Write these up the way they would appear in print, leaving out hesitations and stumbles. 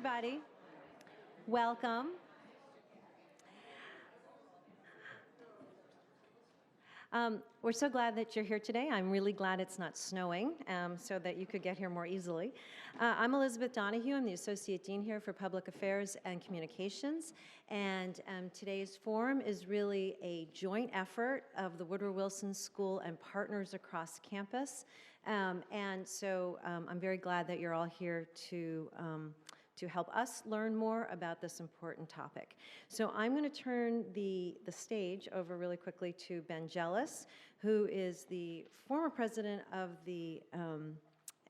everybody. Welcome. We're so glad that you're here today. I'm really glad it's not snowing, so that you could get here more easily. I'm Elizabeth Donahue. I'm the Associate Dean here for Public Affairs and Communications. And today's forum is really a joint effort of the Woodrow Wilson School and partners across campus. And so I'm very glad that you're all here to help us learn more about this important topic. So I'm going to turn the stage over really quickly to Ben Jealous, who is the former president of the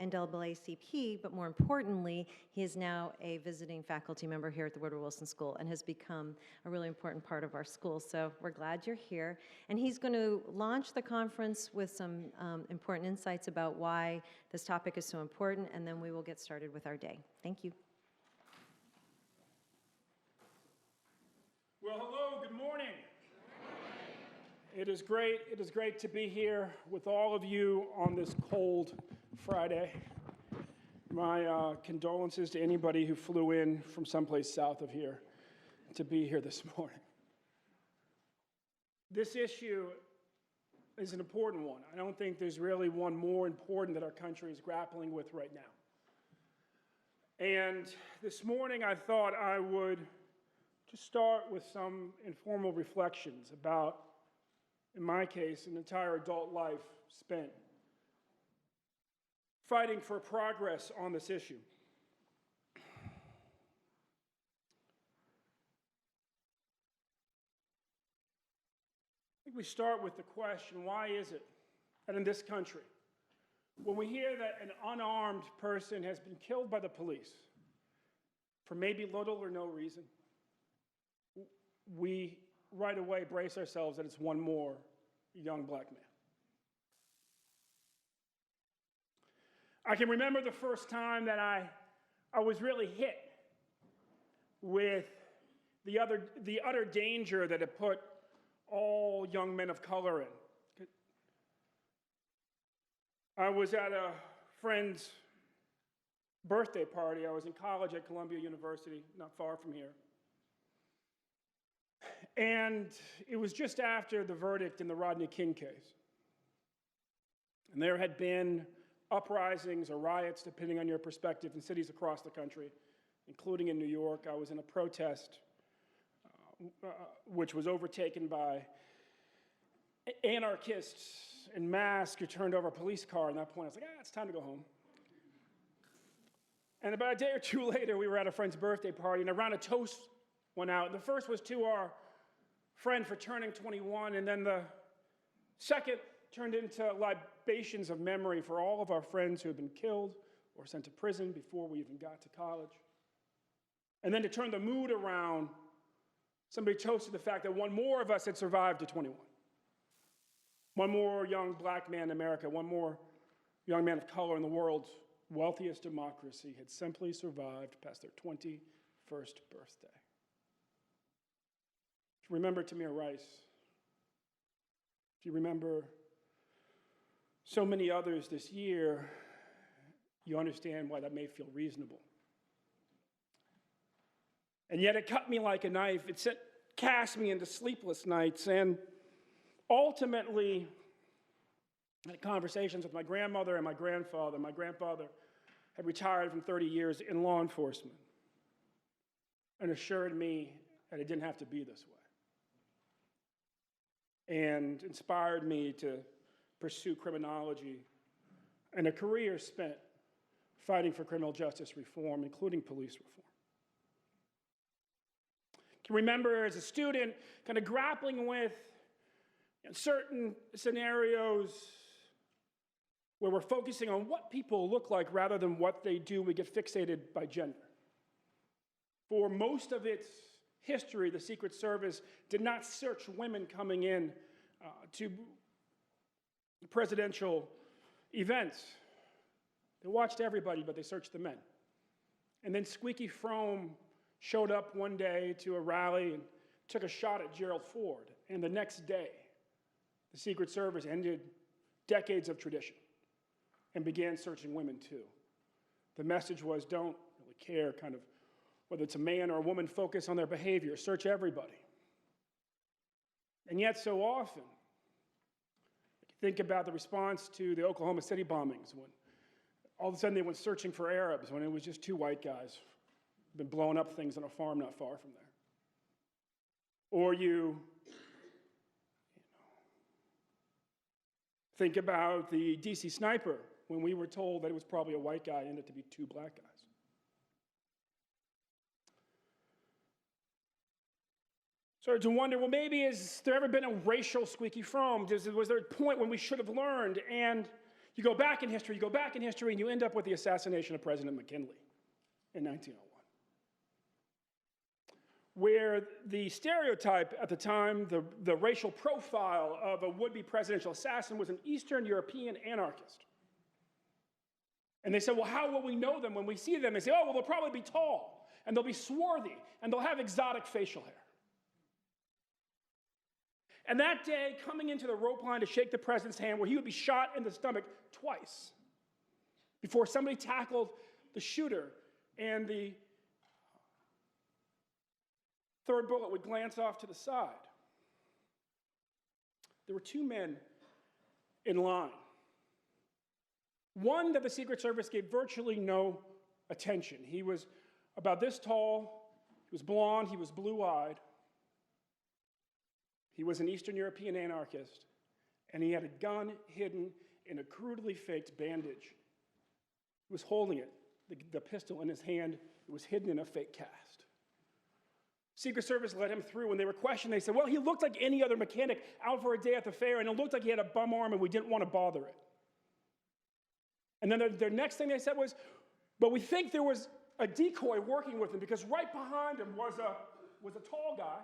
NAACP, but more importantly, he is now a visiting faculty member here at the Woodrow Wilson School and has become a really important part of our school. So we're glad you're here. And he's going to launch the conference with some important insights about why this topic is so important, and then we will get started with our day. Thank you. Well, hello, good morning. It is great to be here with all of you on this cold Friday. My condolences to anybody who flew in from someplace south of here to be here this morning. This issue is an important one. I don't think there's really one more important that our country is grappling with right now. And this morning I thought I would just start with some informal reflections about, in my case, an entire adult life spent fighting for progress on this issue. I think we start with the question, why is it that in this country, when we hear that an unarmed person has been killed by the police for maybe little or no reason, we right away brace ourselves that it's one more young black man? I can remember the first time that I was really hit with the utter danger that it put all young men of color in. I was at a friend's birthday party. I was in college at Columbia University, not far from here. And it was just after the verdict in the Rodney King case. And there had been uprisings or riots, depending on your perspective, in cities across the country, including in New York. I was in a protest which was overtaken by anarchists in masks who turned over a police car. At that point, I was like, it's time to go home. And about a day or two later, we were at a friend's birthday party, and a round of toasts went out. The first was to our friend for turning 21, and then the second turned into libations of memory for all of our friends who had been killed or sent to prison before we even got to college. And then to turn the mood around, somebody toasted the fact that one more of us had survived to 21. One more young black man in America, one more young man of color in the world's wealthiest democracy had simply survived past their 21st birthday. If you remember Tamir Rice, if you remember so many others this year, you understand why that may feel reasonable. And yet it cut me like a knife. It cast me into sleepless nights. And ultimately, I had conversations with my grandmother and my grandfather. My grandfather had retired from 30 years in law enforcement and assured me that it didn't have to be this way, and inspired me to pursue criminology and a career spent fighting for criminal justice reform, including police reform. I can remember as a student kind of grappling with certain scenarios where we're focusing on what people look like rather than what they do. We get fixated by gender. For most of its history, the Secret Service did not search women coming in to presidential events. They watched everybody, but they searched the men. And then Squeaky Fromme showed up one day to a rally and took a shot at Gerald Ford. And the next day, the Secret Service ended decades of tradition and began searching women too. The message was, don't really care kind of whether it's a man or a woman, focus on their behavior, search everybody. And yet so often, think about the response to the Oklahoma City bombings when all of a sudden they went searching for Arabs when it was just two white guys who'd been blowing up things on a farm not far from there. Or you think about the DC sniper when we were told that it was probably a white guy, ended up to be two black guys. Started to wonder, well, maybe has there ever been a racial squeaky foam? Was there a point when we should have learned? And you go back in history, and you end up with the assassination of President McKinley in 1901, where the stereotype at the time, the racial profile of a would-be presidential assassin was an Eastern European anarchist. And they said, well, how will we know them when we see them? They say, oh, well, they'll probably be tall, and they'll be swarthy, and they'll have exotic facial hair. And that day, coming into the rope line to shake the president's hand, where he would be shot in the stomach twice before somebody tackled the shooter, and the third bullet would glance off to the side. There were two men in line. One that the Secret Service gave virtually no attention. He was about this tall, he was blonde, he was blue-eyed. He was an Eastern European anarchist, and he had a gun hidden in a crudely faked bandage. He was holding it, the pistol in his hand. It was hidden in a fake cast. Secret Service let him through. When they were questioned, they said, well, he looked like any other mechanic out for a day at the fair, and it looked like he had a bum arm, and we didn't want to bother it. And then the next thing they said was, but we think there was a decoy working with him, because right behind him was a tall guy,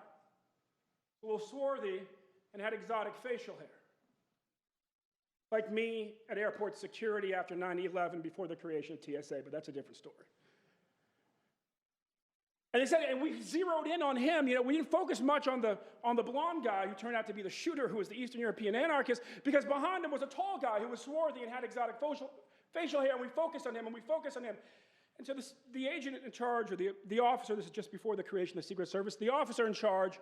a little swarthy, and had exotic facial hair. Like me at airport security after 9/11 before the creation of TSA, but that's a different story. And they said, and we zeroed in on him. We didn't focus much on the blonde guy who turned out to be the shooter, who was the Eastern European anarchist, because behind him was a tall guy who was swarthy and had exotic facial hair, and we focused on him, And so the agent in charge, or the officer, this is just before the creation of the Secret Service, the officer in charge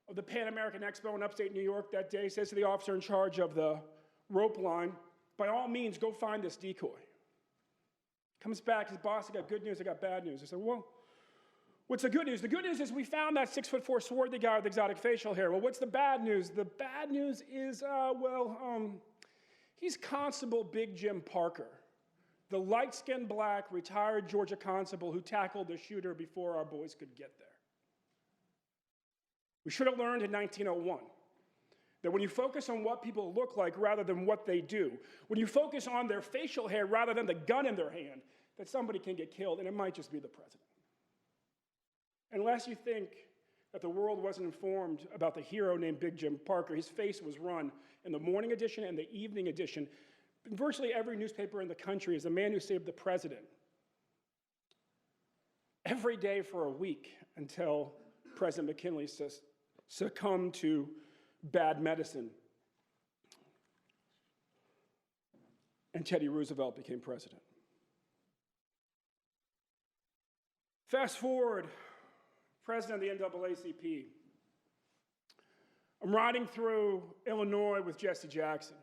of the Pan American Expo in upstate New York that day says to the officer in charge of the rope line, by all means, go find this decoy. Comes back, his boss, I got good news, I got bad news. I said, well, what's the good news? The good news is we found that 6'4" swarthy guy with exotic facial hair. Well, what's the bad news? The bad news is, he's Constable Big Jim Parker, the light-skinned black retired Georgia constable who tackled the shooter before our boys could get there. We should have learned in 1901 that when you focus on what people look like rather than what they do, when you focus on their facial hair rather than the gun in their hand, that somebody can get killed, and it might just be the president. Unless you think that the world wasn't informed about the hero named Big Jim Parker, his face was run in the morning edition and the evening edition. In virtually every newspaper in the country is a man who saved the president every day for a week until President McKinley succumbed to bad medicine and Teddy Roosevelt became president. Fast forward, president of the NAACP. I'm riding through Illinois with Jesse Jackson.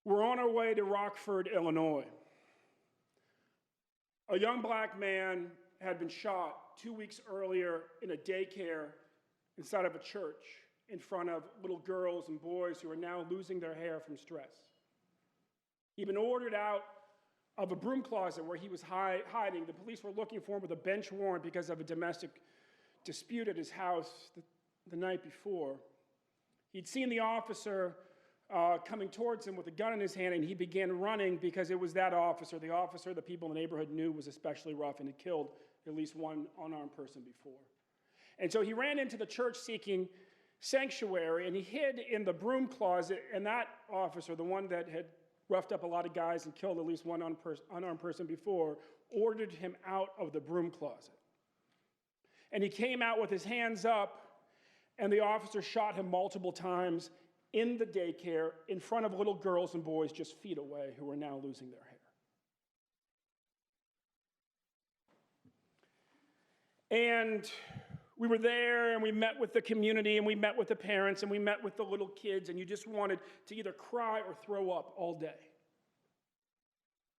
We're on our way to Rockford, Illinois. A young black man had been shot 2 weeks earlier in a daycare inside of a church in front of little girls and boys who are now losing their hair from stress. He'd been ordered out of a broom closet where he was hiding. The police were looking for him with a bench warrant because of a domestic dispute at his house the night before. He'd seen the officer coming towards him with a gun in his hand, and he began running because it was that officer. The officer the people in the neighborhood knew was especially rough and had killed at least one unarmed person before. And so he ran into the church seeking sanctuary, and he hid in the broom closet, and that officer, the one that had roughed up a lot of guys and killed at least one unarmed person before, ordered him out of the broom closet. And he came out with his hands up, and the officer shot him multiple times in the daycare in front of little girls and boys just feet away who were now losing their hair. And we were there, and we met with the community, and we met with the parents, and we met with the little kids, and you just wanted to either cry or throw up all day.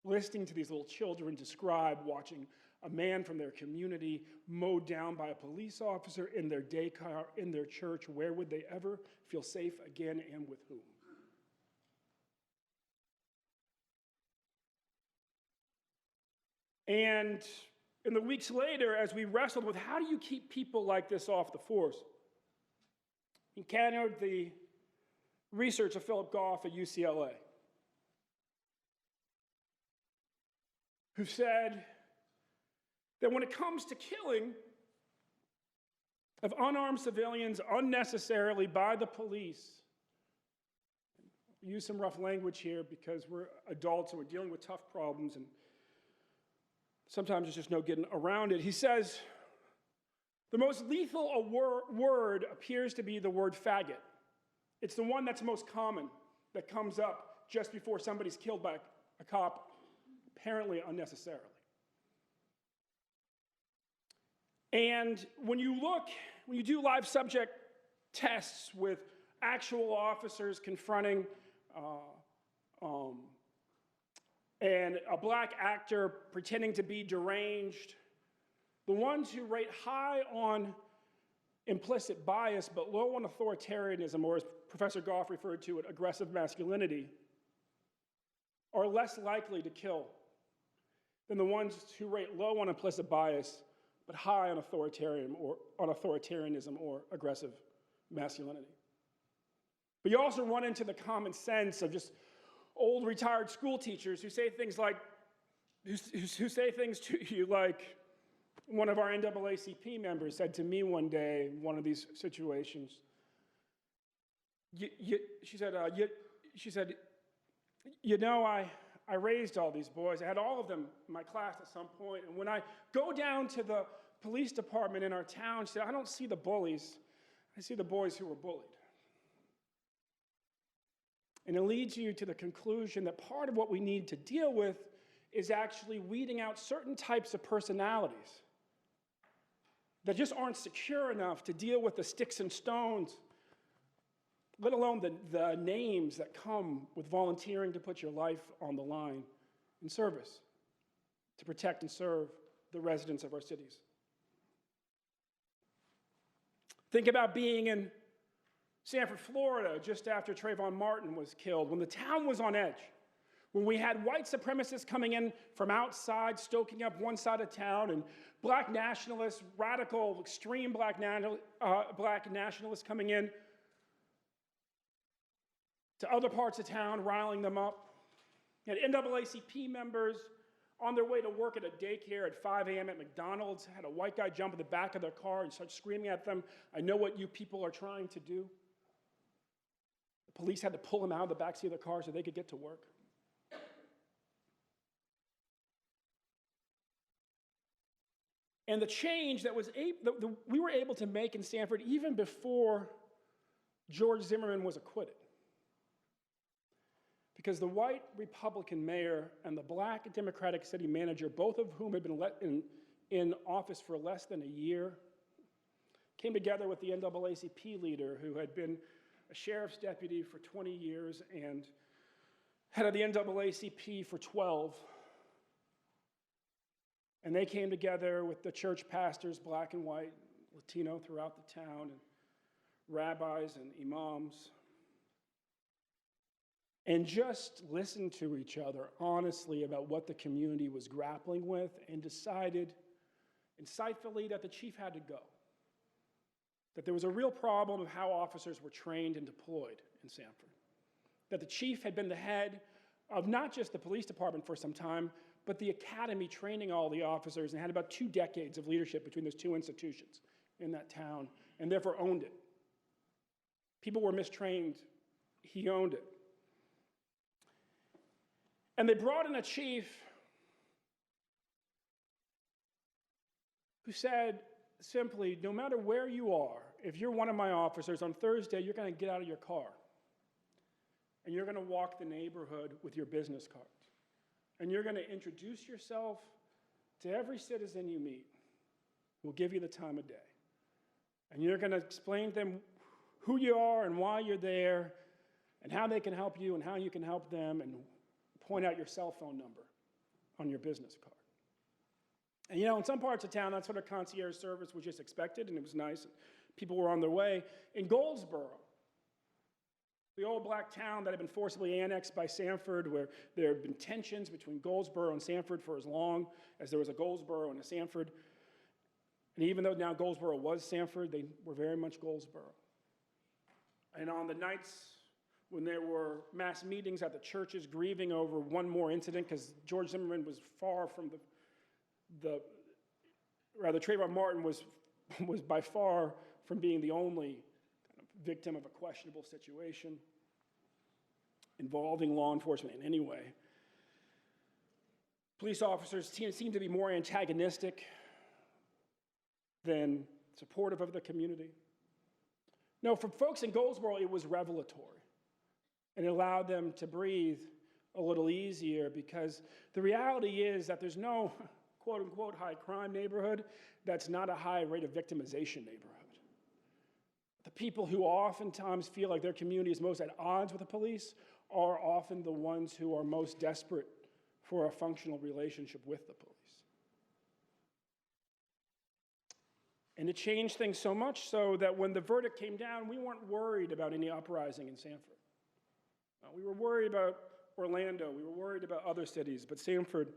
Listening to these little children describe watching a man from their community mowed down by a police officer in their daycare, in their church. Where would they ever feel safe again, and with whom? And in the weeks later, as we wrestled with how do you keep people like this off the force, encountered the research of Philip Goff at UCLA, who said that when it comes to killing of unarmed civilians unnecessarily by the police, use some rough language here because we're adults and we're dealing with tough problems, and sometimes there's just no getting around it. He says, the most lethal word appears to be the word faggot. It's the one that's most common that comes up just before somebody's killed by a cop, apparently unnecessarily. And when you do live subject tests with actual officers confronting and a black actor pretending to be deranged, the ones who rate high on implicit bias but low on authoritarianism, or as Professor Goff referred to it, aggressive masculinity, are less likely to kill than the ones who rate low on implicit bias but high on authoritarianism or aggressive masculinity. But you also run into the common sense of just old retired school teachers who say things like, who say things to you like one of our NAACP members said to me one day in one of these situations. She said, you know, I raised all these boys. I had all of them in my class at some point. And when I go down to the police department in our town, she said, I don't see the bullies. I see the boys who were bullied. And it leads you to the conclusion that part of what we need to deal with is actually weeding out certain types of personalities that just aren't secure enough to deal with the sticks and stones, let alone the names that come with volunteering to put your life on the line in service to protect and serve the residents of our cities. Think about being in Sanford, Florida, just after Trayvon Martin was killed, when the town was on edge, when we had white supremacists coming in from outside, stoking up one side of town, and black nationalists, radical, extreme black nationalists coming in to other parts of town, riling them up. You had NAACP members on their way to work at a daycare at 5 a.m. at McDonald's, had a white guy jump in the back of their car and start screaming at them, I know what you people are trying to do. The police had to pull him out of the backseat of their car so they could get to work. And the change that we were able to make in Sanford even before George Zimmerman was acquitted. Because the white Republican mayor and the black Democratic city manager, both of whom had been in office for less than a year, came together with the NAACP leader who had been a sheriff's deputy for 20 years and head of the NAACP for 12. And they came together with the church pastors, black and white, Latino throughout the town, and rabbis and imams, and just listened to each other honestly about what the community was grappling with, and decided insightfully that the chief had to go. That there was a real problem of how officers were trained and deployed in Sanford. That the chief had been the head of not just the police department for some time, but the academy training all the officers, and had about 2 decades of leadership between those 2 institutions in that town, and therefore owned it. People were mistrained. He owned it. And they brought in a chief who said simply, no matter where you are, if you're one of my officers, on Thursday, you're going to get out of your car and you're going to walk the neighborhood with your business card. And you're going to introduce yourself to every citizen you meet. who will give you the time of day. And you're going to explain to them who you are and why you're there and how they can help you and how you can help them, and point out your cell phone number on your business card. And in some parts of town, that sort of concierge service was just expected, and it was nice. People were on their way. In Goldsboro, the old black town that had been forcibly annexed by Sanford, where there had been tensions between Goldsboro and Sanford for as long as there was a Goldsboro and a Sanford. And even though now Goldsboro was Sanford, they were very much Goldsboro. And on the nights when there were mass meetings at the churches grieving over one more incident, because George Zimmerman was far from Trayvon Martin was by far from being the only kind of victim of a questionable situation involving law enforcement in any way. Police officers seemed to be more antagonistic than supportive of the community. No, for folks in Goldsboro, it was revelatory. And it allowed them to breathe a little easier, because the reality is that there's no quote-unquote high crime neighborhood that's not a high rate of victimization neighborhood. The people who oftentimes feel like their community is most at odds with the police are often the ones who are most desperate for a functional relationship with the police. And it changed things so much so that when the verdict came down, we weren't worried about any uprising in Sanford. We were worried about Orlando. We were worried about other cities. But Sanford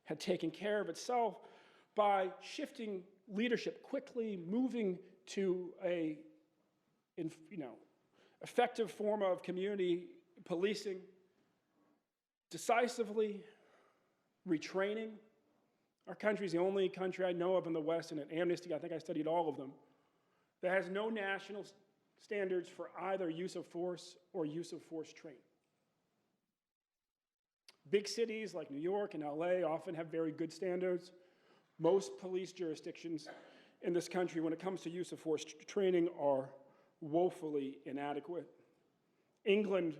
had taken care of itself by shifting leadership quickly, moving to a effective form of community policing, decisively, retraining. Our country is the only country I know of in the West, and at Amnesty, I think I studied all of them, that has no national standards for either use of force or use of force training. Big cities like New York and LA often have very good standards. Most police jurisdictions in this country, when it comes to use of force training, are woefully inadequate. England,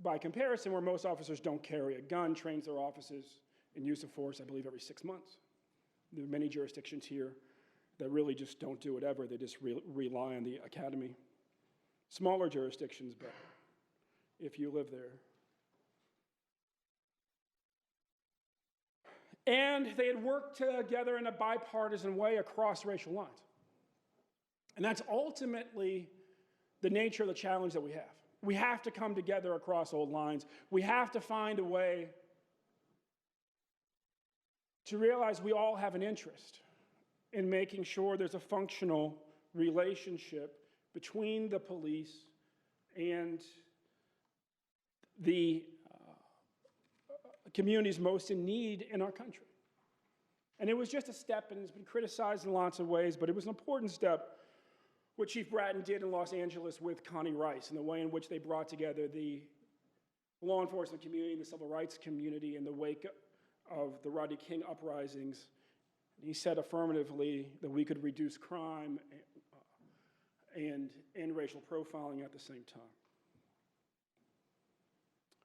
by comparison, where most officers don't carry a gun, trains their officers in use of force, I believe, every 6 months. There are many jurisdictions here that really just don't do it ever. They just rely on the academy. Smaller jurisdictions, but if you live there. And they had worked together in a bipartisan way across racial lines. And that's ultimately the nature of the challenge that we have. We have to come together across old lines. We have to find a way to realize we all have an interest in making sure there's a functional relationship between the police and the communities most in need in our country. And it was just a step, and it's been criticized in lots of ways, but it was an important step what Chief Bratton did in Los Angeles with Connie Rice, and the way in which they brought together the law enforcement community and the civil rights community in the wake of the Rodney King uprisings. And he said affirmatively that we could reduce crime and end racial profiling at the same time.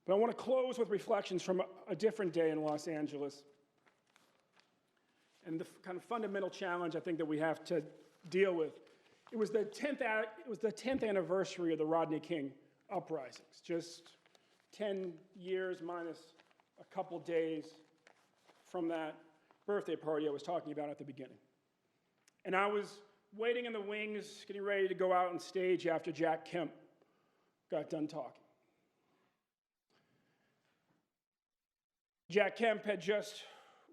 But I want to close with reflections from a different day in Los Angeles, and the kind of fundamental challenge I think that we have to deal with. It was the 10th anniversary of the Rodney King uprisings, just 10 years minus a couple days from that birthday party I was talking about at the beginning. And I was waiting in the wings, getting ready to go out on stage after Jack Kemp got done talking. Jack Kemp had just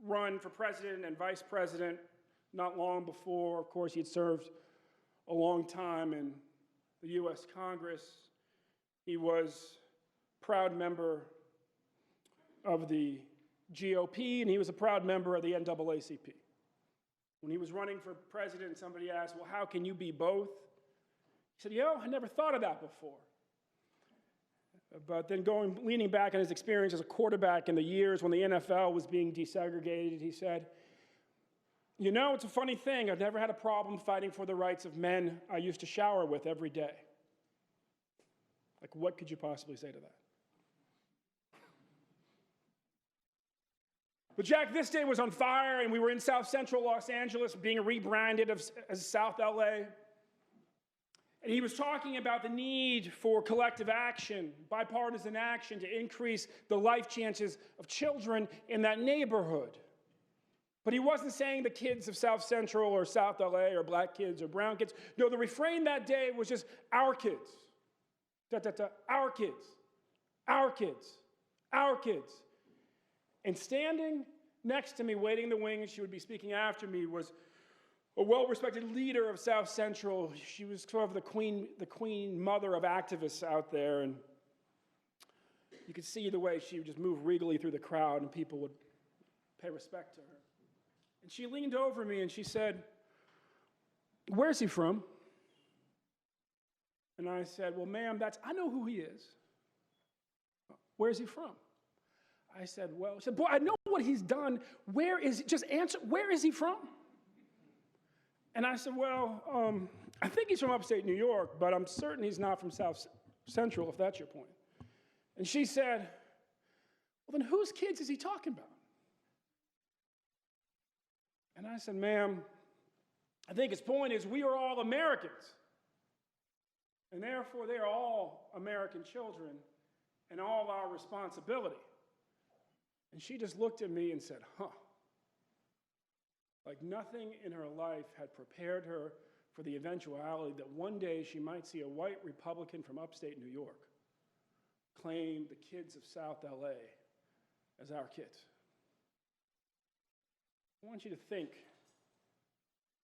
run for president and vice president not long before. Of course, he'd served a long time in the U.S. Congress. He was a proud member of the GOP, and he was a proud member of the NAACP. When he was running for president, somebody asked, well, how can you be both? He said, I never thought of that before. But then leaning back on his experience as a quarterback in the years when the NFL was being desegregated, he said, it's a funny thing. I've never had a problem fighting for the rights of men I used to shower with every day. Like, what could you possibly say to that? But Jack, this day was on fire, and we were in South Central Los Angeles being rebranded as South LA. And he was talking about the need for collective action, bipartisan action to increase the life chances of children in that neighborhood. But he wasn't saying the kids of South Central or South LA or black kids or brown kids. No, the refrain that day was just our kids. Our kids. Our kids. Our kids. And standing next to me, waiting in the wings, she would be speaking after me, was a well-respected leader of South Central. She was sort of the queen mother of activists out there. And you could see the way she would just move regally through the crowd and people would pay respect to her. And she leaned over me and she said, "Where's he from?" And I said, "Well, ma'am, I know who he is." "Where's he from?" I said, "Well," she said, "Boy, I know what he's done. Just answer, where is he from?" And I said, "Well, I think he's from upstate New York, but I'm certain he's not from South Central, if that's your point." And she said, "Well, then whose kids is he talking about?" And I said, "Ma'am, I think his point is we are all Americans. And therefore, they are all American children and all our responsibility." And she just looked at me and said, "Huh." Like nothing in her life had prepared her for the eventuality that one day she might see a white Republican from upstate New York claim the kids of South LA as our kids. I want you to think,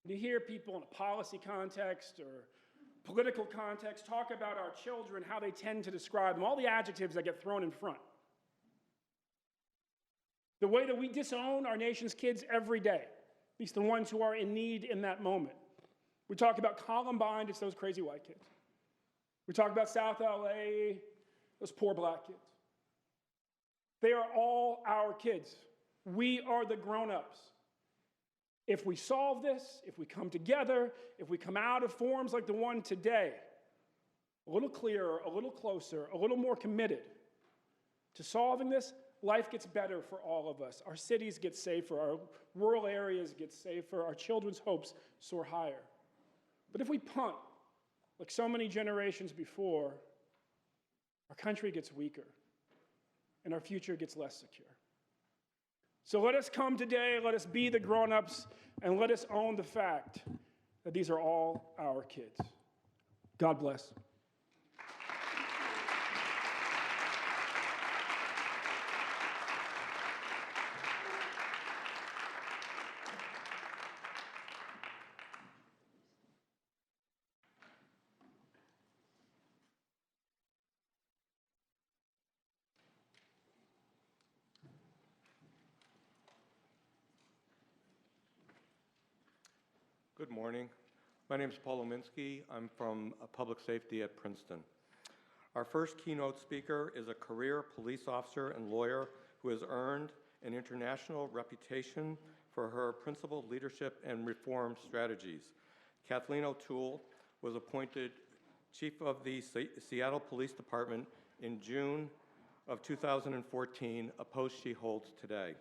when you hear people in a policy context or political context talk about our children, how they tend to describe them, all the adjectives that get thrown in front. The way that we disown our nation's kids every day, at least the ones who are in need in that moment. We talk about Columbine, it's those crazy white kids. We talk about South LA, those poor black kids. They are all our kids. We are the grown-ups. If we solve this, if we come together, if we come out of forums like the one today, a little clearer, a little closer, a little more committed to solving this, life gets better for all of us. Our cities get safer, our rural areas get safer, our children's hopes soar higher. But if we punt, like so many generations before, our country gets weaker and our future gets less secure. So let us come today, let us be the grown-ups, and let us own the fact that these are all our kids. God bless. Good morning. My name is Paul Ominski. I'm from public safety at Princeton. Our first keynote speaker is a career police officer and lawyer who has earned an international reputation for her principled leadership and reform strategies. Kathleen O'Toole was appointed chief of the Seattle Police Department in June of 2014, a post she holds today.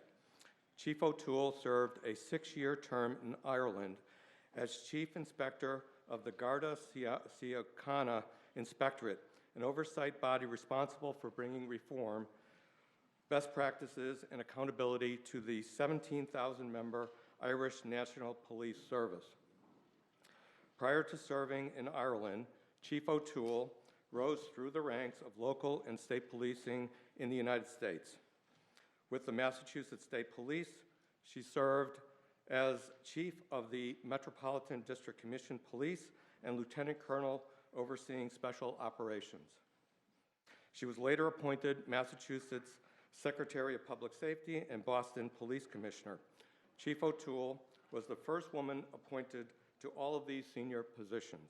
Chief O'Toole served a 6-year term in Ireland as Chief Inspector of the Garda Síochána Inspectorate, an oversight body responsible for bringing reform, best practices, and accountability to the 17,000-member Irish National Police Service. Prior to serving in Ireland, Chief O'Toole rose through the ranks of local and state policing in the United States. With the Massachusetts State Police, she served as chief of the Metropolitan District Commission Police and lieutenant colonel overseeing special operations. She was later appointed Massachusetts Secretary of Public Safety and Boston Police Commissioner. Chief O'Toole was the first woman appointed to all of these senior positions.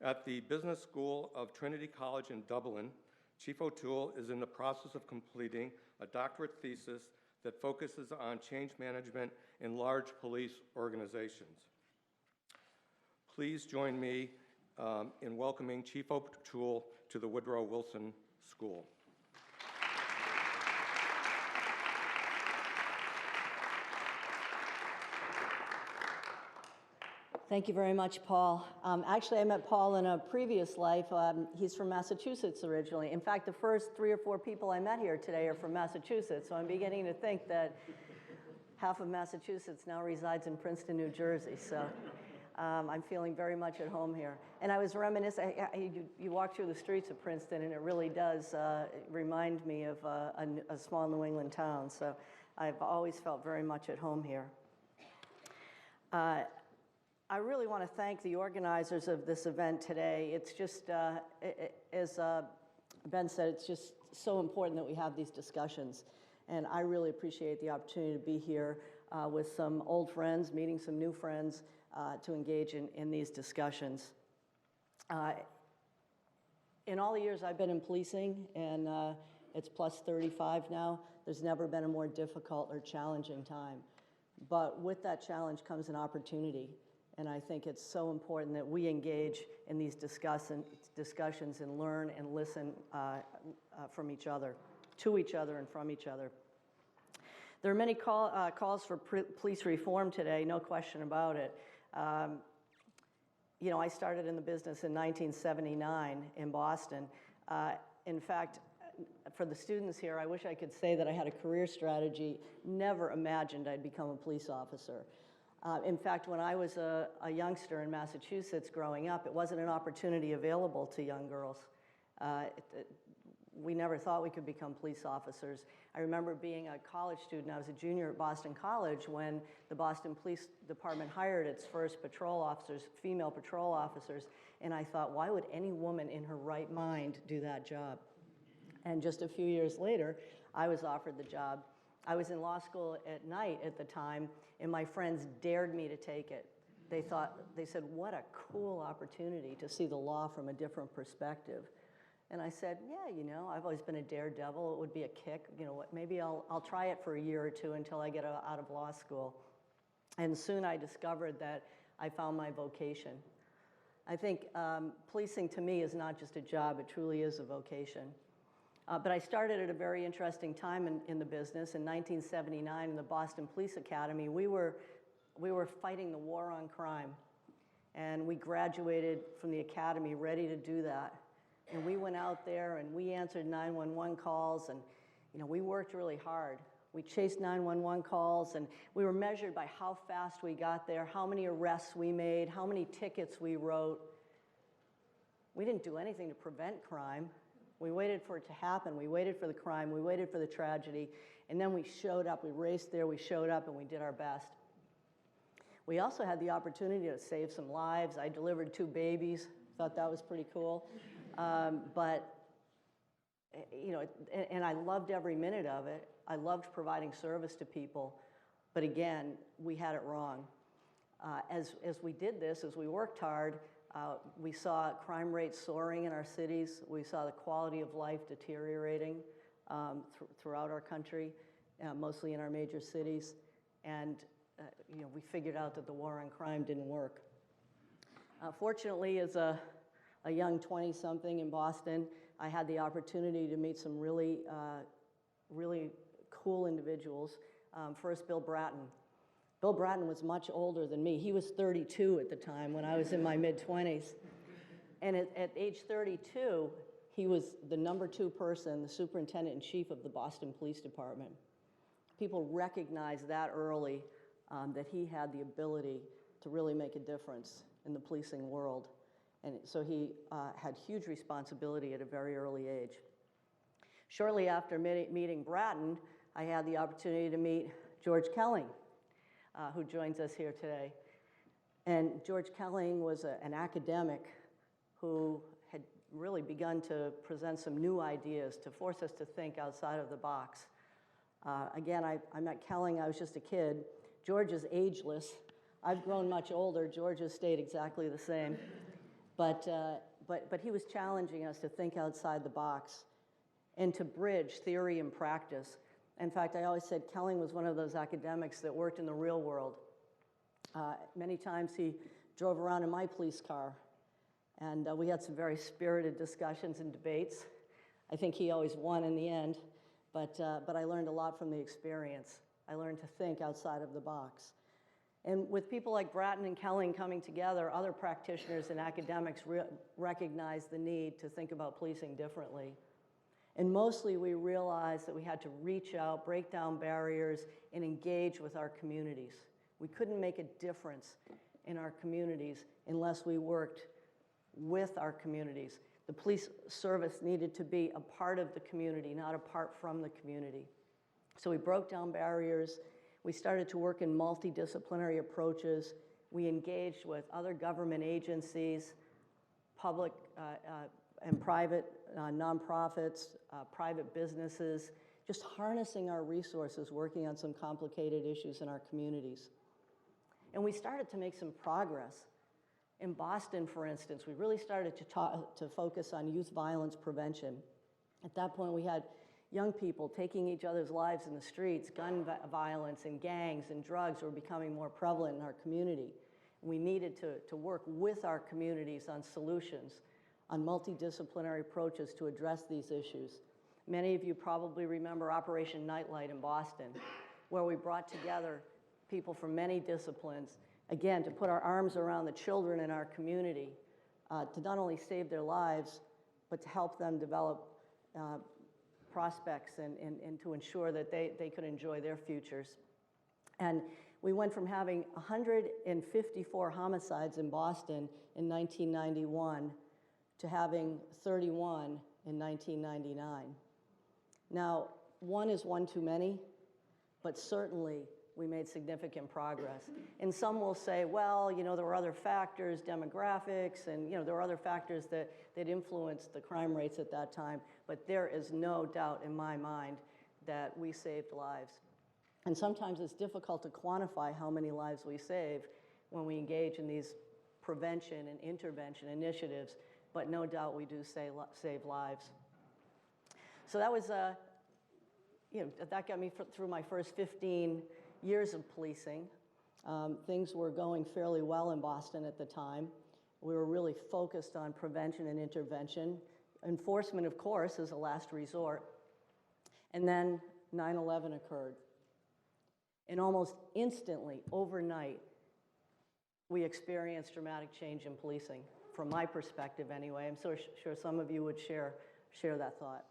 At the Business School of Trinity College in Dublin, Chief O'Toole is in the process of completing a doctorate thesis that focuses on change management in large police organizations. Please join me in welcoming Chief O'Toole to the Woodrow Wilson School. Thank you very much, Paul. Actually, I met Paul in a previous life. He's from Massachusetts originally. In fact, the first 3 or 4 people I met here today are from Massachusetts, so I'm beginning to think that half of Massachusetts now resides in Princeton, New Jersey. So I'm feeling very much at home here. And I was reminiscing, you walk through the streets of Princeton, and it really does remind me of a small New England town. So I've always felt very much at home here. I really want to thank the organizers of this event today. It's just, as Ben said, it's just so important that we have these discussions. And I really appreciate the opportunity to be here with some old friends, meeting some new friends to engage in these discussions. In all the years I've been in policing, and it's plus 35 now, there's never been a more difficult or challenging time. But with that challenge comes an opportunity. And I think it's so important that we engage in these discussions and learn and listen from each other, to each other and from each other. There are many calls for police reform today, no question about it. You know, I started in the business in 1979 in Boston. In fact, for the students here, I wish I could say that I had a career strategy. Never imagined I'd become a police officer. In fact, when I was a youngster in Massachusetts growing up, it wasn't an opportunity available to young girls. We never thought we could become police officers. I remember being a college student. I was a junior at Boston College when the Boston Police Department hired its first patrol officers, female patrol officers, and I thought, why would any woman in her right mind do that job? And just a few years later, I was offered the job. I was in law school at night at the time, and my friends dared me to take it. They said, what a cool opportunity to see the law from a different perspective. And I said, yeah, you know, I've always been a daredevil. It would be a kick. You know what, maybe I'll try it for a year or two until I get out of law school. And soon I discovered that I found my vocation. I think policing to me is not just a job, it truly is a vocation. But I started at a very interesting time in the business. In 1979, in the Boston Police Academy, we were fighting the war on crime. And we graduated from the academy ready to do that. And we went out there and we answered 911 calls, and you know, we worked really hard. We chased 911 calls, and we were measured by how fast we got there, how many arrests we made, how many tickets we wrote. We didn't do anything to prevent crime. We waited for it to happen. We waited for the crime. We waited for the tragedy. And then we showed up. We raced there. We showed up, and we did our best. We also had the opportunity to save some lives. I delivered 2 babies. Thought that was pretty cool. But, you know, and I loved every minute of it. I loved providing service to people. But again, we had it wrong. As we did this, as we worked hard, we saw crime rates soaring in our cities. We saw the quality of life deteriorating throughout our country, mostly in our major cities. And you know, we figured out that the war on crime didn't work. Fortunately, as a young 20-something in Boston, I had the opportunity to meet some really cool individuals. First, Bill Bratton. Bill Bratton was much older than me. He was 32 at the time when I was in my mid-20s. And at age 32, he was the number 2 person, the superintendent-in-chief of the Boston Police Department. People recognized that early, that he had the ability to really make a difference in the policing world. And so he had huge responsibility at a very early age. Shortly after meeting Bratton, I had the opportunity to meet George Kelling, who joins us here today. And George Kelling was an academic who had really begun to present some new ideas to force us to think outside of the box. Again, I met Kelling, I was just a kid. George is ageless. I've grown much older. George has stayed exactly the same. But he was challenging us to think outside the box and to bridge theory and practice. In fact, I always said Kelling was one of those academics that worked in the real world. Many times he drove around in my police car, and we had some very spirited discussions and debates. I think he always won in the end, but I learned a lot from the experience. I learned to think outside of the box. And with people like Bratton and Kelling coming together, other practitioners and academics recognized the need to think about policing differently. And mostly we realized that we had to reach out, break down barriers, and engage with our communities. We couldn't make a difference in our communities unless we worked with our communities. The police service needed to be a part of the community, not apart from the community. So we broke down barriers. We started to work in multidisciplinary approaches. We engaged with other government agencies, public and private nonprofits, private businesses, just harnessing our resources, working on some complicated issues in our communities. And we started to make some progress. In Boston, for instance, we really started to focus on youth violence prevention. At that point, we had young people taking each other's lives in the streets. Gun violence and gangs and drugs were becoming more prevalent in our community. We needed to work with our communities on solutions, on multidisciplinary approaches to address these issues. Many of you probably remember Operation Nightlight in Boston, where we brought together people from many disciplines, again, to put our arms around the children in our community, to not only save their lives, but to help them develop prospects and to ensure that they could enjoy their futures. And we went from having 154 homicides in Boston in 1991 to having 31 in 1999. Now, one is one too many, but certainly we made significant progress. And some will say, well, you know, there were other factors, demographics, and you know, there were other factors that influenced the crime rates at that time, but there is no doubt in my mind that we saved lives. And sometimes it's difficult to quantify how many lives we save when we engage in these prevention and intervention initiatives, but no doubt we do save lives. So that was, you know, that got me through my first 15 years of policing. Things were going fairly well in Boston at the time. We were really focused on prevention and intervention. Enforcement, of course, is a last resort. And then 9/11 occurred. And almost instantly, overnight, we experienced dramatic change in policing, from my perspective anyway. I'm so sure some of you would share that thought.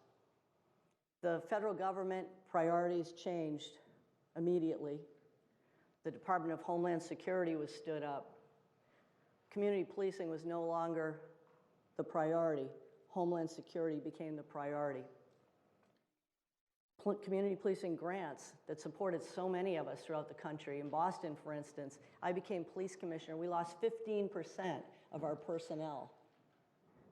The federal government priorities changed immediately. The Department of Homeland Security was stood up. Community policing was no longer the priority. Homeland Security became the priority. Community policing grants that supported so many of us throughout the country. In Boston, for instance, I became police commissioner. We lost 15% of our personnel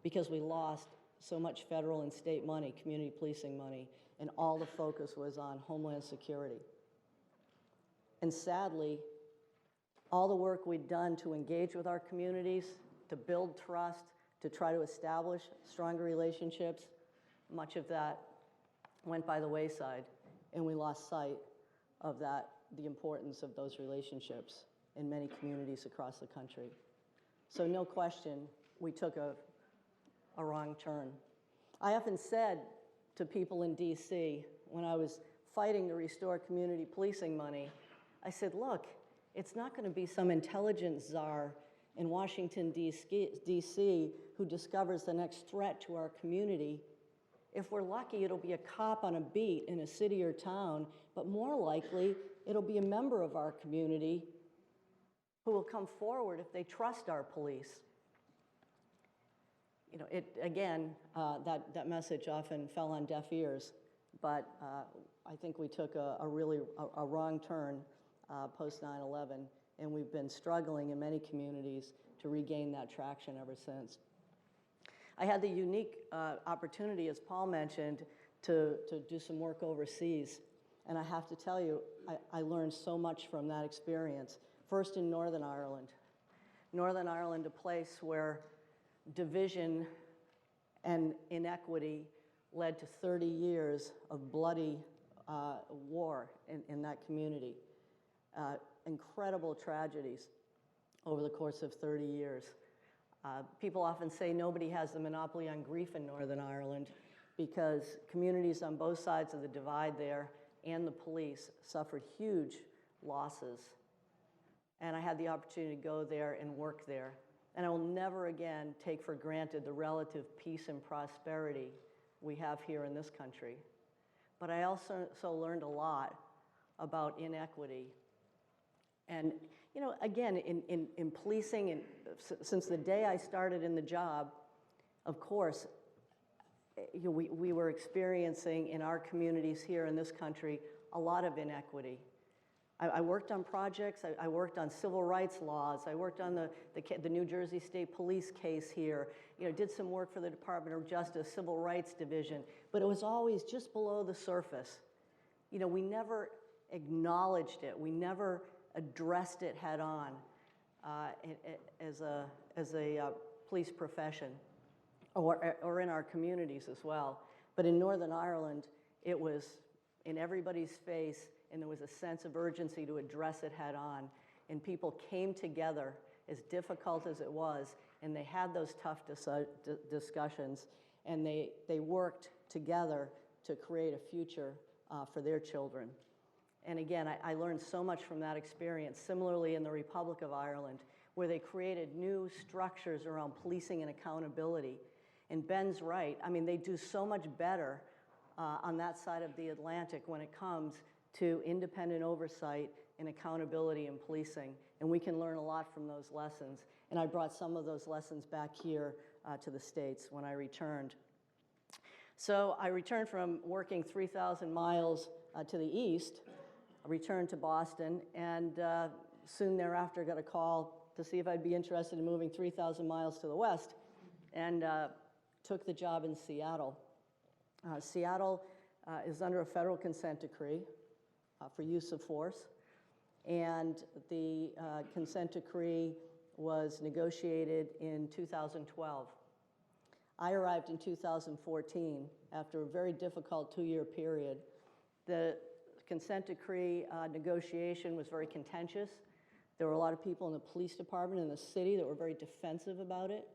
because we lost so much federal and state money, community policing money, and all the focus was on Homeland Security. And sadly, all the work we'd done to engage with our communities, to build trust, to try to establish stronger relationships, much of that went by the wayside, and we lost sight of that, the importance of those relationships in many communities across the country. So no question, we took a wrong turn. I often said to people in DC, when I was fighting to restore community policing money, I said, look, it's not going to be some intelligence czar in Washington, D.C. who discovers the next threat to our community. If we're lucky, it'll be a cop on a beat in a city or town, but more likely, it'll be a member of our community who will come forward if they trust our police. You know, that message often fell on deaf ears, but I think we took a really wrong turn post 9/11, and we've been struggling in many communities to regain that traction ever since. I had the unique opportunity, as Paul mentioned, to do some work overseas, and I have to tell you, I learned so much from that experience. First in Northern Ireland. Northern Ireland, a place where division and inequity led to 30 years of bloody war in that community. Incredible tragedies over the course of 30 years. People often say nobody has the monopoly on grief in Northern Ireland because communities on both sides of the divide there and the police suffered huge losses And I had the opportunity to go there and work there. And I will never again take for granted the relative peace and prosperity we have here in this country. But I also learned a lot about inequity. And, you know, again, in policing, and since the day I started in the job, of course, you know, we were experiencing in our communities here in this country a lot of inequity. I worked on projects, I worked on civil rights laws, I worked on the New Jersey State Police case here, you know, did some work for the Department of Justice Civil Rights Division, but it was always just below the surface. You know, we never acknowledged it, we never addressed it head on as a police profession, or in our communities as well. But in Northern Ireland, it was in everybody's face, and there was a sense of urgency to address it head on. And people came together, as difficult as it was, and they had those tough discussions, and they worked together to create a future for their children. And again, I learned so much from that experience. Similarly, in the Republic of Ireland, where they created new structures around policing and accountability. And Ben's right. I mean, they do so much better on that side of the Atlantic when it comes to independent oversight and accountability in policing. And we can learn a lot from those lessons. And I brought some of those lessons back here to the States when I returned. So I returned from working 3,000 miles to the east. I returned to Boston, and soon thereafter got a call to see if I'd be interested in moving 3,000 miles to the west, and took the job in Seattle. Seattle is under a federal consent decree for use of force, and the consent decree was negotiated in 2012. I arrived in 2014 after a very difficult 2-year period. The consent decree negotiation was very contentious. There were a lot of people in the police department in the city that were very defensive about it.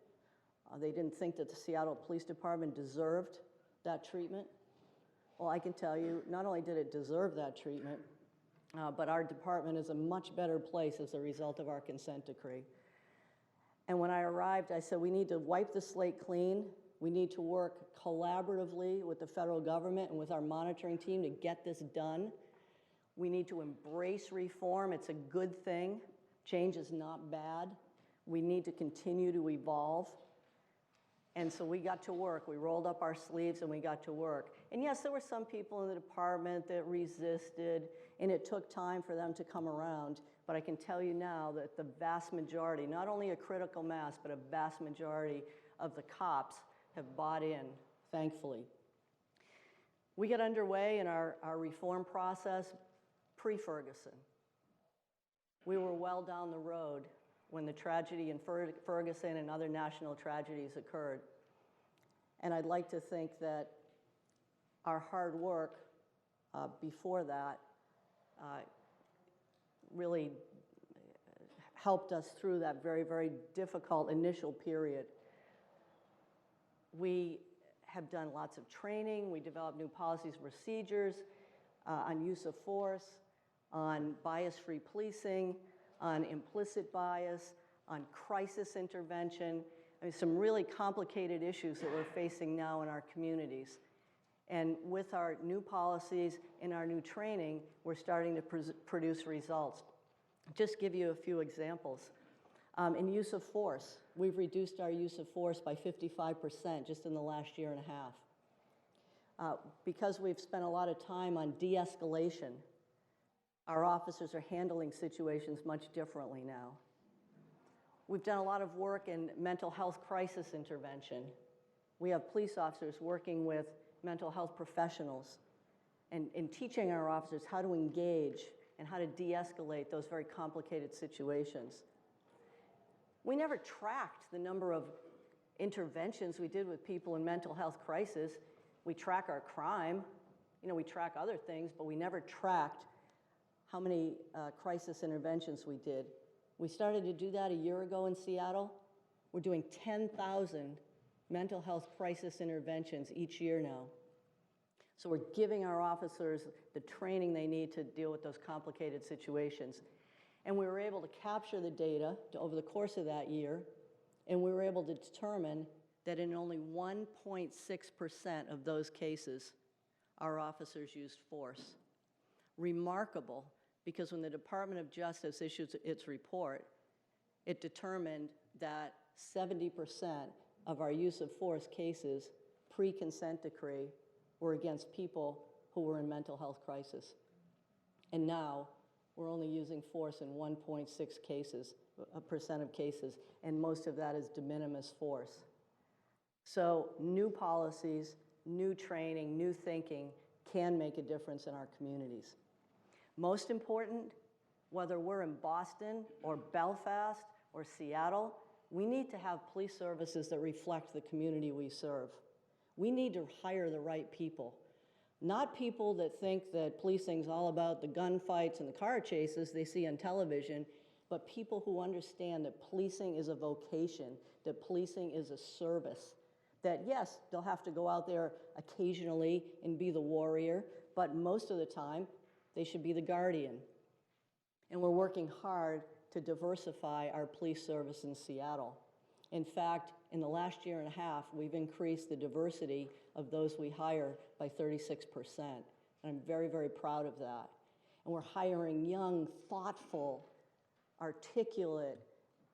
They didn't think that the Seattle Police Department deserved that treatment. Well, I can tell you, not only did it deserve that treatment, but our department is a much better place as a result of our consent decree. And when I arrived, I said, we need to wipe the slate clean. We need to work collaboratively with the federal government and with our monitoring team to get this done. We need to embrace reform. It's a good thing. Change is not bad. We need to continue to evolve. And so we got to work. We rolled up our sleeves and we got to work. And yes, there were some people in the department that resisted, and it took time for them to come around. But I can tell you now that the vast majority, not only a critical mass, but a vast majority of the cops have bought in, thankfully. We got underway in our reform process pre-Ferguson. We were well down the road when the tragedy in Ferguson and other national tragedies occurred. And I'd like to think that our hard work before that really helped us through that very, very difficult initial period. We have done lots of training. We developed new policies and procedures on use of force, on bias-free policing, on implicit bias, on crisis intervention. I mean, some really complicated issues that we're facing now in our communities. And with our new policies and our new training, we're starting to produce results. Just give you a few examples. In use of force, we've reduced our use of force by 55% just in the last year and a half. Because we've spent a lot of time on de-escalation, our officers are handling situations much differently now. We've done a lot of work in mental health crisis intervention. We have police officers working with mental health professionals and teaching our officers how to engage and how to de-escalate those very complicated situations. We never tracked the number of interventions we did with people in mental health crisis. We track our crime, you know, we track other things, but we never tracked how many crisis interventions we did. We started to do that a year ago in Seattle. We're doing 10,000 mental health crisis interventions each year now. So we're giving our officers the training they need to deal with those complicated situations. And we were able to capture the data over the course of that year, and we were able to determine that in only 1.6% of those cases, our officers used force. Remarkable, because when the Department of Justice issued its report, it determined that 70% of our use of force cases pre-consent decree were against people who were in mental health crisis. And now we're only using force in 1.6% of cases, and most of that is de minimis force. So new policies, new training, new thinking can make a difference in our communities. Most important, whether we're in Boston or Belfast or Seattle, we need to have police services that reflect the community we serve. We need to hire the right people. Not people that think that policing is all about the gunfights and the car chases they see on television, but people who understand that policing is a vocation, that policing is a service. That yes, they'll have to go out there occasionally and be the warrior, but most of the time, they should be the guardian. And we're working hard to diversify our police service in Seattle. In fact, in the last year and a half, we've increased the diversity of those we hire by 36%. And I'm very, very proud of that. And we're hiring young, thoughtful, articulate,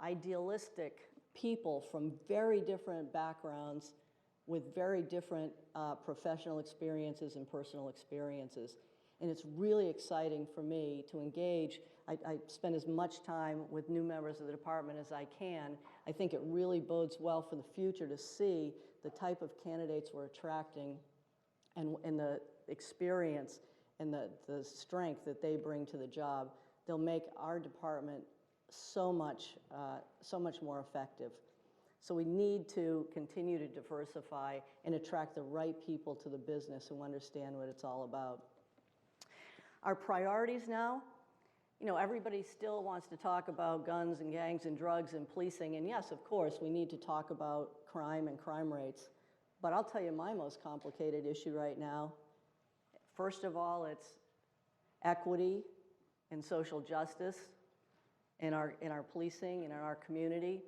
idealistic people from very different backgrounds with very different professional experiences and personal experiences. And it's really exciting for me to engage. I spend as much time with new members of the department as I can. I think it really bodes well for the future to see the type of candidates we're attracting and the experience and the strength that they bring to the job. They'll make our department so much more effective. So we need to continue to diversify and attract the right people to the business who understand what it's all about. Our priorities now, everybody still wants to talk about guns and gangs and drugs and policing, and yes, of course, we need to talk about crime and crime rates. But I'll tell you my most complicated issue right now. First of all, it's equity and social justice in our policing and in our community.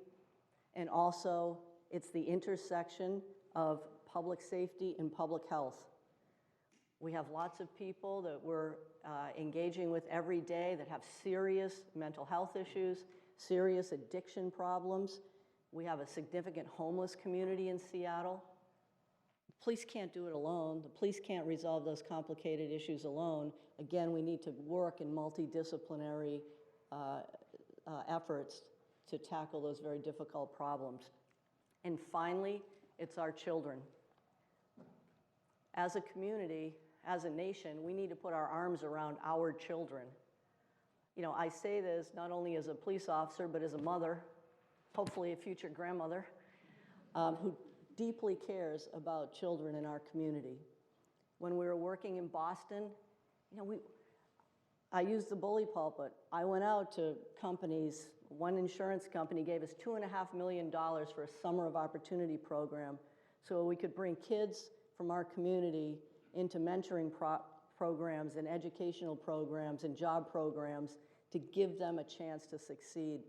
And also, it's the intersection of public safety and public health. We have lots of people that we're engaging with every day that have serious mental health issues, serious addiction problems. We have a significant homeless community in Seattle. The police can't do it alone. The police can't resolve those complicated issues alone. Again, we need to work in multidisciplinary efforts to tackle those very difficult problems. And finally, it's our children. As a community, as a nation, we need to put our arms around our children. I say this not only as a police officer, but as a mother, hopefully a future grandmother, who deeply cares about children in our community. When we were working in Boston, I used the bully pulpit. I went out to companies. One insurance company gave us $2.5 million for a summer of opportunity program so we could bring kids from our community into mentoring programs and educational programs and job programs to give them a chance to succeed.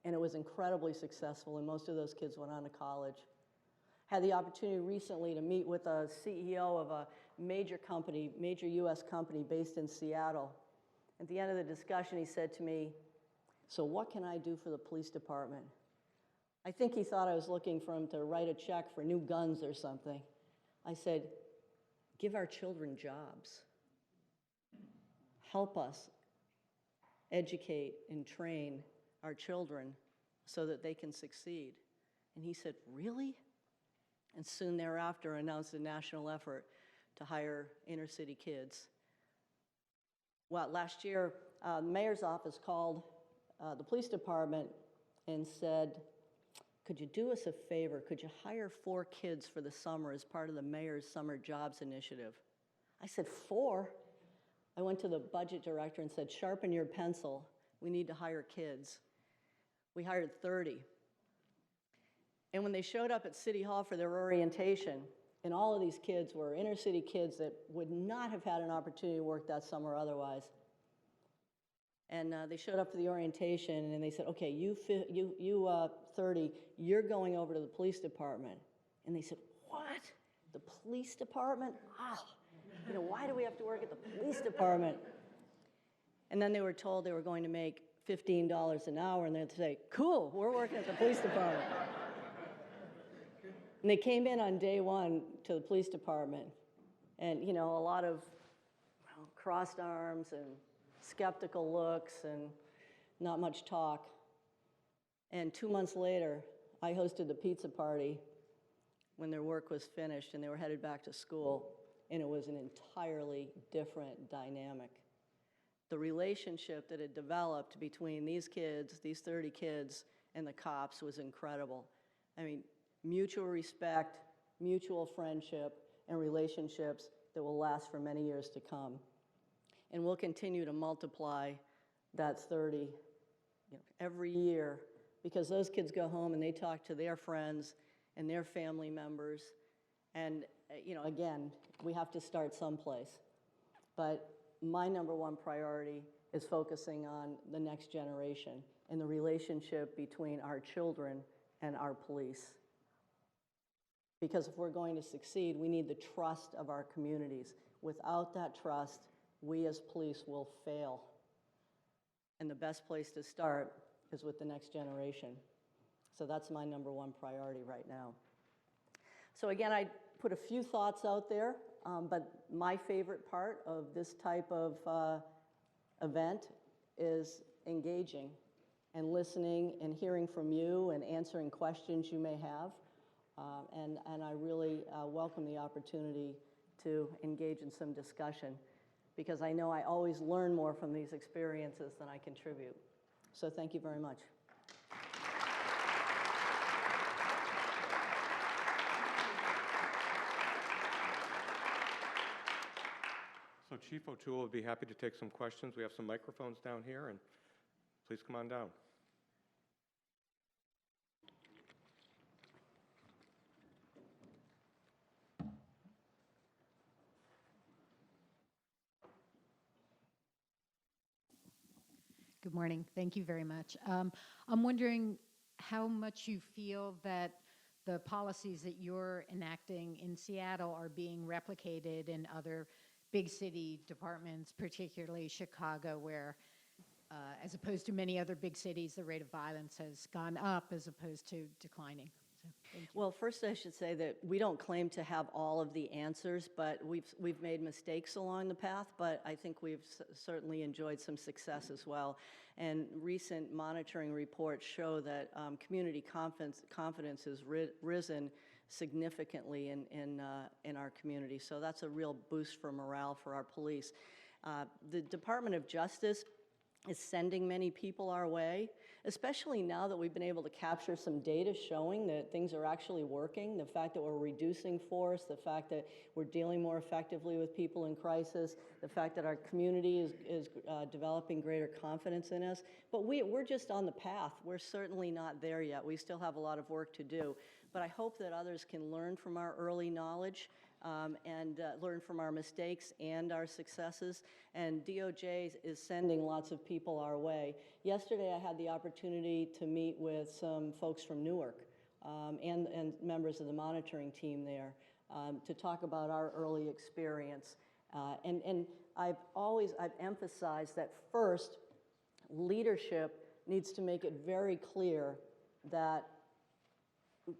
And it was incredibly successful, and most of those kids went on to college. Had the opportunity recently to meet with a CEO of a major US company based in Seattle. At the end of the discussion, he said to me, "So what can I do for the police department?" I think he thought I was looking for him to write a check for new guns or something. I said, "Give our children jobs. Help us educate and train our children so that they can succeed." And he said, "Really?" And soon thereafter announced a national effort to hire inner city kids. Well, last year, the mayor's office called the police department and said, "Could you do us a favor? Could you hire 4 kids for the summer as part of the mayor's summer jobs initiative?" I said, 4? I went to the budget director and said, "Sharpen your pencil. We need to hire kids." We hired 30. And when they showed up at City Hall for their orientation, and all of these kids were inner city kids that would not have had an opportunity to work that summer otherwise, And they showed up for the orientation, and they said, okay, you 30, you're going over to the police department. And they said, what? The police department? Ah, why do we have to work at the police department? And then they were told they were going to make $15 an hour, and they'd say, cool, we're working at the police department. And they came in on day one to the police department, and, a lot of crossed arms and skeptical looks and not much talk. And 2 months later, I hosted the pizza party when their work was finished and they were headed back to school, and it was an entirely different dynamic. The relationship that had developed between these kids, these 30 kids, and the cops was incredible. I mean, mutual respect, mutual friendship, and relationships that will last for many years to come. And we'll continue to multiply that 30 every year, because those kids go home and they talk to their friends and their family members. And, again, we have to start someplace. But my number one priority is focusing on the next generation and the relationship between our children and our police. Because if we're going to succeed, we need the trust of our communities. Without that trust, we as police will fail. And the best place to start is with the next generation. So that's my number one priority right now. So again, I put a few thoughts out there, but my favorite part of this type of event is engaging and listening and hearing from you and answering questions you may have. And I really welcome the opportunity to engage in some discussion, because I know I always learn more from these experiences than I contribute. So thank you very much. So Chief O'Toole would be happy to take some questions. We have some microphones down here, and please come on down. Good morning. Thank you very much. I'm wondering how much you feel that the policies that you're enacting in Seattle are being replicated in other big city departments, particularly Chicago, where, as opposed to many other big cities, the rate of violence has gone up as opposed to declining. So, thank you. Well, first I should say that we don't claim to have all of the answers, but we've made mistakes along the path, but I think we've certainly enjoyed some success as well. And recent monitoring reports show that community confidence has risen significantly in our community. So that's a real boost for morale for our police. The Department of Justice is sending many people our way, especially now that we've been able to capture some data showing that things are actually working, the fact that we're reducing force, the fact that we're dealing more effectively with people in crisis, the fact that our community is developing greater confidence in us. But we're just on the path. We're certainly not there yet. We still have a lot of work to do. But I hope that others can learn from our early knowledge and learn from our mistakes and our successes. And DOJ is sending lots of people our way. Yesterday, I had the opportunity to meet with some folks from Newark and members of the monitoring team there to talk about our early experience. And I've emphasized that first, leadership needs to make it very clear that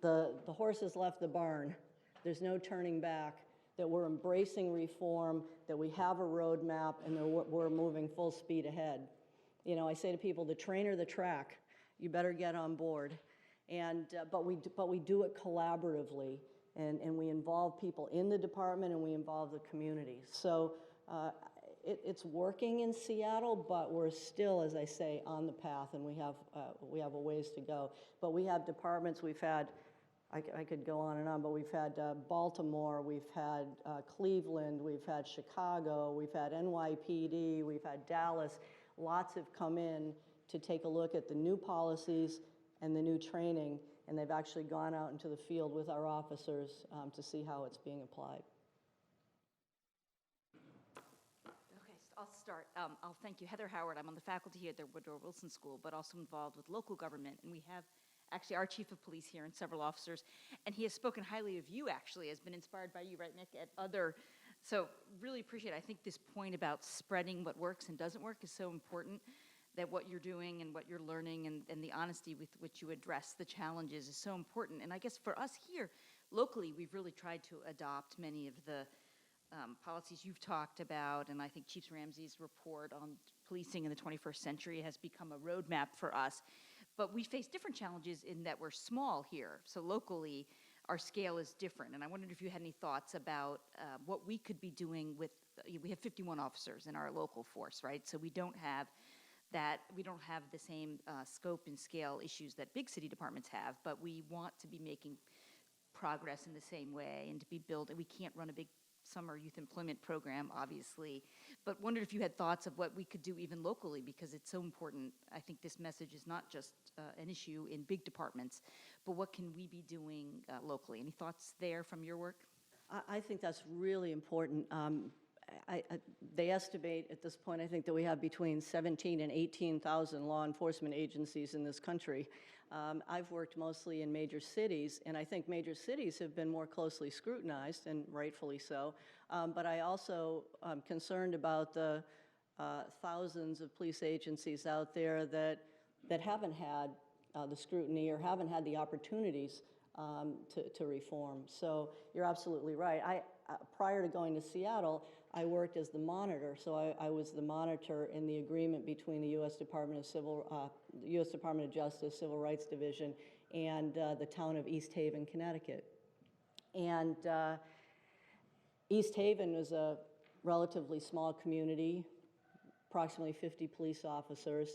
the horse has left the barn. There's no turning back, that we're embracing reform, that we have a roadmap, and that we're moving full speed ahead. I say to people, the train or the track, you better get on board. And but we do it collaboratively, and we involve people in the department, and we involve the community. So it's working in Seattle, but we're still, as I say, on the path, and we have a ways to go. But we have departments. We've had, I could go on and on, but we've had Baltimore, we've had Cleveland, we've had Chicago, we've had NYPD, we've had Dallas. Lots have come in to take a look at the new policies and the new training, and they've actually gone out into the field with our officers to see how it's being applied. Okay, so I'll start. I'll thank you. Heather Howard, I'm on the faculty here at the Woodrow Wilson School, but also involved with local government. And we have actually our chief of police here and several officers. And he has spoken highly of you, actually, has been inspired by you, right, Nick, at other. So really appreciate it. I think this point about spreading what works and doesn't work is so important, that what you're doing and what you're learning and the honesty with which you address the challenges is so important. And I guess for us here, locally, we've really tried to adopt many of the policies you've talked about, and I think Chief Ramsey's report on policing in the 21st century has become a roadmap for us. But we face different challenges in that we're small here. So locally, our scale is different. And I wondered if you had any thoughts about what we could be doing with, we have 51 officers in our local force, right? So we don't have the same scope and scale issues that big city departments have, but we want to be making progress in the same way and to be building. We can't run a big summer youth employment program, obviously, but wondered if you had thoughts of what we could do even locally, because it's so important. I think this message is not just an issue in big departments, but what can we be doing locally? Any thoughts there from your work? I think that's really important. They estimate at this point, I think, that we have between 17 and 18,000 law enforcement agencies in this country. I've worked mostly in major cities, and I think major cities have been more closely scrutinized, and rightfully so. But I also am concerned about the thousands of police agencies out there that haven't had the scrutiny or haven't had the opportunities to reform. So you're absolutely right. Prior to going to Seattle, I worked as the monitor. So I was the monitor in the agreement between the U.S. Department of Justice Civil Rights Division and the town of East Haven, Connecticut. And East Haven was a relatively small community, approximately 50 police officers.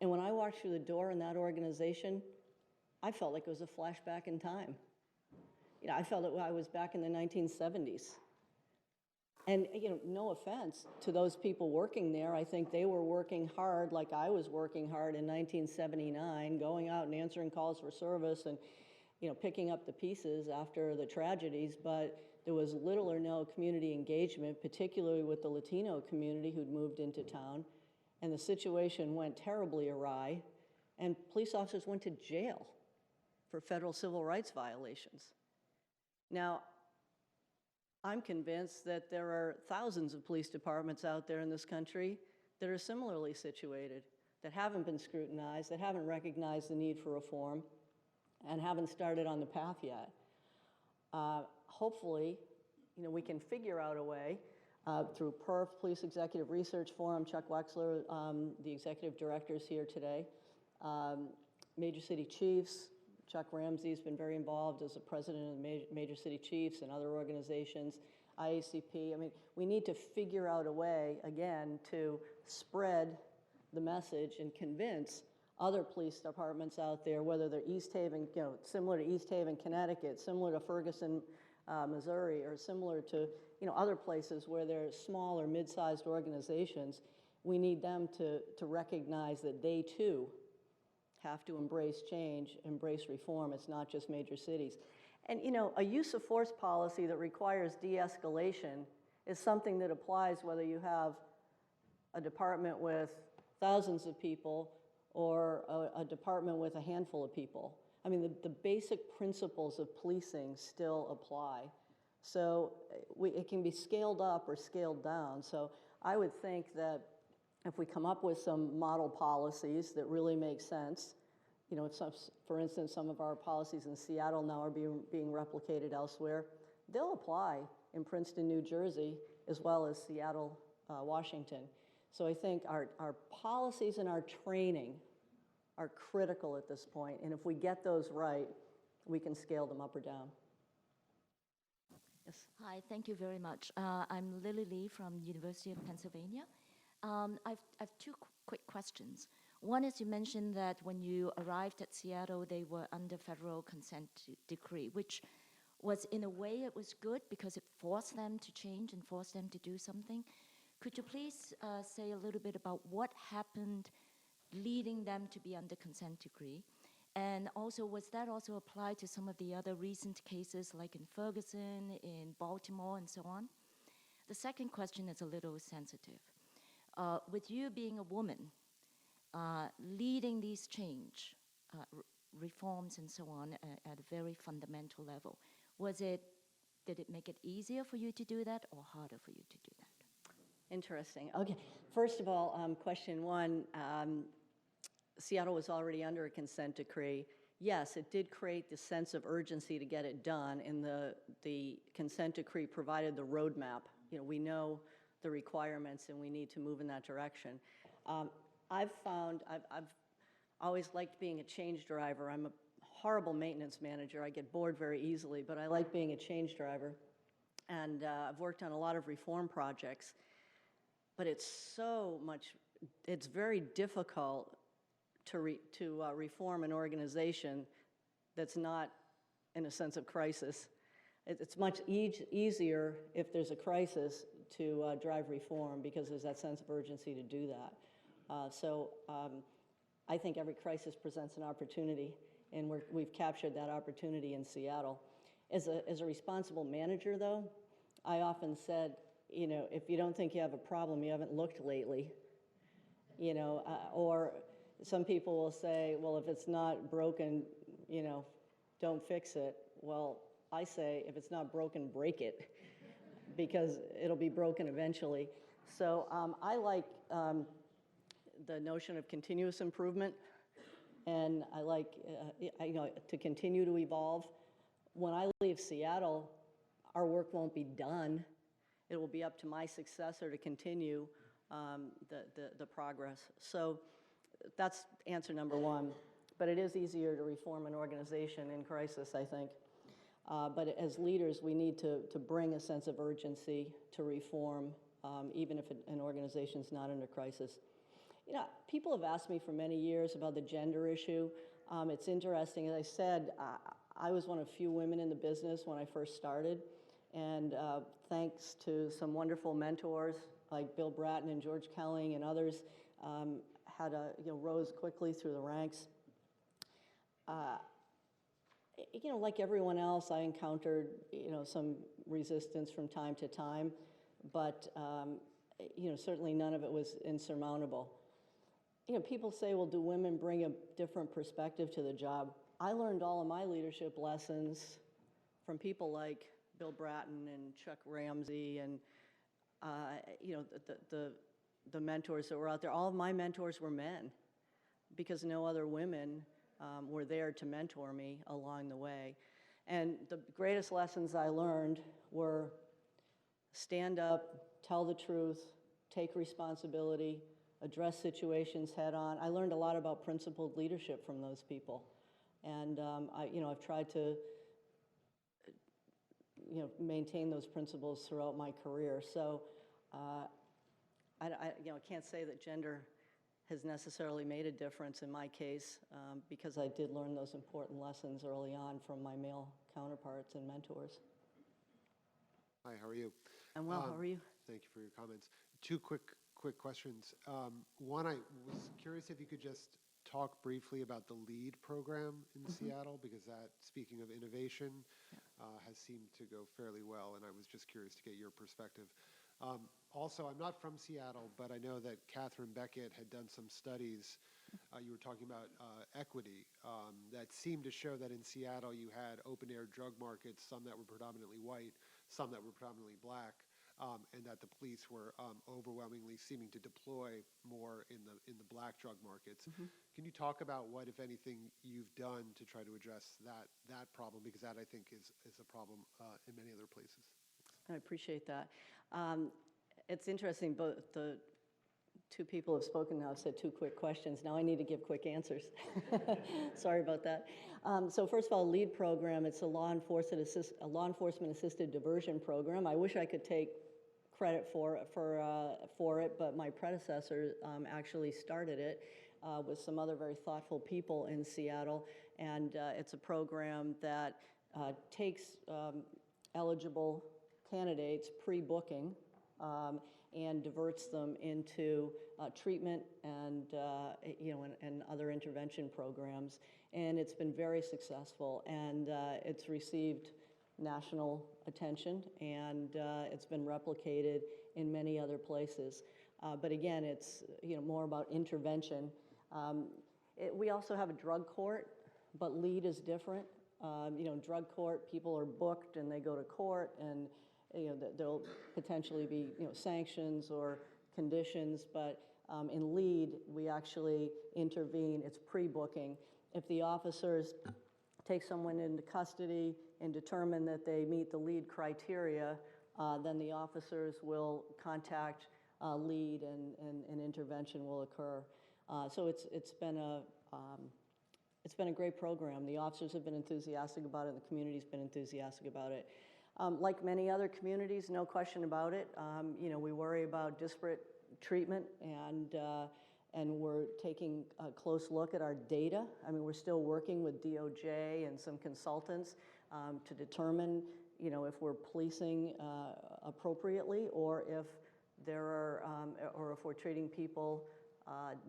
And when I walked through the door in that organization, I felt like it was a flashback in time. You know, I felt that I was back in the 1970s. And, you know, no offense to those people working there. I think they were working hard like I was working hard in 1979, going out and answering calls for service and, you know, picking up the pieces after the tragedies. But there was little or no community engagement, particularly with the Latino community who'd moved into town. And the situation went terribly awry. And police officers went to jail for federal civil rights violations. Now, I'm convinced that there are thousands of police departments out there in this country that are similarly situated, that haven't been scrutinized, that haven't recognized the need for reform, and haven't started on the path yet. Hopefully, you know, we can figure out a way through PERF, Police Executive Research Forum. Chuck Wexler, the executive director, is here today. Major City Chiefs. Chuck Ramsey's been very involved as the president of the Major City Chiefs and other organizations, IACP. I mean, we need to figure out a way, again, to spread the message and convince other police departments out there, whether they're East Haven, you know, similar to East Haven, Connecticut, similar to Ferguson, Missouri, or similar to, you know, other places where they're small or mid-sized organizations. We need them to recognize that they, too, have to embrace change, embrace reform. It's not just major cities. And, you know, a use of force policy that requires de-escalation is something that applies whether you have a department with thousands of people or a department with a handful of people. I mean, the basic principles of policing still apply. So it can be scaled up or scaled down. So I would think that if we come up with some model policies that really make sense, you know, for instance, some of our policies in Seattle now are being replicated elsewhere, they'll apply in Princeton, New Jersey, as well as Seattle, Washington. So I think our policies and our training are critical at this point, and if we get those right, we can scale them up or down. Yes. Hi, thank you very much. I'm Lily Lee from University of Pennsylvania. I've two quick questions. One is, you mentioned that when you arrived at Seattle, they were under federal consent decree, which was, in a way, it was good because it forced them to change and forced them to do something. Could you please say a little bit about what happened leading them to be under consent decree? And also, was that also applied to some of the other recent cases, like in Ferguson, in Baltimore, and so on? The second question is a little sensitive. With you being a woman, leading these change, reforms and so on at a very fundamental level, did it make it easier for you to do that or harder for you to do that? Interesting. Okay. First of all, question one, Seattle was already under a consent decree. Yes, it did create the sense of urgency to get it done, and the consent decree provided the roadmap. You know, we know the requirements, and we need to move in that direction. I've always liked being a change driver. I'm a horrible maintenance manager. I get bored very easily, but I like being a change driver. And I've worked on a lot of reform projects, but it's very difficult to reform an organization that's not in a sense of crisis. It's much easier if there's a crisis to drive reform because there's that sense of urgency to do that. So I think every crisis presents an opportunity, and we've captured that opportunity in Seattle. As a responsible manager, though, I often said, you know, if you don't think you have a problem, you haven't looked lately. You know, or some people will say, well, if it's not broken, you know, don't fix it. Well, I say, if it's not broken, break it, because it'll be broken eventually. So I like the notion of continuous improvement, and I like you know, to continue to evolve. When I leave Seattle, our work won't be done. It will be up to my successor to continue the progress. So that's answer number one. But it is easier to reform an organization in crisis, I think. But as leaders, we need to bring a sense of urgency to reform, even if an organization's not under crisis. You know, people have asked me for many years about the gender issue. It's interesting. As I said, I was one of few women in the business when I first started. And thanks to some wonderful mentors like Bill Bratton and George Kelling and others, rose quickly through the ranks. You know, like everyone else, I encountered, you know, some resistance from time to time, but, you know, certainly none of it was insurmountable. You know, people say, well, do women bring a different perspective to the job? I learned all of my leadership lessons from people like Bill Bratton and Chuck Ramsey and, you know, the mentors that were out there. All of my mentors were men because no other women were there to mentor me along the way. And the greatest lessons I learned were stand up, tell the truth, take responsibility, address situations head on. I learned a lot about principled leadership from those people. And I've tried to maintain those principles throughout my career. So I can't say that gender has necessarily made a difference in my case because I did learn those important lessons early on from my male counterparts and mentors. Hi, how are you? I'm well, how are you? Thank you for your comments. Two quick questions. One, I was curious if you could just talk briefly about the LEAD program in Seattle, because that, speaking of innovation, has seemed to go fairly well, and I was just curious to get your perspective. Also, I'm not from Seattle, but I know that Catherine Beckett had done some studies. You were talking about equity that seemed to show that in Seattle you had open-air drug markets, some that were predominantly white, some that were predominantly black, and that the police were overwhelmingly seeming to deploy more in the black drug markets. Can you talk about what, if anything, you've done to try to address that problem? Because that, I think, is a problem in many other places. I appreciate that. It's interesting, but the two people have spoken now, have said two quick questions. Now I need to give quick answers. Sorry about that. So first of all, LEAD program, it's a law enforcement assisted diversion program. I wish I could take credit for it, but my predecessor actually started it with some other very thoughtful people in Seattle, and it's a program that takes eligible candidates pre-booking and diverts them into treatment and other intervention programs, and it's been very successful, and it's received national attention, and it's been replicated in many other places. But again, it's more about intervention. We also have a drug court, but lead is different. Drug court, people are booked and they go to court, and there'll potentially be sanctions or conditions. But in lead, we actually intervene. It's pre-booking. If the officers take someone into custody and determine that they meet the lead criteria, then the officers will contact lead, and intervention will occur. So it's been a great program. The officers have been enthusiastic about it, and the community's been enthusiastic about it. Like many other communities, no question about it. We worry about disparate treatment, and we're taking a close look at our data. I mean, we're still working with DOJ and some consultants to determine, if we're policing appropriately, or if we're treating people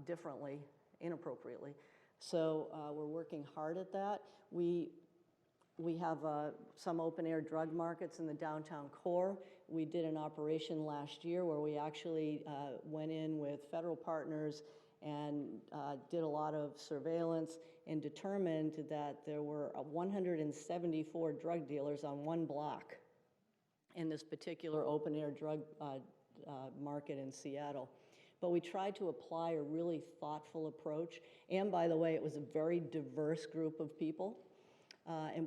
differently, inappropriately. So we're working hard at that. We have some open-air drug markets in the downtown core. We did an operation last year where we actually went in with federal partners and did a lot of surveillance and determined that there were 174 drug dealers on one block in this particular open-air drug market in Seattle. But we tried to apply a really thoughtful approach. And by the way, it was a very diverse group of people.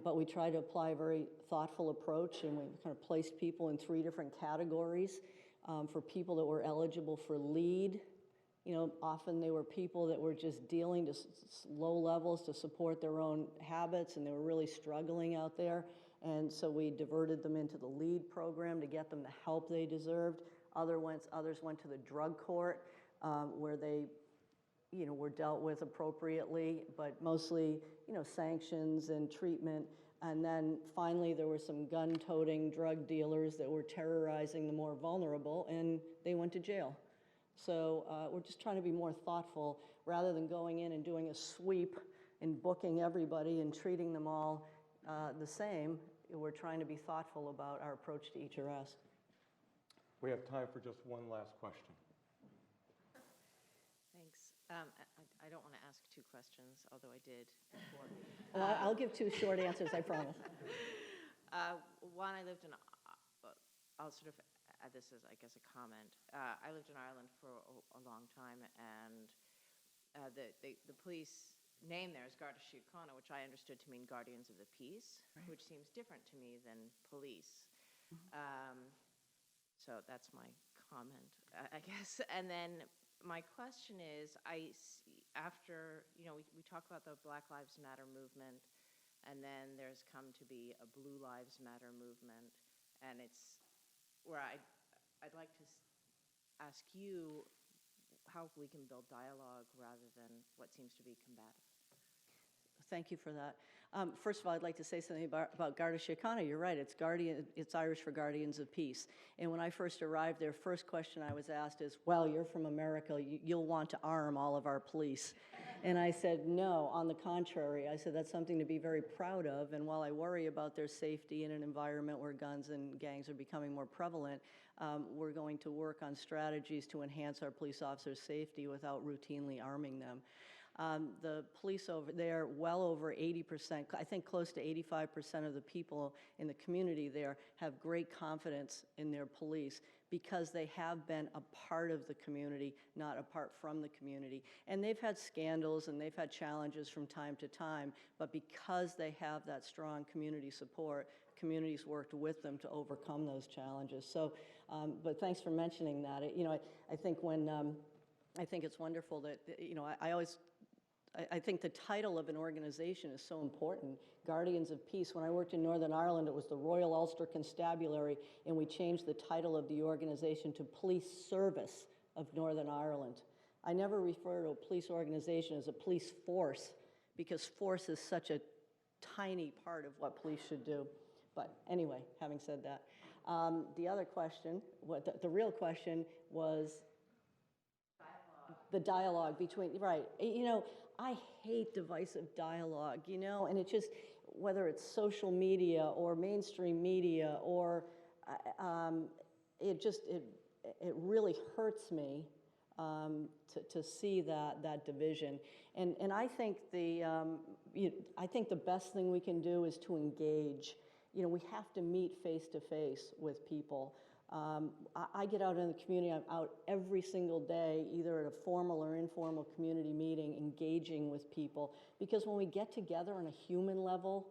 But we tried to apply a very thoughtful approach, and we kind of placed people in 3 different categories. For people that were eligible for lead, often they were people that were just dealing to low levels to support their own habits, and they were really struggling out there. And so we diverted them into the lead program to get them the help they deserved. Others went to the drug court, where they were dealt with appropriately, but mostly, sanctions and treatment. And then finally, there were some gun-toting drug dealers that were terrorizing the more vulnerable, and they went to jail. So we're just trying to be more thoughtful, rather than going in and doing a sweep and booking everybody and treating them all the same. We're trying to be thoughtful about our approach to each arrest. We have time for just one last question. Thanks. I don't want to ask 2 questions, although I did before. Well, I'll give 2 short answers, I promise. One, I lived in, I'll sort of add this as, I guess, a comment. I lived in Ireland for a long time, and the police name there is Garda Síochána, which I understood to mean Guardians of the Peace, right, which seems different to me than police. So that's my comment, I guess. And then my question is, after, we talk about the Black Lives Matter movement, and then there's come to be a Blue Lives Matter movement, and it's where I'd like to ask you how we can build dialogue rather than what seems to be combative. Thank you for that. First of all, I'd like to say something about Garda Síochána. You're right, it's Irish for Guardians of Peace. And when I first arrived there, first question I was asked is, well, you're from America, you'll want to arm all of our police. And I said, no, on the contrary. I said, that's something to be very proud of. And while I worry about their safety in an environment where guns and gangs are becoming more prevalent, we're going to work on strategies to enhance our police officers' safety without routinely arming them. The police over there, well over 80%, I think close to 85% of the people in the community there have great confidence in their police because they have been a part of the community, not apart from the community. And they've had scandals and they've had challenges from time to time, but because they have that strong community support, communities worked with them to overcome those challenges. So, but thanks for mentioning that. I think I think it's wonderful that, I think the title of an organization is so important. Guardians of Peace. When I worked in Northern Ireland, it was the Royal Ulster Constabulary, and we changed the title of the organization to Police Service of Northern Ireland. I never refer to a police organization as a police force, because force is such a tiny part of what police should do. But anyway, having said that, the other question, the real question was the dialogue between, right. I hate divisive dialogue, and it just, whether it's social media or mainstream media or it it really hurts me to see that division. And I think I think the best thing we can do is to engage. You know, we have to meet face to face with people. I get out in the community. I'm out every single day, either at a formal or informal community meeting, engaging with people. Because when we get together on a human level,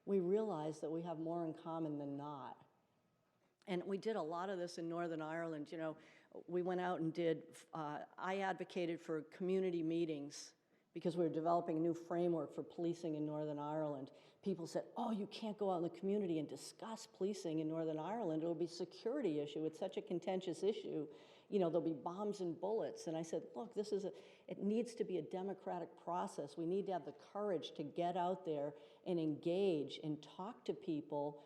we realize that we have more in common than not. And we did a lot of this in Northern Ireland. You know, we went out and I advocated for community meetings because we were developing a new framework for policing in Northern Ireland. People said, oh, you can't go out in the community and discuss policing in Northern Ireland. It'll be a security issue. It's such a contentious issue. You know, there'll be bombs and bullets. And I said, look, it needs to be a democratic process. We need to have the courage to get out there and engage and talk to people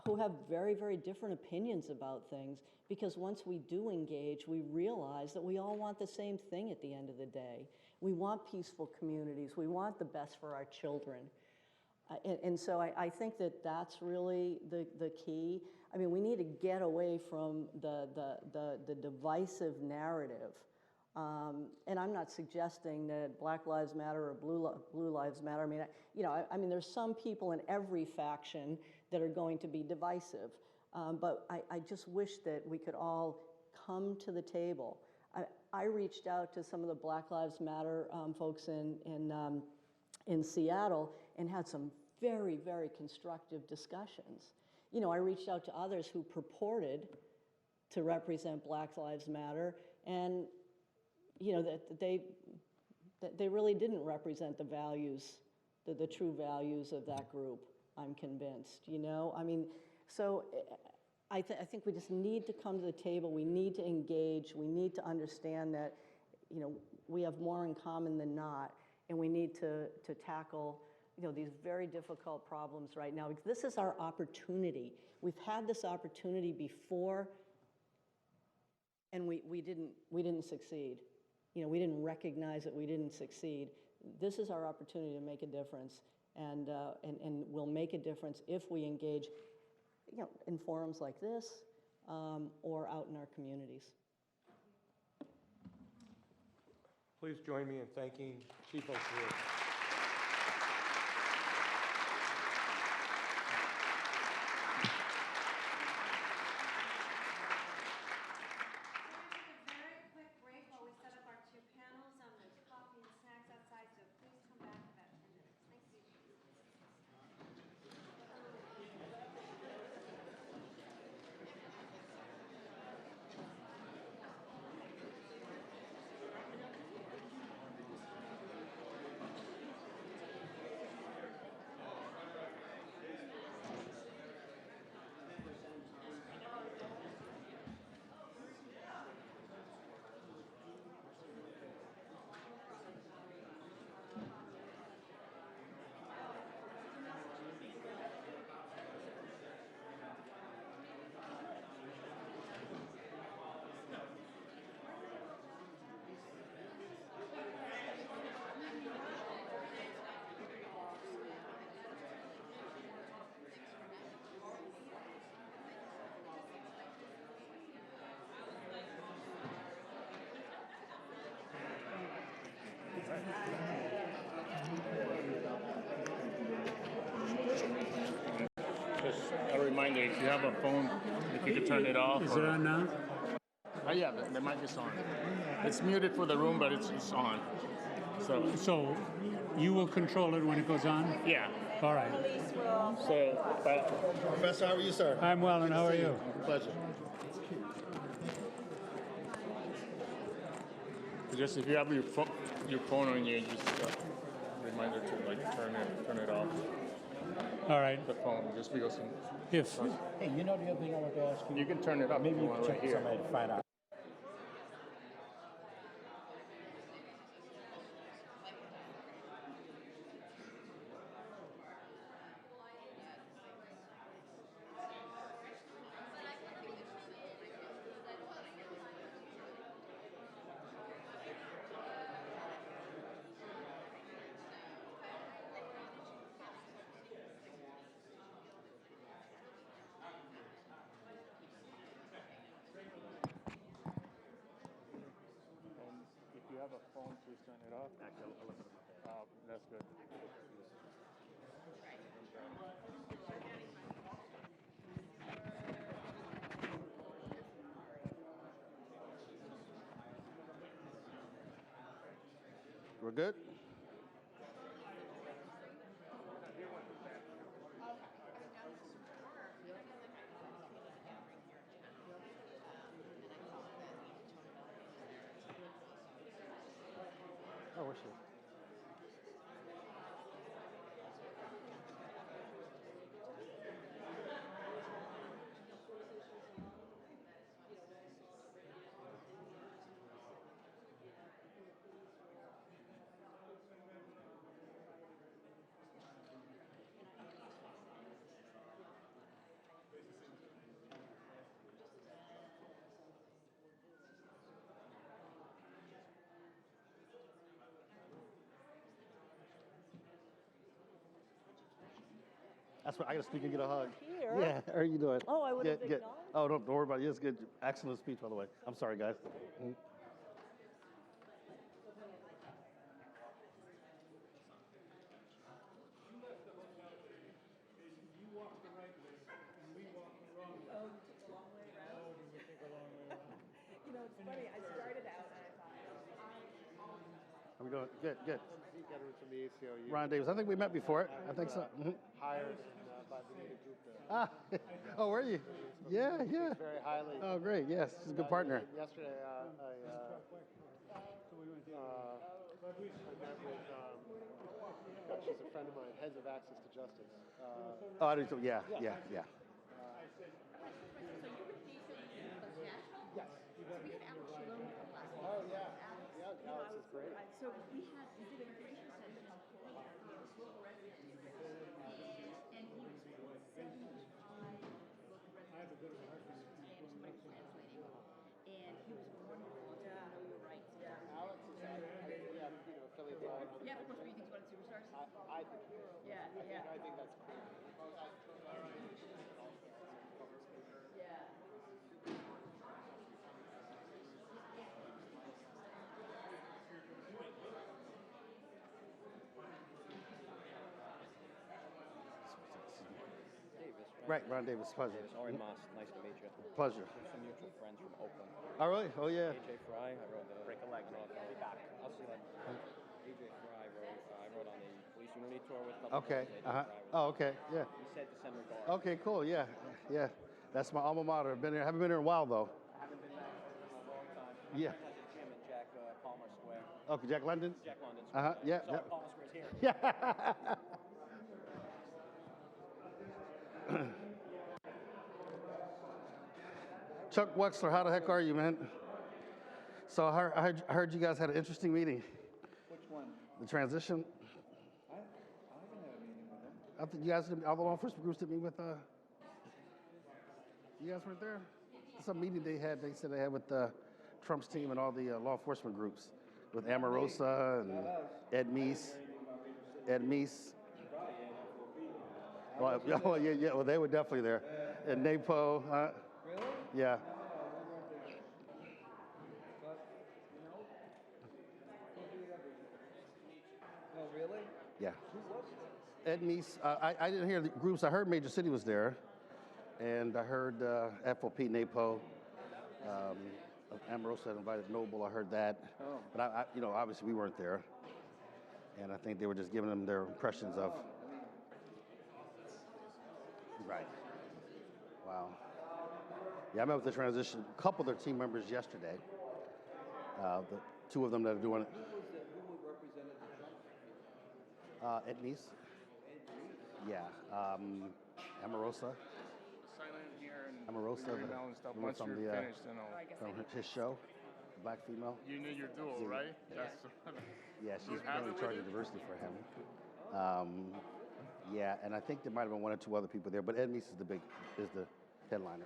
who have very, very different opinions about things, because once we do engage, we realize that we all want the same thing at the end of the day. We want peaceful communities. We want the best for our children. And so I think that that's really the key. I mean, we need to get away from the divisive narrative. And I'm not suggesting that Black Lives Matter or Blue Lives Matter. I mean, there's some people in every faction that are going to be divisive. But I just wish that we could all come to the table. I reached out to some of the Black Lives Matter folks in Seattle and had some very, very constructive discussions. You know, I reached out to others who purported to represent Black Lives Matter, and you know, that they really didn't represent the values, the true values of that group, I'm convinced, you know? I mean, so I think we just need to come to the table. We need to engage. We need to understand that, you know, we have more in common than not, and we need to tackle, you know, these very difficult problems right now. Because this is our opportunity. We've had this opportunity before, and we didn't succeed. You know, we didn't recognize that we didn't succeed. This is our opportunity to make a difference, and we'll make a difference if we engage, you know, in forums like this or out in our communities. Please join me in thanking Chief O'Toole. Just a reminder, if you have a phone, if you could turn it off. Is it on now? Yeah, the mic is on. It's muted for the room, but it's on. So you will control it when it goes on? Yeah. All right. Professor, how are you, sir? I'm well, and how are you? Pleasure. Just if you have your phone on you, just reminder to like turn it off. All right. The phone, just because. If Hey, you know the other thing I wanted to ask you? You can turn it up. Maybe if you want can check right with here. somebody to find out. Please turn it off. Actually, oh, that's good. We're good? Oh, where's she? That's what I got to speak and get a hug. Here? Yeah, how are you doing? Oh, I would have Good. acknowledged. Oh, don't worry about it. It's good. Excellent speech, by the way. I'm sorry, guys. Mhm. You know, it's funny, I started out and I thought, How we doing? Good, good. Veteran from the ACLU. Ron Davis. I think we met before. I think so. Mhm. Hired by Benita Gupta. Ah, oh, were you? Yeah, yeah. Very highly. Oh, great. Yes, she's a good partner. Yesterday, I met with, she's a friend of mine, heads of Access to Justice. Oh, I do too. Yeah, yeah, yeah. Yes. Oh, yeah. Yeah, Alex is great. So we did an immigration study in California for local residents, and he was 75 local residents in Spanish, somebody was translating, and he was wonderful to know your rights. Alex is, affiliates all around. Yeah, of course, what do you think about superstars? I think, Yeah. I think that's cool. Right, Ron Davis. Pleasure. Ari Moss, nice to meet you. Pleasure. We're some mutual friends from Oakland. Oh, really? Oh, yeah. AJ Fry, I wrote the Break a Leg. I'll be back. I'll see you later. AJ Fry I wrote on the Police Unity tour with a couple Okay. of Uh-huh. Oh, okay. Yeah. He said to send regards. Okay, cool. Yeah. Yeah. That's my alma mater. Been here. Haven't been here in a while, though. I haven't been back in a long time. Yeah. I had the gym at Jack Palmer Square. Okay, Jack London? Jack London Uh-huh. Square. Yeah. Sorry, Yeah. Palmer Square's here. Yeah. Chuck Wexler, how the heck are you, man? So I heard you guys had an interesting meeting. Which one? The transition. I haven't had a meeting with them. I think you guys, all the law enforcement groups did meet with, you guys weren't there? Some meeting they said they had with Trump's team and all the law enforcement groups with Omarosa and Ed Meese. Well, yeah, well, they were definitely there. And NAPO, Really? yeah. Oh, really? Yeah. Who was it? Ed Meese, I didn't hear the groups. I heard Major City was there, and I heard FOP, NAPO. Omarosa had invited Noble. I heard that, but I obviously we weren't there, and I think they were just giving them their impressions of. Right. Wow. Yeah, I met with the transition. A couple of their team members yesterday. The two of them that are doing it. Who represented the Trump? Ed Meese. Yeah. Omarosa. Silent here and Omarosa, we email and stuff. the one Once from you're the, finished, then I'll... from his show, Black Female. You need your duel, right? That's Yeah, she's have in it with charge you? of diversity for him. Yeah, and I think there might have been one or two other people there, but Ed Meese is the headliner.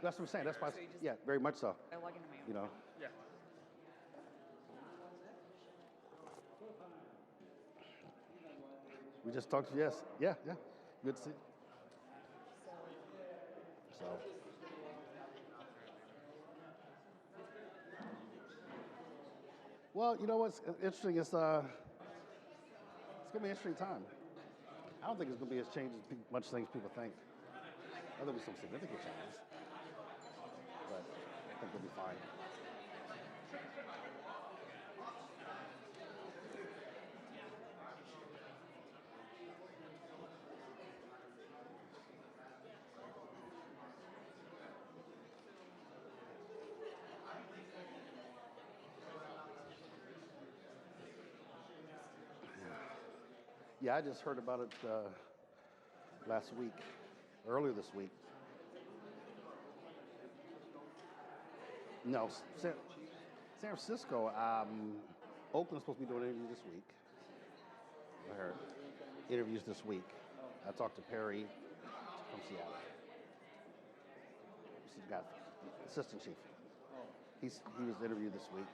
That's what I'm saying. That's why, yeah, very much so. You know. Yeah. We just talked. Yes. Yeah. Good to see. So. Well, you know what's interesting is it's going to be an interesting time. I don't think it's going to be as changed as much things people think. There'll be some significant changes, but I think we'll be fine. Yeah, I just heard about it last week, earlier this week. No, San Francisco. Oakland's supposed to be doing an interview this week. I heard interviews this week. I talked to Perry from Seattle. He's got assistant chief. He was interviewed this week.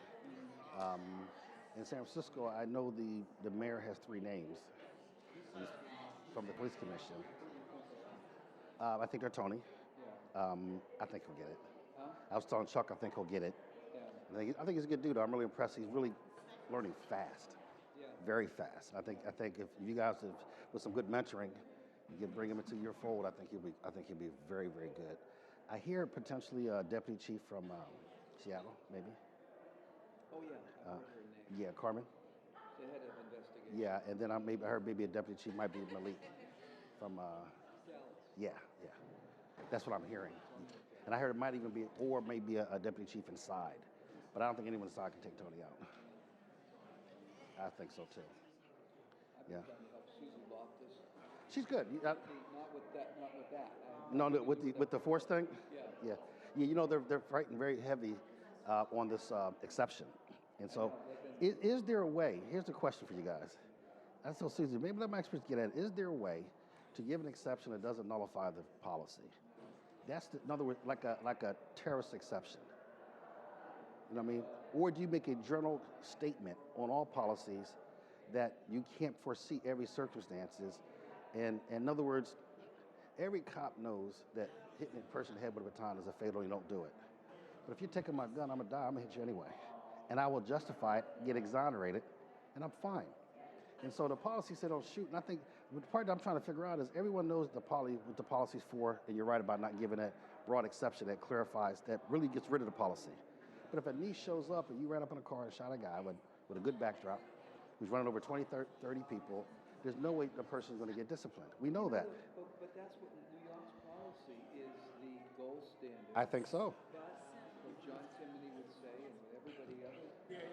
In San Francisco, I know the mayor has 3 names. He's from the police commission. I think they're Tony. I think he'll get it. I was telling Chuck, I think he'll get it. I think he's a good dude. I'm really impressed. He's really learning fast, very fast. I think if you guys have, with some good mentoring, you can bring him into your fold. I think he'll be very, very good. I hear potentially a deputy chief from Seattle, maybe. Oh, yeah. I heard her name. Yeah, Carmen. The head of investigation. Yeah, and then I heard maybe a deputy chief might be Malik from. Yeah. That's what I'm hearing. And I heard it might even be, or maybe a deputy chief inside. But I don't think anyone inside can take Tony out. I think so too. I've been trying to help Susie Loftus. She's good. Not with that. No, with the force thing. Yeah. You know they're fighting very heavy on this exception, and so is there a way? Here's the question for you guys. I told Susie, maybe let my experts get at it. Is there a way to give an exception that doesn't nullify the policy? In other words, like a terrorist exception. You know what I mean? Or do you make a general statement on all policies that you can't foresee every circumstances? And in other words, every cop knows that hitting a person in the head with a baton is a fatal, you don't do it. But if you're taking my gun, I'm gonna die, I'm gonna hit you anyway. And I will justify it, get exonerated, and I'm fine. And so the policy said don't shoot, and I think the part that I'm trying to figure out is everyone knows what the policy's for, and you're right about not giving that broad exception that clarifies, that really gets rid of the policy. But if a niece shows up and you ran up in a car and shot a guy with a good backdrop, who's running over 20, 30 people, there's no way the person's gonna get disciplined. We know that. But that's what New York's policy is, the gold standard. I think so. But what John Timoney would say, and what everybody else say, you have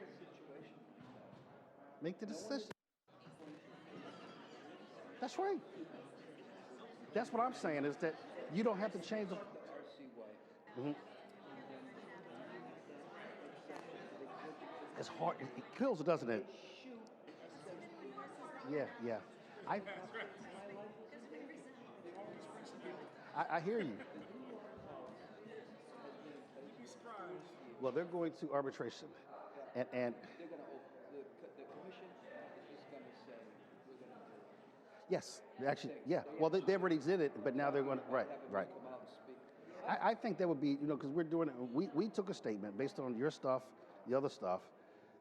a situation. Make the decision. That's right. That's what I'm saying, is that you don't have to change the... Mm-hmm. It's hard. It kills, doesn't it? Yeah. I hear you. Well, they're going to arbitration, and They're going to, the commission is just going to say, we're going to do it. yes, actually, yeah. Well, they already did it, but now they're going to, right. Come out and speak. I think that would be, because we're doing it, we took a statement based on your stuff, the other stuff,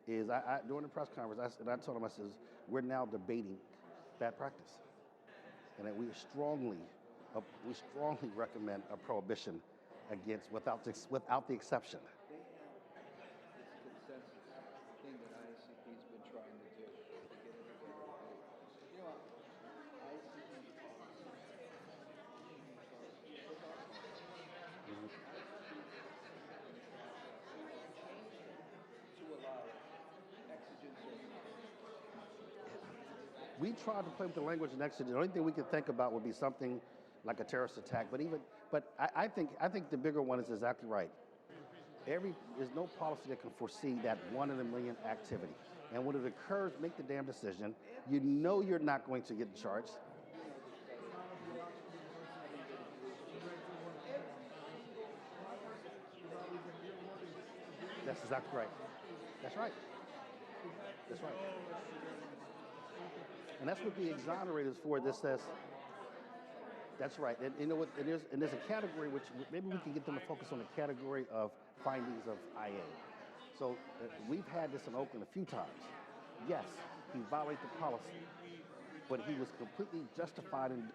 is during the press conference, I told them, I says, we're now debating bad practice. And that we strongly recommend a prohibition against, without the exception. They have this consensus thing that ICP's been trying to do, to get everybody to agree. You know, ICP's policy to allow exigent circumstances. We tried to play with the language and exigent. The only thing we could think about would be something like a terrorist attack. But I think the bigger one is exactly right. There's no policy that can foresee that 1 in a million activity. And when it occurs, make the damn decision. You know you're not going to get charged. That's exactly right. That's right. That's right. And that's what the exonerators for. This says, That's right. And you know what? And there's a category which maybe we can get them to focus on the category of findings of IA. So we've had this in Oakland a few times. Yes, he violated the policy, but he was completely justified in.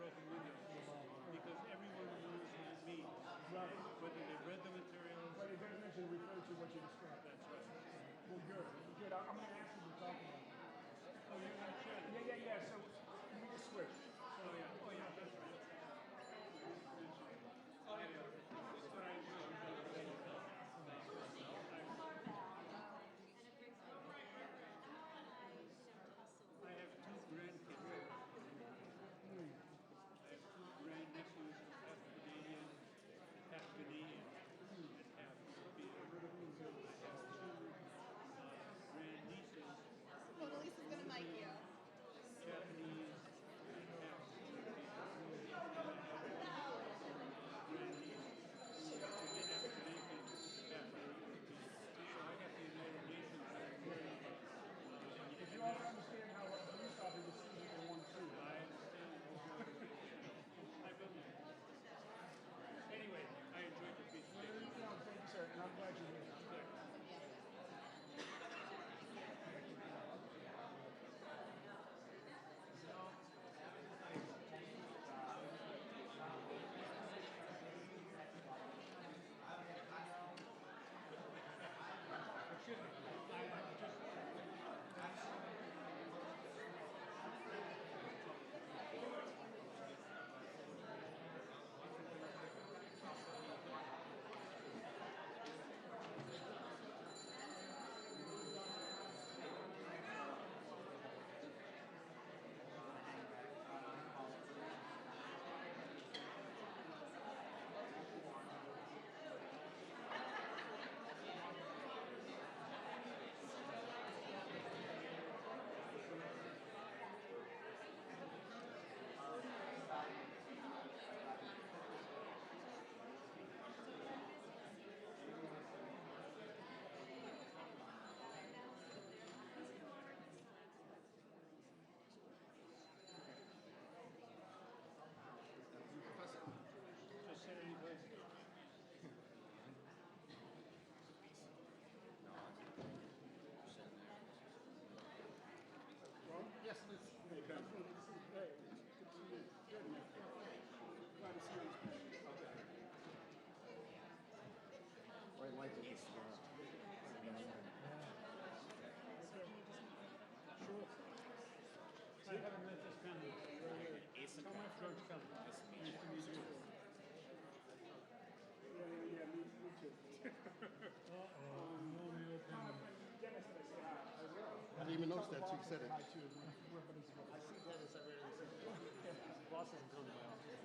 Because everyone knows what it means. Right. Whether they read the materials. But it doesn't actually refer to what you described. That's right. Well, good. Good. I'm going to ask you to talk about that. Oh, you're not sure. Yeah. So we just switch. Oh, yeah. Oh, yeah, that's right. I have two grandkids. I have two grandnephews, half Canadian, half Ghanaian, and half European. I have two grandnieces. Well, Lisa's gonna mic you. Japanese, and half European. And I have a grandniece who is half Jamaican, half European. So I got the United Nations very But you also understand how a police officer sees what they want to see. I understand. I believe. Anyway, I enjoyed the presentation. No, thank you, sir. And I'm glad you're here. I haven't met this family. Tell my George Kelly. Nice to meet you. Yeah, me too. I didn't even notice that till you said it. I see Dennis, I rarely see him. Boss doesn't come to my office.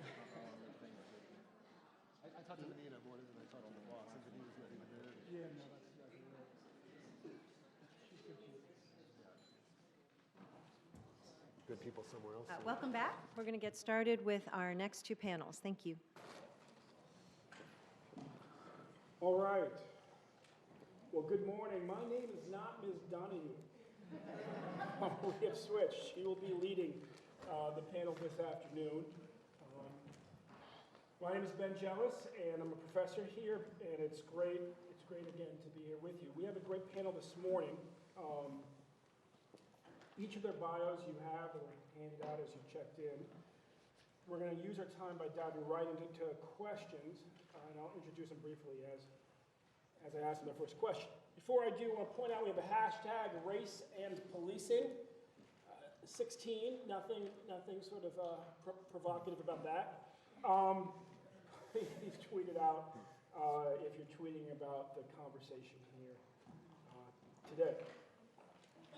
I talked to Benita more than I talked to the boss, and Benita's not even there. Yeah, no, that's exactly right. Good people somewhere else. Welcome back. We're going to get started with our next two panels. Thank you. All right. Well, good morning. My name is not Ms. Donahue. We have switched. She will be leading the panel this afternoon. My name is Ben Jealous, and I'm a professor here, and it's great again to be here with you. We have a great panel this morning. Each of their bios you have, that were handed out as you checked in. We're going to use our time by diving right into questions, and I'll introduce them briefly as I ask them their first question. Before I do, I want to point out we have a hashtag race and policing. 16, nothing sort of provocative about that. Please tweet it out if you're tweeting about the conversation here today.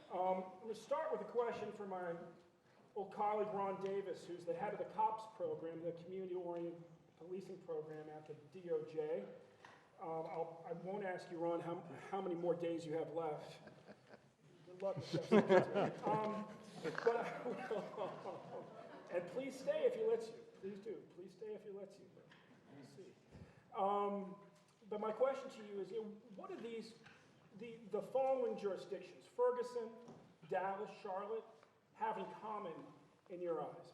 I'm going to start with a question for my old colleague Ron Davis, who's the head of the COPS program, the Community-Oriented Policing Program at the DOJ. I won't ask you, Ron, how many more days you have left. Good luck with that. And please stay if he lets you. Please do. Please stay if he lets you. We'll see. But my question to you is, what are the following jurisdictions, Ferguson, Dallas, Charlotte, have in common in your eyes?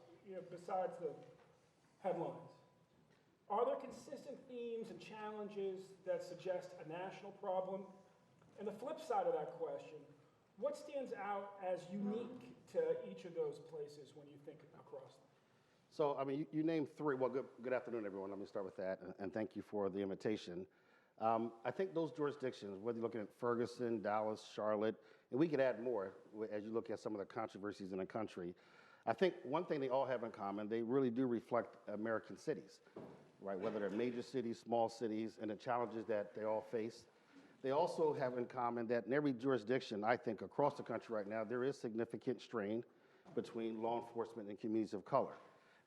Besides the headlines. Are there consistent themes and challenges that suggest a national problem? And the flip side of that question, what stands out as unique to each of those places when you think across them? So, I mean, you named three. Well, good afternoon, everyone. Let me start with that, and thank you for the invitation. I think those jurisdictions, whether you're looking at Ferguson, Dallas, Charlotte, and we could add more as you look at some of the controversies in the country, I think one thing they all have in common, they really do reflect American cities, right? Whether they're major cities, small cities, and the challenges that they all face. They also have in common that in every jurisdiction, I think, across the country right now, there is significant strain between law enforcement and communities of color.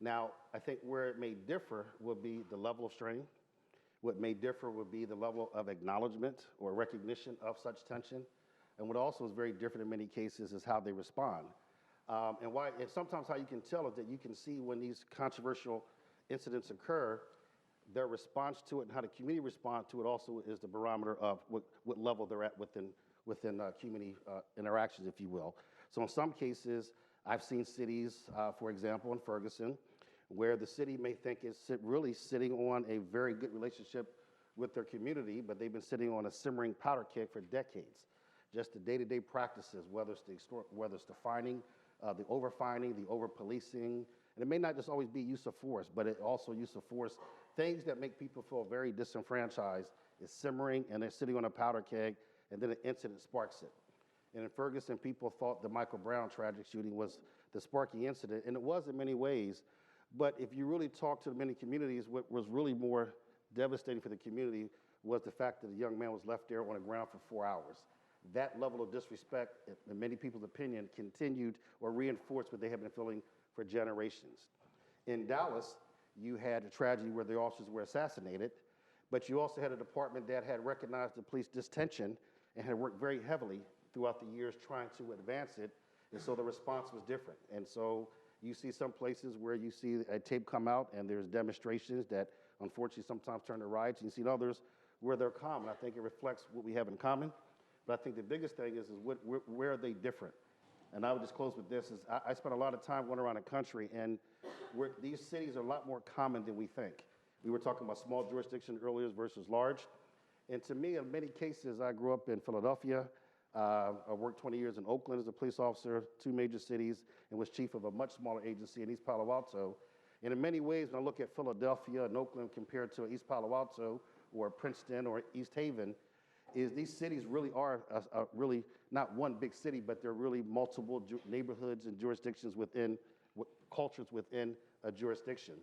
Now, I think where it may differ would be the level of strain. What may differ would be the level of acknowledgement or recognition of such tension. And what also is very different in many cases is how they respond. And sometimes how you can tell is that you can see when these controversial incidents occur, their response to it and how the community responds to it also is the barometer of what level they're at within community interactions, if you will. So in some cases, I've seen cities, for example, in Ferguson, where the city may think it's really sitting on a very good relationship with their community, but they've been sitting on a simmering powder keg for decades. Just the day-to-day practices, whether it's the fining, the over-fining, the over-policing, and it may not just always be use of force, but it also use of force. Things that make people feel very disenfranchised is simmering, and they're sitting on a powder keg, and then an incident sparks it. And in Ferguson, people thought the Michael Brown tragic shooting was the sparky incident, and it was in many ways. But if you really talk to many communities, what was really more devastating for the community was the fact that the young man was left there on the ground for 4 hours. That level of disrespect, in many people's opinion, continued or reinforced what they have been feeling for generations. In Dallas, you had a tragedy where the officers were assassinated, but you also had a department that had recognized the police distension and had worked very heavily throughout the years trying to advance it, and so the response was different. And so you see some places where you see a tape come out and there's demonstrations that unfortunately sometimes turn to riots, and you see others where they're calm, and I think it reflects what we have in common. But I think the biggest thing is where are they different? And I would just close with this, is I spent a lot of time going around the country, and these cities are a lot more common than we think. We were talking about small jurisdictions earlier versus large. And to me, in many cases, I grew up in Philadelphia. I worked 20 years in Oakland as a police officer, 2 major cities, and was chief of a much smaller agency in East Palo Alto. And in many ways, when I look at Philadelphia and Oakland compared to East Palo Alto or Princeton or East Haven, is these cities really are really not one big city, but they're really multiple neighborhoods and jurisdictions within, cultures within a jurisdiction.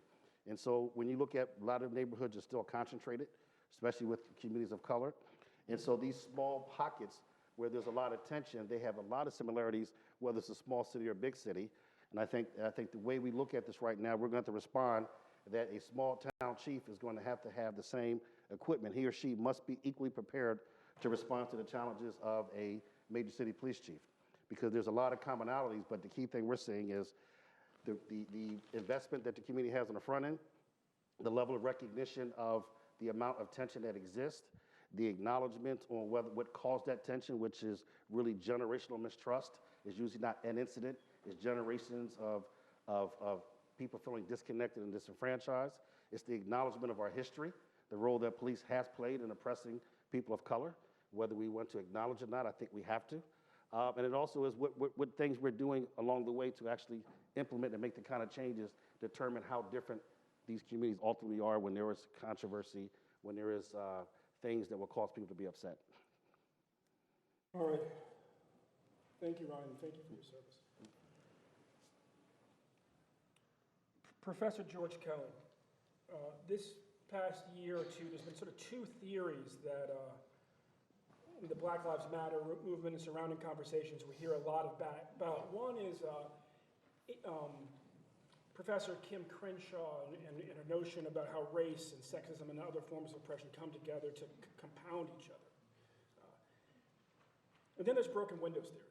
And so when you look at a lot of neighborhoods are still concentrated, especially with communities of color. And so these small pockets where there's a lot of tension, they have a lot of similarities, whether it's a small city or a big city. And I think the way we look at this right now, we're going to have to respond that a small town chief is going to have the same equipment. He or she must be equally prepared to respond to the challenges of a major city police chief, because there's a lot of commonalities, but the key thing we're seeing is the investment that the community has on the front end, the level of recognition of the amount of tension that exists, the acknowledgement on what caused that tension, which is really generational mistrust, is usually not an incident, it's generations of people feeling disconnected and disenfranchised. It's the acknowledgement of our history, the role that police has played in oppressing people of color, whether we want to acknowledge it or not. I think we have to. And it also is what things we're doing along the way to actually implement and make the kind of changes, determine how different these communities ultimately are when there is controversy, when there is things that will cause people to be upset. All right. Thank you, Ryan. Thank you for your service. Professor George Kelly, this past year or two, there's been sort of 2 theories that the Black Lives Matter movement and surrounding conversations we hear a lot about. One is Professor Kim Crenshaw and her notion about how race and sexism and other forms of oppression come together to compound each other. And then there's broken windows theory.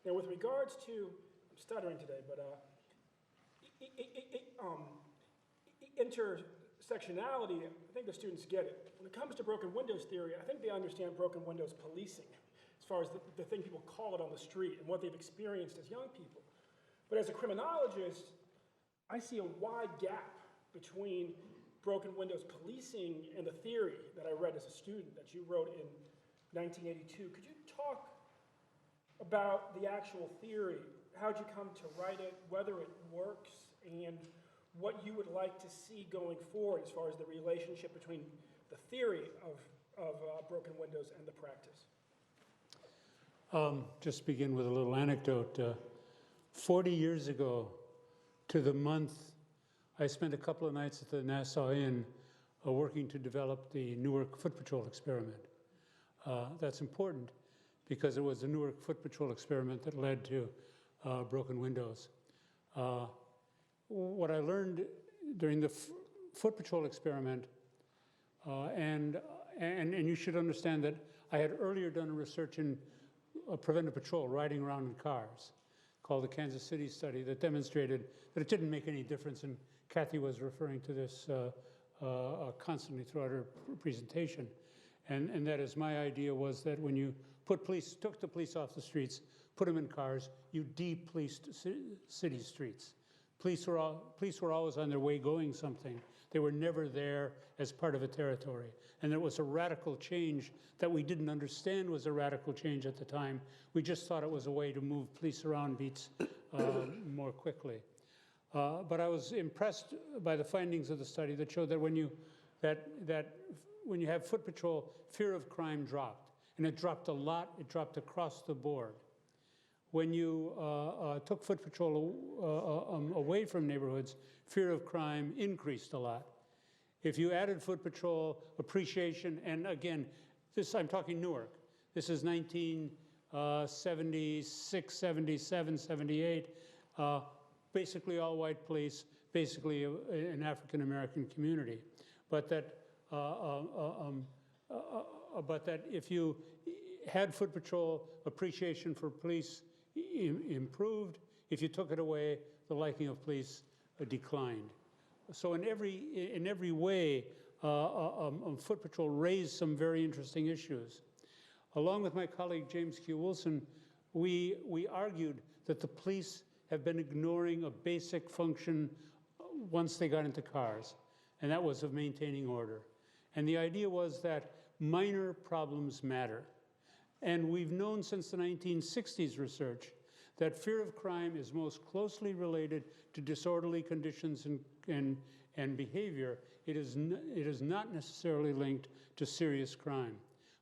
Now, with regards to, I'm stuttering today, but intersectionality, I think the students get it. When it comes to broken windows theory, I think they understand broken windows policing, as far as the thing people call it on the street and what they've experienced as young people. But as a criminologist, I see a wide gap between broken windows policing and the theory that I read as a student that you wrote in 1982. Could you talk about the actual theory? How'd you come to write it, whether it works, and what you would like to see going forward as far as the relationship between the theory of broken windows and the practice? Just begin with a little anecdote. 40 years ago to the month, I spent a couple of nights at the Nassau Inn working to develop the Newark Foot Patrol experiment. That's important because it was the Newark Foot Patrol experiment that led to broken windows. What I learned during the Foot Patrol experiment, and you should understand that I had earlier done research in preventive patrol, riding around in cars, called the Kansas City study, that demonstrated that it didn't make any difference, and Kathy was referring to this constantly throughout her presentation. And that is, my idea was that when you took the police off the streets, put them in cars, you de-policed city streets. Police were always on their way going something. They were never there as part of a territory. And it was a radical change that we didn't understand was a radical change at the time. We just thought it was a way to move police around beats more quickly. But I was impressed by the findings of the study that showed that when you have foot patrol, fear of crime dropped. And it dropped a lot. It dropped across the board. When you took foot patrol away from neighborhoods, fear of crime increased a lot. If you added foot patrol appreciation, and again, I'm talking Newark. This is 1976, 77, 78. Basically all white police, basically an African-American community. But that if you had foot patrol, appreciation for police improved. If you took it away, the liking of police declined. So in every way, foot patrol raised some very interesting issues. Along with my colleague James Q. Wilson, we argued that the police have been ignoring a basic function once they got into cars, and that was of maintaining order. And the idea was that minor problems matter. And we've known since the 1960s research that fear of crime is most closely related to disorderly conditions and behavior. It is not necessarily linked to serious crime.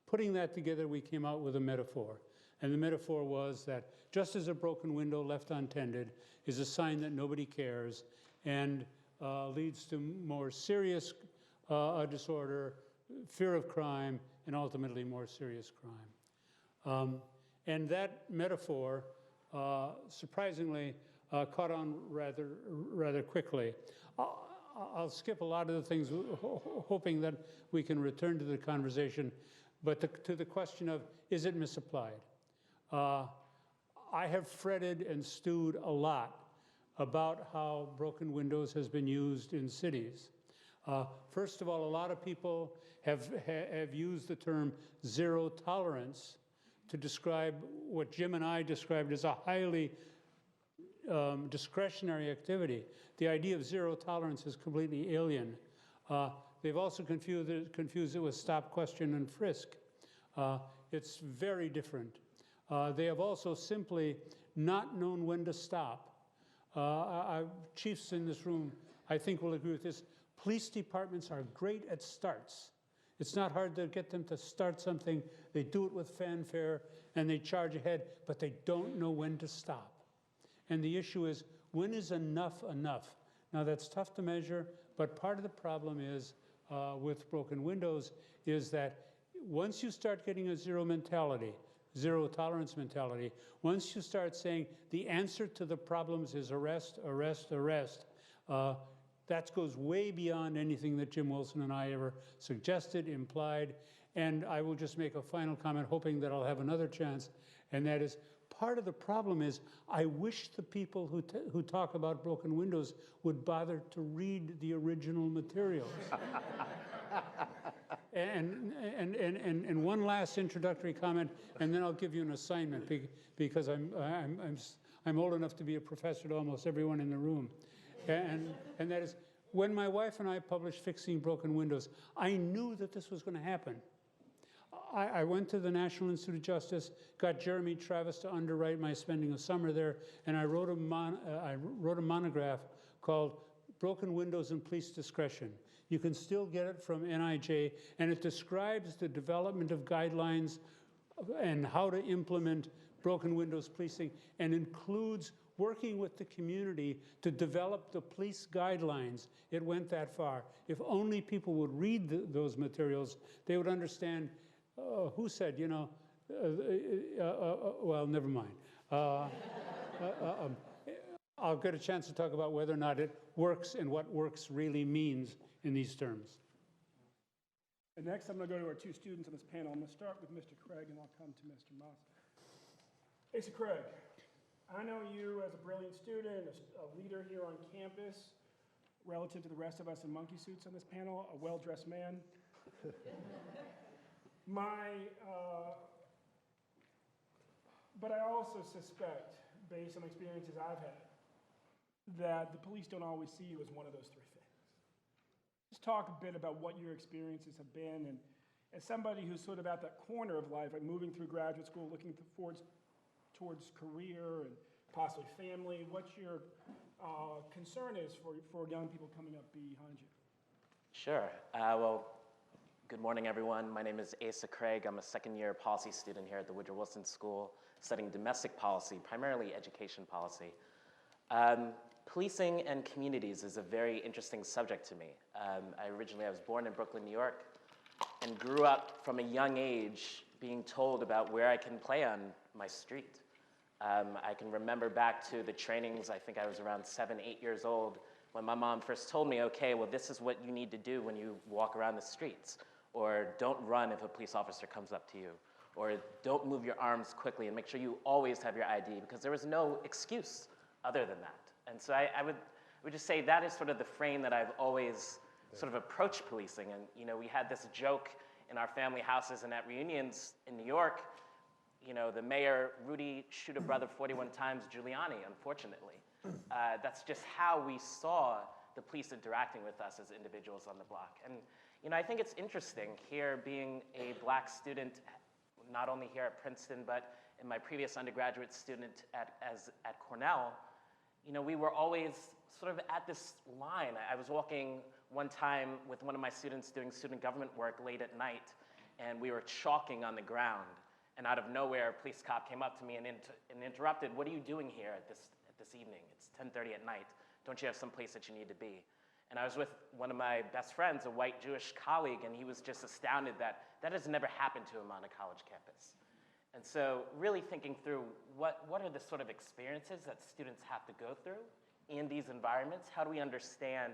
Putting that together, we came out with a metaphor. And the metaphor was that just as a broken window left untended is a sign that nobody cares and leads to more serious disorder, fear of crime, and ultimately more serious crime. And that metaphor, surprisingly, caught on rather quickly. I'll skip a lot of the things, hoping that we can return to the conversation, but to the question of, is it misapplied? I have fretted and stewed a lot about how broken windows has been used in cities. First of all, a lot of people have used the term zero tolerance to describe what Jim and I described as a highly discretionary activity. The idea of zero tolerance is completely alien. They've also confused it with stop, question, and frisk. It's very different. They have also simply not known when to stop. Chiefs in this room, I think, will agree with this. Police departments are great at starts. It's not hard to get them to start something. They do it with fanfare, and they charge ahead, but they don't know when to stop. And the issue is, when is enough enough? Now, that's tough to measure, but part of the problem is, with broken windows, is that once you start getting a zero tolerance mentality, once you start saying the answer to the problems is arrest, arrest, arrest, that goes way beyond anything that Jim Wilson and I ever suggested, implied. And I will just make a final comment, hoping that I'll have another chance, and that is, part of the problem is, I wish the people who talk about broken windows would bother to read the original materials. And one last introductory comment, and then I'll give you an assignment, because I'm old enough to be a professor to almost everyone in the room. And that is, When my wife and I published Fixing Broken Windows, I knew that this was going to happen. I went to the National Institute of Justice, got Jeremy Travis to underwrite my spending a summer there, and I wrote a monograph called Broken Windows and Police Discretion. You can still get it from NIJ, and it describes the development of guidelines and how to implement broken windows policing, and includes working with the community to develop the police guidelines. It went that far. If only people would read those materials, they would understand who said, you know, well, never mind. I'll get a chance to talk about whether or not it works and what works really means in these terms. And next, I'm going to go to our two students on this panel. I'm going to start with Mr. Craig, and I'll come to Mr. Moss. Hey, so Craig, I know you as a brilliant student, a leader here on campus, relative to the rest of us in monkey suits on this panel, a well-dressed man. But I also suspect, based on experiences I've had, that the police don't always see you as one of those three things. Just talk a bit about what your experiences have been, and as somebody who's sort of at that corner of life, like moving through graduate school, looking towards career and possibly family, what your concern is for young people coming up behind you. Sure. Well, good morning, everyone. My name is Asa Craig. I'm a second-year policy student here at the Woodrow Wilson School, studying domestic policy, primarily education policy. Policing and communities is a very interesting subject to me. I was born in Brooklyn, New York, and grew up from a young age being told about where I can play on my street. I can remember back to the trainings, I think I was around 7, 8 years old, when my mom first told me, okay, well, this is what you need to do when you walk around the streets, or don't run if a police officer comes up to you, or don't move your arms quickly, and make sure you always have your ID, because there was no excuse other than that. And so I would just say that is sort of the frame that I've always sort of approached policing. And you know, we had this joke in our family houses and at reunions in New York, you know, the mayor, Rudy, shoot a brother 41 times, Giuliani, unfortunately. That's just how we saw the police interacting with us as individuals on the block. And you know, I think it's interesting here being a black student, not only here at Princeton, but in my previous undergraduate student at Cornell. You know, we were always sort of at this line. I was walking one time with one of my students doing student government work late at night, and we were chalking on the ground. And out of nowhere, a police cop came up to me and interrupted, "What are you doing here at this evening? It's 10:30 at night. Don't you have some place that you need to be?" And I was with one of my best friends, a white Jewish colleague, and he was just astounded that that has never happened to him on a college campus. And so really thinking through what are the sort of experiences that students have to go through in these environments? How do we understand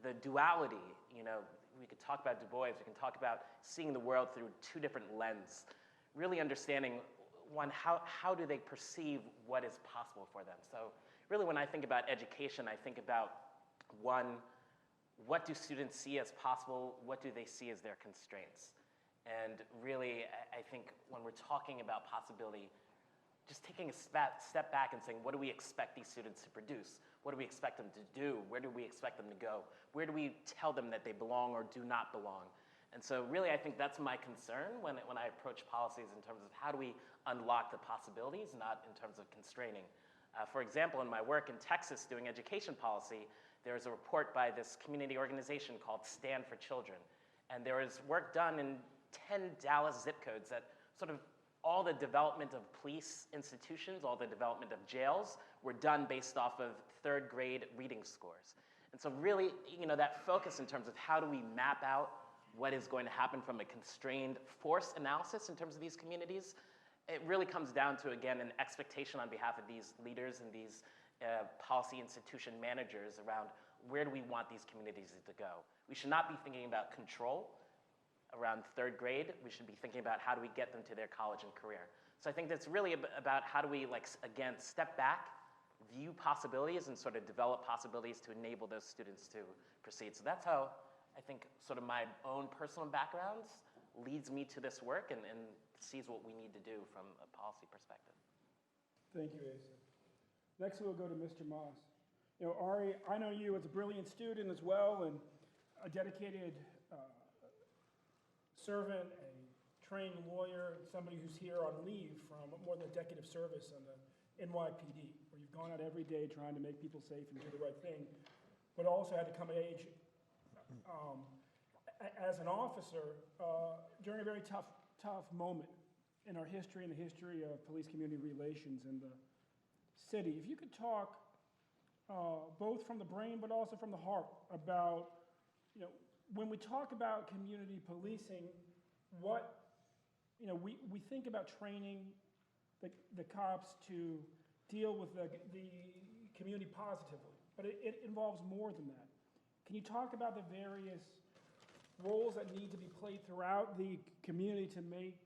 the duality? You know, we could talk about Du Bois, we can talk about seeing the world through two different lenses, really understanding, one, how do they perceive what is possible for them? So really when I think about education, I think about, one, what do students see as possible? What do they see as their constraints? And really, I think when we're talking about possibility, just taking a step back and saying, what do we expect these students to produce? What do we expect them to do? Where do we expect them to go? Where do we tell them that they belong or do not belong? And so really, I think that's my concern when I approach policies in terms of how do we unlock the possibilities, not in terms of constraining. For example, in my work in Texas doing education policy, there was a report by this community organization called Stand for Children. And there was work done in 10 Dallas zip codes that sort of all the development of police institutions, all the development of jails were done based off of 3rd grade reading scores. And so really, you know, that focus in terms of how do we map out what is going to happen from a constrained force analysis in terms of these communities, it really comes down to, again, an expectation on behalf of these leaders and these policy institution managers around where do we want these communities to go. We should not be thinking about control around 3rd grade. We should be thinking about how do we get them to their college and career. So I think that's really about how do we, like, again, step back, view possibilities, and sort of develop possibilities to enable those students to proceed. So that's how I think sort of my own personal backgrounds leads me to this work and sees what we need to do from a policy perspective. Thank you, Asa. Next, we'll go to Mr. Moss. You know, Ari, I know you as a brilliant student as well, and a dedicated servant, a trained lawyer, somebody who's here on leave from more than a decade of service on the NYPD, where you've gone out every day trying to make people safe and do the right thing, but also had to come of age as an officer during a very tough moment in our history and the history of police-community relations in the city. If you could talk both from the brain but also from the heart about, you know, when we talk about community policing, what, you know, we think about training the cops to deal with the community positively, but it involves more than that. Can you talk about the various roles that need to be played throughout the community to make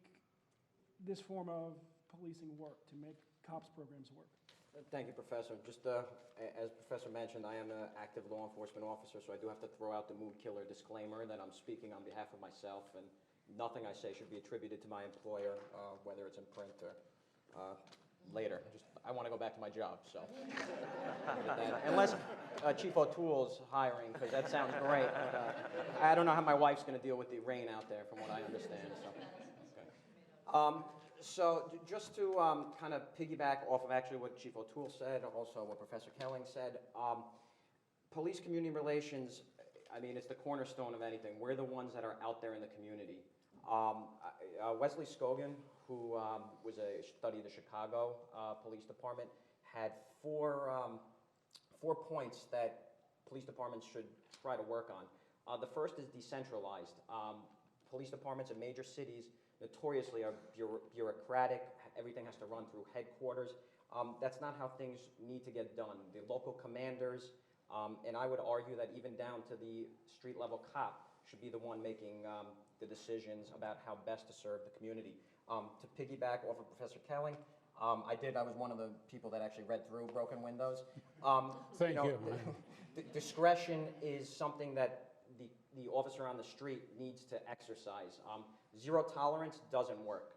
this form of policing work, to make cops programs work? Thank you, Professor. Just as Professor mentioned, I am an active law enforcement officer, so I do have to throw out the mood killer disclaimer that I'm speaking on behalf of myself, and nothing I say should be attributed to my employer, whether it's in print or later. I want to go back to my job, so. Unless Chief O'Toole's hiring, because that sounds great. But, I don't know how my wife's going to deal with the rain out there, from what I understand. So, okay. So just to kind of piggyback off of actually what Chief O'Toole said, also what Professor Kelling said, police-community relations, I mean, it's the cornerstone of anything. We're the ones that are out there in the community. Wesley Scogan, who studied the Chicago Police Department, had four points that police departments should try to work on. The first is decentralized. Police departments in major cities notoriously are bureaucratic. Everything has to run through headquarters. That's not how things need to get done. The local commanders, and I would argue that even down to the street level cop, should be the one making the decisions about how best to serve the community. To piggyback off of Professor Kelling, I was one of the people that actually read through Broken Windows. Thank you. Discretion is something that the officer on the street needs to exercise. Zero tolerance doesn't work.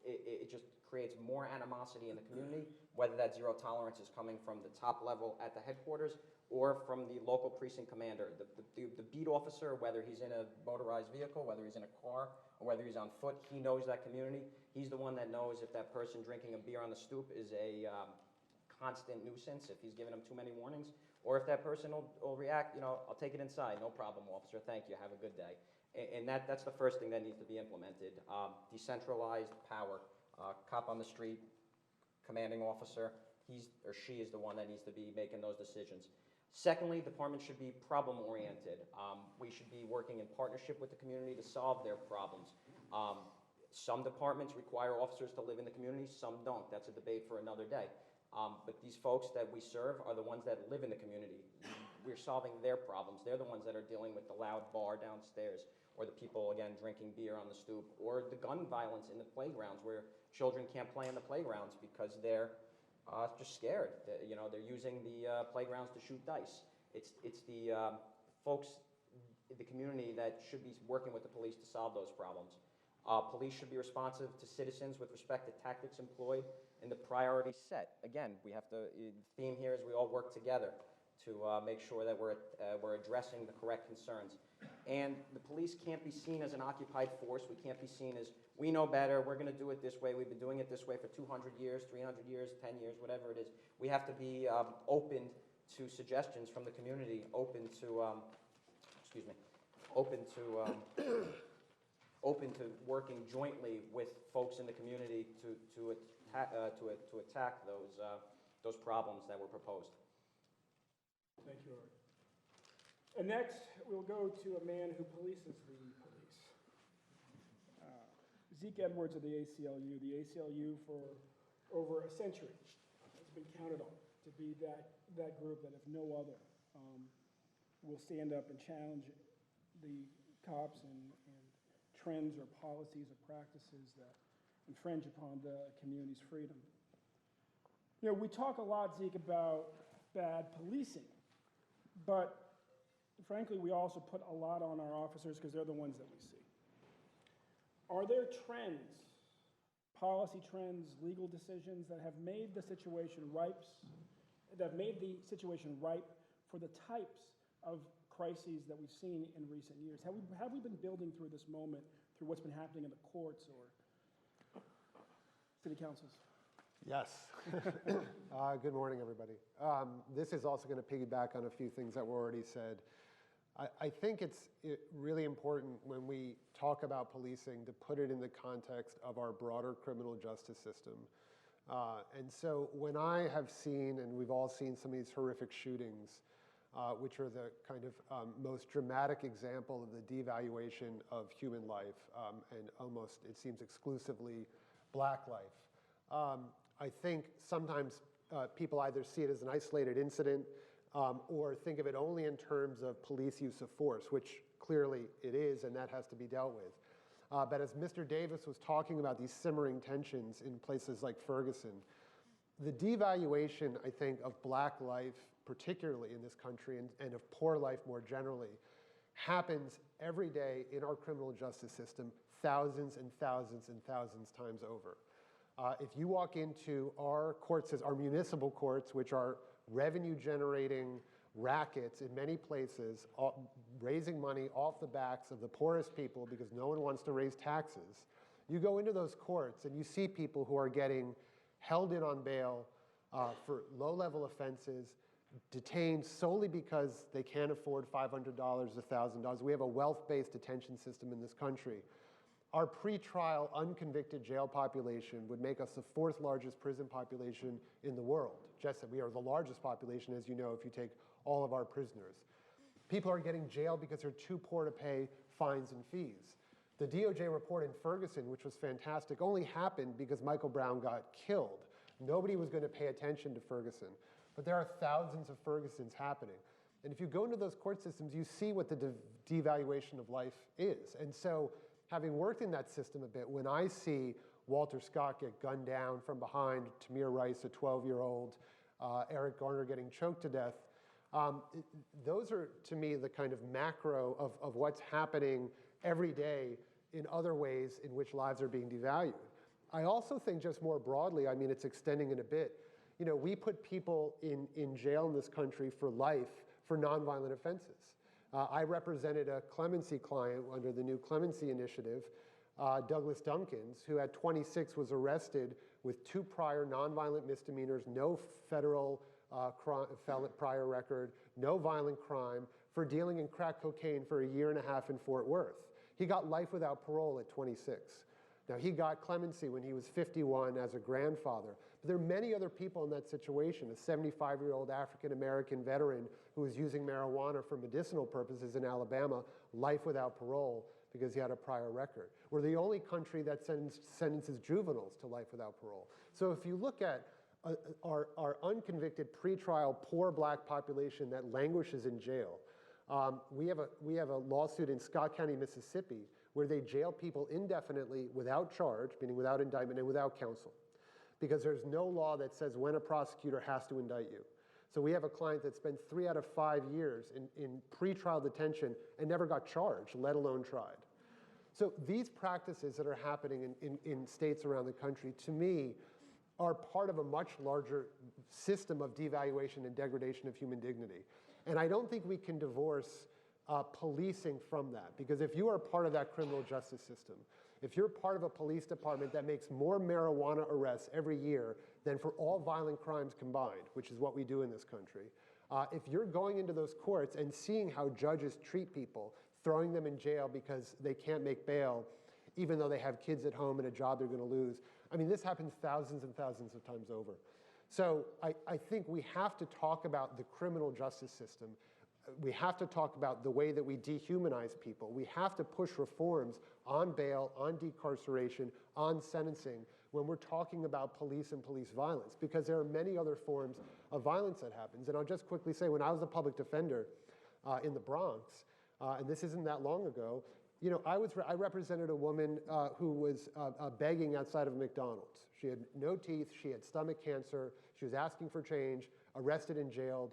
It just creates more animosity in the community, whether that zero tolerance is coming from the top level at the headquarters or from the local precinct commander. The beat officer, whether he's in a motorized vehicle, whether he's in a car, or whether he's on foot, he knows that community. He's the one that knows if that person drinking a beer on the stoop is a constant nuisance, if he's giving them too many warnings, or if that person will react, you know, I'll take it inside, no problem, officer, thank you, have a good day. And that's the first thing that needs to be implemented. Decentralized power. Cop on the street, commanding officer, he or she is the one that needs to be making those decisions. Secondly, departments should be problem-oriented. We should be working in partnership with the community to solve their problems. Some departments require officers to live in the community, some don't. That's a debate for another day. But these folks that we serve are the ones that live in the community. We're solving their problems. They're the ones that are dealing with the loud bar downstairs, or the people, again, drinking beer on the stoop, or the gun violence in the playgrounds where children can't play in the playgrounds because they're just scared. You know, they're using the playgrounds to shoot dice. It's the folks in the community that should be working with the police to solve those problems. Police should be responsive to citizens with respect to tactics employed and the priorities set. Again, we have to, the theme here is we all work together to make sure that we're addressing the correct concerns. And the police can't be seen as an occupied force. We can't be seen as, we know better, we're going to do it this way, we've been doing it this way for 200 years, 300 years, 10 years, whatever it is. We have to be open to suggestions from the community, open to working jointly with folks in the community to attack those problems that were proposed. Thank you, Art. And next, we'll go to a man who polices the police. Zeke Edwards of the ACLU. The ACLU for over a century has been counted on to be that group that, if no other, will stand up and challenge the cops and trends or policies or practices that infringe upon the community's freedom. You know, we talk a lot, Zeke, about bad policing, but frankly, we also put a lot on our officers because they're the ones that we see. Are there trends, policy trends, legal decisions that have made the situation ripe that have made the situation ripe for the types of crises that we've seen in recent years? Have we been building through this moment, through what's been happening in the courts or city councils? Yes. Good morning, everybody. This is also going to piggyback on a few things that were already said. I think it's really important when we talk about policing to put it in the context of our broader criminal justice system. And so when I have seen, and we've all seen some of these horrific shootings, which are the kind of most dramatic example of the devaluation of human life, and almost, it seems, exclusively black life. I think sometimes people either see it as an isolated incident or think of it only in terms of police use of force, which clearly it is, and that has to be dealt with. But as Mr. Davis was talking about these simmering tensions in places like Ferguson, the devaluation, I think, of black life, particularly in this country, and of poor life more generally, happens every day in our criminal justice system, thousands and thousands and thousands times over. If you walk into our courts, our municipal courts, which are revenue-generating rackets in many places, raising money off the backs of the poorest people because no one wants to raise taxes, you go into those courts and you see people who are getting held in on bail for low-level offenses, detained solely because they can't afford $500, $1,000. We have a wealth-based detention system in this country. Our pre-trial unconvicted jail population would make us the 4th largest prison population in the world. Just that we are the largest population, as you know, if you take all of our prisoners. People are getting jailed because they're too poor to pay fines and fees. The DOJ report in Ferguson, which was fantastic, only happened because Michael Brown got killed. Nobody was going to pay attention to Ferguson. But there are thousands of Fergusons happening. And if you go into those court systems, you see what the devaluation of life is. And so, having worked in that system a bit, when I see Walter Scott get gunned down from behind, Tamir Rice, a 12-year-old, Eric Garner getting choked to death, those are, to me, the kind of macro of what's happening every day in other ways in which lives are being devalued. I also think just more broadly, I mean, it's extending it a bit. You know, we put people in jail in this country for life for nonviolent offenses. I represented a clemency client under the new clemency initiative, Douglas Dumpkins, who at 26 was arrested with 2 prior nonviolent misdemeanors, no federal prior record, no violent crime, for dealing in crack cocaine for 1.5 years in Fort Worth. He got life without parole at 26. Now, he got clemency when he was 51 as a grandfather. But there are many other people in that situation. A 75-year-old African-American veteran who was using marijuana for medicinal purposes in Alabama, life without parole because he had a prior record. We're the only country that sentences juveniles to life without parole. So if you look at our unconvicted pretrial poor black population that languishes in jail, we have a lawsuit in Scott County, Mississippi, where they jail people indefinitely without charge, meaning without indictment and without counsel, because there's no law that says when a prosecutor has to indict you. So we have a client that spent 3 out of 5 years in pretrial detention and never got charged, let alone tried. So these practices that are happening in states around the country, to me, are part of a much larger system of devaluation and degradation of human dignity. And I don't think we can divorce policing from that, because if you are part of that criminal justice system, if you're part of a police department that makes more marijuana arrests every year than for all violent crimes combined, which is what we do in this country, if you're going into those courts and seeing how judges treat people, throwing them in jail because they can't make bail, even though they have kids at home and a job they're going to lose, I mean, this happens thousands and thousands of times over. So I think we have to talk about the criminal justice system. We have to talk about the way that we dehumanize people. We have to push reforms on bail, on decarceration, on sentencing when we're talking about police and police violence, because there are many other forms of violence that happens. And I'll just quickly say, when I was a public defender in the Bronx, and this isn't that long ago, you know, I represented a woman who was begging outside of McDonald's. She had no teeth, she had stomach cancer, she was asking for change, arrested and jailed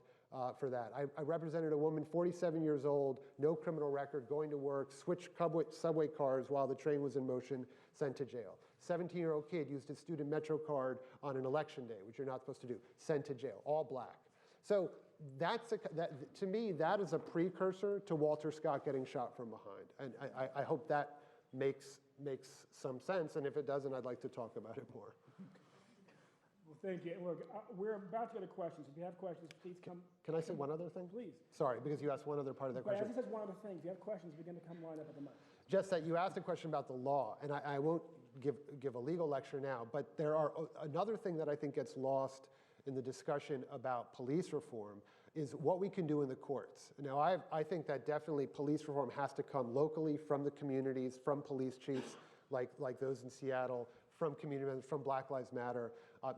for that. I represented a woman, 47 years old, no criminal record, going to work, switched subway cars while the train was in motion, sent to jail. 17-year-old kid used his student Metro card on an election day, which you're not supposed to do, sent to jail, all black. So to me, that is a precursor to Walter Scott getting shot from behind. And I hope that makes some sense. And if it doesn't, I'd like to talk about it more. Well, thank you. And look, we're about to go to questions. If you have questions, please come. Can I say one other thing? Please. Sorry, because you asked one other part of that But question. as he says one other thing, if you have questions, begin to come line up at the mic. Just that you asked a question about the law, and I won't give a legal lecture now, but there are another thing that I think gets lost in the discussion about police reform is what we can do in the courts. Now, I think that definitely police reform has to come locally from the communities, from police chiefs like those in Seattle, from community members, from Black Lives Matter,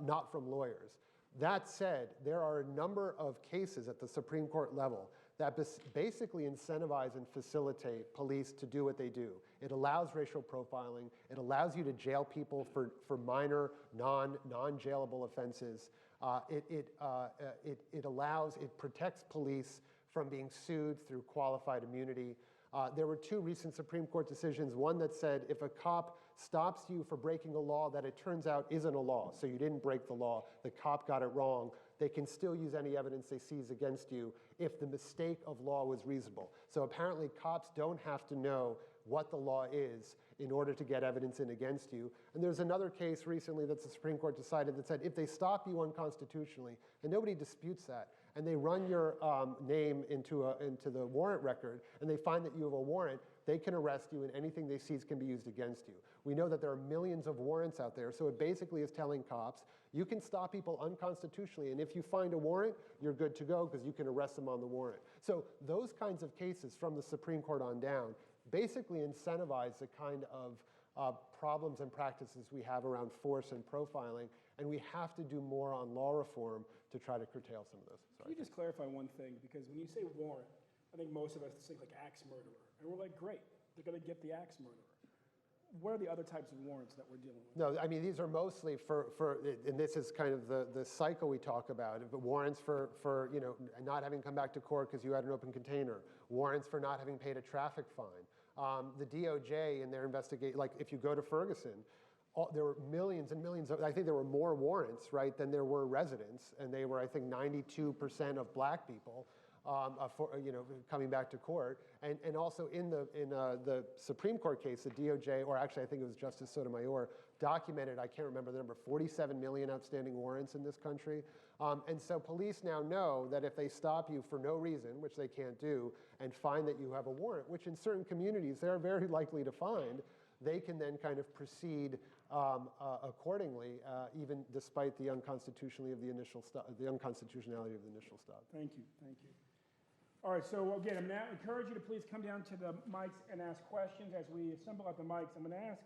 not from lawyers. That said, there are a number of cases at the Supreme Court level that basically incentivize and facilitate police to do what they do. It allows racial profiling. It allows you to jail people for minor, non-jailable offenses. It protects police from being sued through qualified immunity. There were two recent Supreme Court decisions, one that said if a cop stops you for breaking a law that it turns out isn't a law, so you didn't break the law, the cop got it wrong, they can still use any evidence they seize against you if the mistake of law was reasonable. So apparently cops don't have to know what the law is in order to get evidence in against you. And there's another case recently that the Supreme Court decided that said if they stop you unconstitutionally, and nobody disputes that, and they run your name into the warrant record, and they find that you have a warrant, they can arrest you, and anything they seize can be used against you. We know that there are millions of warrants out there, so it basically is telling cops, you can stop people unconstitutionally, and if you find a warrant, you're good to go because you can arrest them on the warrant. So those kinds of cases from the Supreme Court on down basically incentivize the kind of problems and practices we have around force and profiling, and we have to do more on law reform to try to curtail some of those. Can you just clarify one thing? Because when you say warrant, I think most of us think like axe murderer. And we're like, great, they're going to get the axe murderer. What are the other types of warrants that we're dealing with? No, I mean, these are mostly and this is kind of the cycle we talk about, but warrants for not having come back to court because you had an open container, warrants for not having paid a traffic fine. The DOJ in their investigation, like if you go to Ferguson, there were millions and millions I think there were more warrants, right, than there were residents, and they were, I think, 92% of black people coming back to court. And also in the Supreme Court case, the DOJ, or actually I think it was Justice Sotomayor, documented, I can't remember the number, 47 million outstanding warrants in this country. And so police now know that if they stop you for no reason, which they can't do, and find that you have a warrant, which in certain communities they're very likely to find, they can then kind of proceed accordingly, even despite the unconstitutionality of the initial stop. Thank you, thank you. All right, so again, I'm going to encourage you to please come down to the mics and ask questions. As we assemble at the mics, I'm going to ask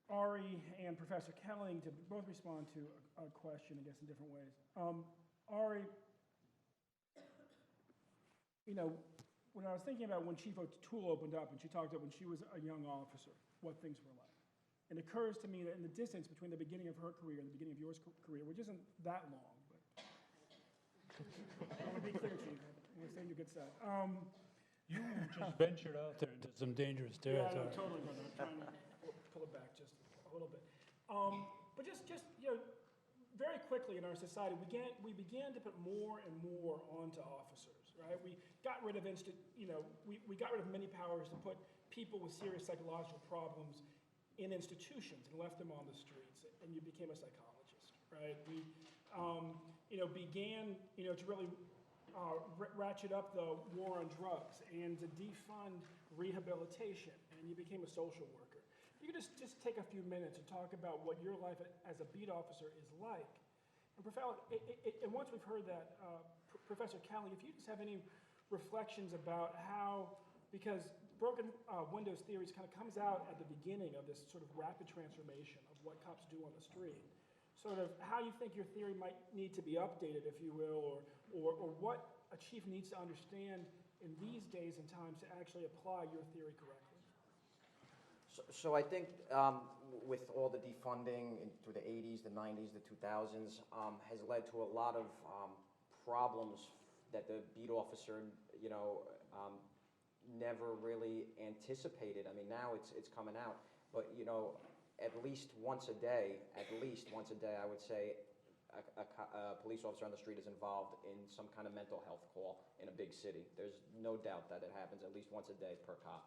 Ari and Professor Kelling to both respond to a question, I guess, in different ways. Ari, when I was thinking about when Chief O'Toole opened up, and she talked about when she was a young officer, what things were like. It occurs to me that in the distance between the beginning of her career and the beginning of yours career, which isn't that long, but I want to be clear, Chief. I'm going to stay on your good side. You just ventured out there into some dangerous territory. Yeah, no, totally, brother. I'm trying to pull it back just a little bit. But just very quickly in our society, we began to put more and more onto officers, right? We got rid of we got rid of many powers to put people with serious psychological problems in institutions and left them on the streets, and you became a psychologist, right? We began to really ratchet up the war on drugs and to defund rehabilitation, and you became a social worker. You could just take a few minutes and talk about what your life as a beat officer is like. And once we've heard that, Professor Kelly, if you just have any reflections about how, because broken windows theories kind of comes out at the beginning of this sort of rapid transformation of what cops do on the street, sort of how you think your theory might need to be updated, if you will, or what a chief needs to understand in these days and times to actually apply your theory correctly. So I think with all the defunding through the 80s, the 90s, the 2000s, has led to a lot of problems that the beat officer, never really anticipated. I mean, now it's coming out, but at least once a day, I would say, a police officer on the street is involved in some kind of mental health call in a big city. There's no doubt that it happens at least once a day per cop.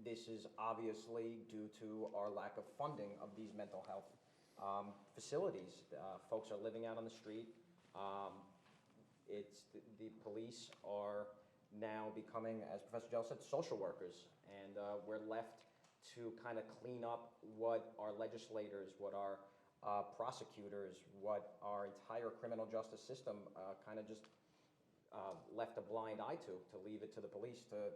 This is obviously due to our lack of funding of these mental health facilities. Folks are living out on the street. The police are now becoming, as Professor Gell said, social workers, and we're left to kind of clean up what our legislators, what our prosecutors, what our entire criminal justice system kind of just left a blind eye to leave it to the police to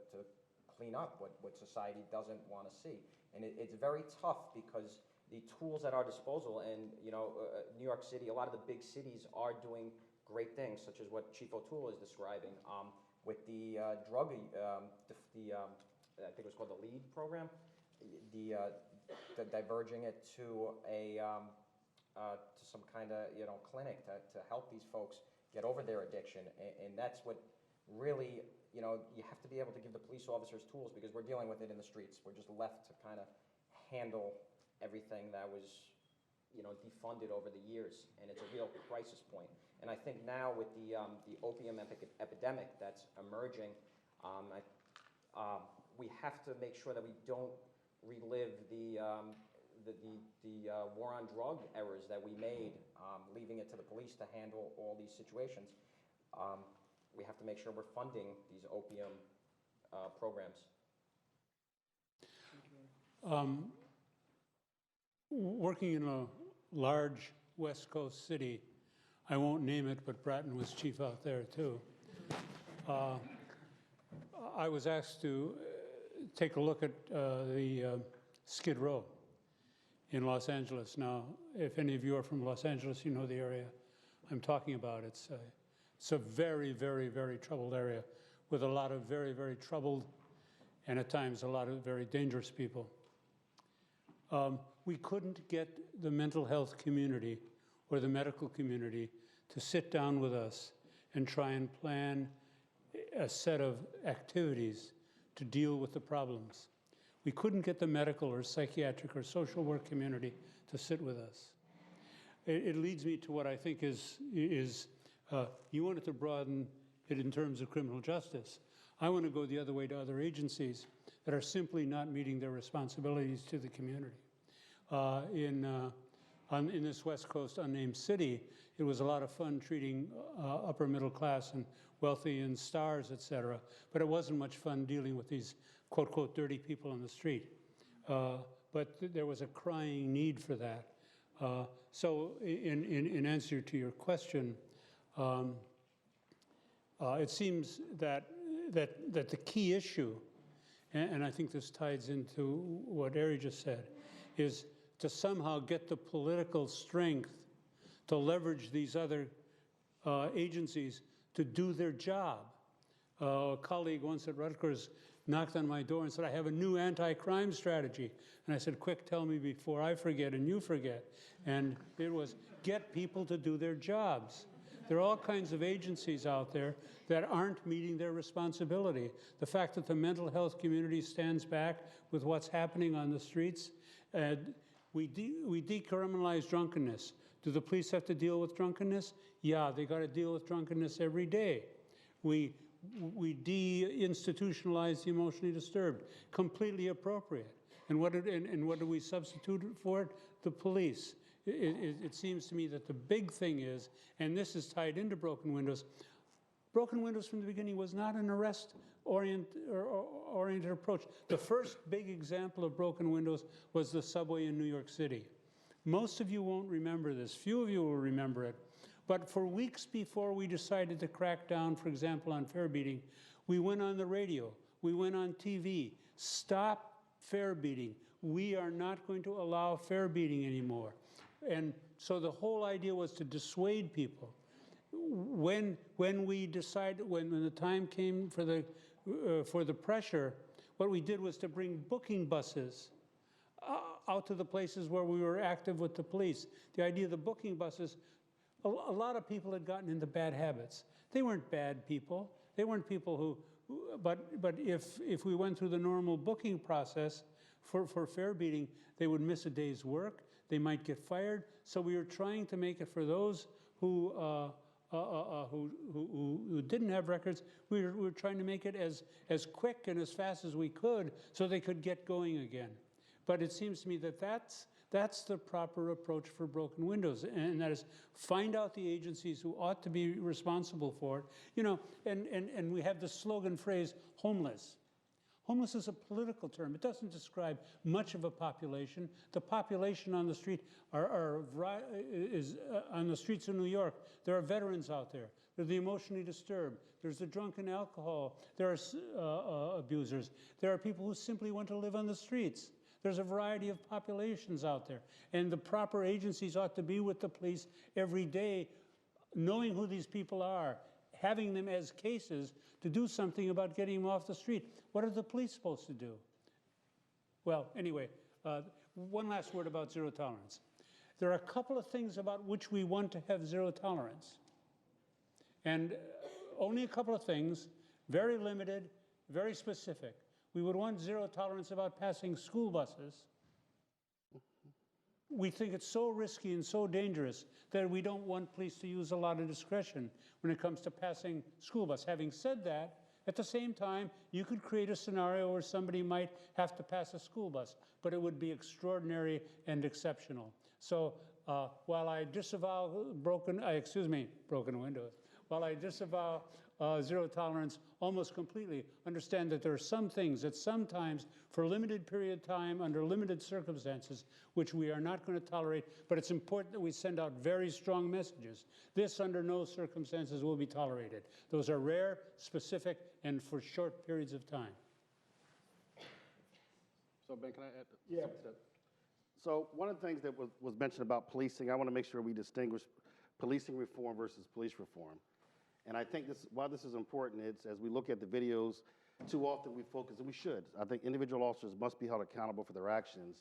clean up what society doesn't want to see. And it's very tough because the tools at our disposal, and New York City, a lot of the big cities are doing great things, such as what Chief O'Toole is describing with the drug, I think it was called the LEAD program, the diverging it to to some kind of clinic to help these folks get over their addiction, and that's what really you have to be able to give the police officers tools, because we're dealing with it in the streets. We're just left to kind of handle everything that was defunded over the years, and it's a real crisis point. And I think now with the opium epidemic that's emerging, we have to make sure that we don't relive the war on drug errors that we made, leaving it to the police to handle all these situations. We have to make sure we're funding these opium programs. Working in a large West Coast city, I won't name it, but Bratton was chief out there too. I was asked to take a look at the Skid Row in Los Angeles. Now, if any of you are from Los Angeles, you know the area I'm talking about. It's a very, very, very troubled area with a lot of very, very troubled and at times a lot of very dangerous people. We couldn't get the mental health community or the medical community to sit down with us and try and plan a set of activities to deal with the problems. We couldn't get the medical or psychiatric or social work community to sit with us. It leads me to what I think is you wanted to broaden it in terms of criminal justice. I want to go the other way to other agencies that are simply not meeting their responsibilities to the community. In this West Coast unnamed city, it was a lot of fun treating upper middle class and wealthy and stars, et cetera, but it wasn't much fun dealing with these quote, quote, dirty people on the street. But there was a crying need for that. So in answer to your question, it seems that the key issue, and I think this ties into what Ari just said, is to somehow get the political strength to leverage these other agencies to do their job. A colleague once at Rutgers knocked on my door and said, I have a new anti-crime strategy. And I said, quick, tell me before I forget and you forget. And it was, get people to do their jobs. There are all kinds of agencies out there that aren't meeting their responsibility. The fact that the mental health community stands back with what's happening on the streets, we decriminalize drunkenness. Do the police have to deal with drunkenness? Yeah, they got to deal with drunkenness every day. We de-institutionalize the emotionally disturbed. Completely appropriate. And what do we substitute for it? The police. It seems to me that the big thing is, and this is tied into broken windows from the beginning was not an arrest-oriented approach. The first big example of broken windows was the subway in New York City. Most of you won't remember this. Few of you will remember it. But for weeks before we decided to crack down, for example, on fare beating, we went on the radio, we went on TV, stop fare beating. We are not going to allow fare beating anymore. And so the whole idea was to dissuade people. When the time came for the pressure, what we did was to bring booking buses out to the places where we were active with the police. The idea of the booking buses, a lot of people had gotten into bad habits. They weren't bad people. They weren't people who, but if we went through the normal booking process for fare beating, they would miss a day's work. they might get fired. So we were trying to make it for those who didn't have records. We were trying to make it as quick and as fast as we could so they could get going again. But it seems to me that that's the proper approach for broken windows, and that is find out the agencies who ought to be responsible for it. You know, and we have the slogan phrase, homeless. Homeless is a political term. It doesn't describe much of a population. The population on the street on the streets of New York. There are veterans out there. There are the emotionally disturbed. There's the drunken alcohol. There are abusers. There are people who simply want to live on the streets. There's a variety of populations out there. And the proper agencies ought to be with the police every day, knowing who these people are, having them as cases to do something about getting them off the street. What are the police supposed to do? Well, anyway, one last word about zero tolerance. There are a couple of things about which we want to have zero tolerance. And only a couple of things, very limited, very specific. We would want zero tolerance about passing school buses. We think it's so risky and so dangerous that we don't want police to use a lot of discretion when it comes to passing school bus. Having said that, at the same time, you could create a scenario where somebody might have to pass a school bus, but it would be extraordinary and exceptional. So while I disavow broken windows, while I disavow zero tolerance almost completely, understand that there are some things that sometimes, for a limited period of time, under limited circumstances, which we are not going to tolerate, but it's important that we send out very strong messages. This, under no circumstances, will be tolerated. Those are rare, specific, and for short periods of time. So, Ben, can I add? Yeah. So one of the things that was mentioned about policing, I want to make sure we distinguish policing reform versus police reform. And I think why this is important is, as we look at the videos, too often we focus, and we should. I think individual officers must be held accountable for their actions.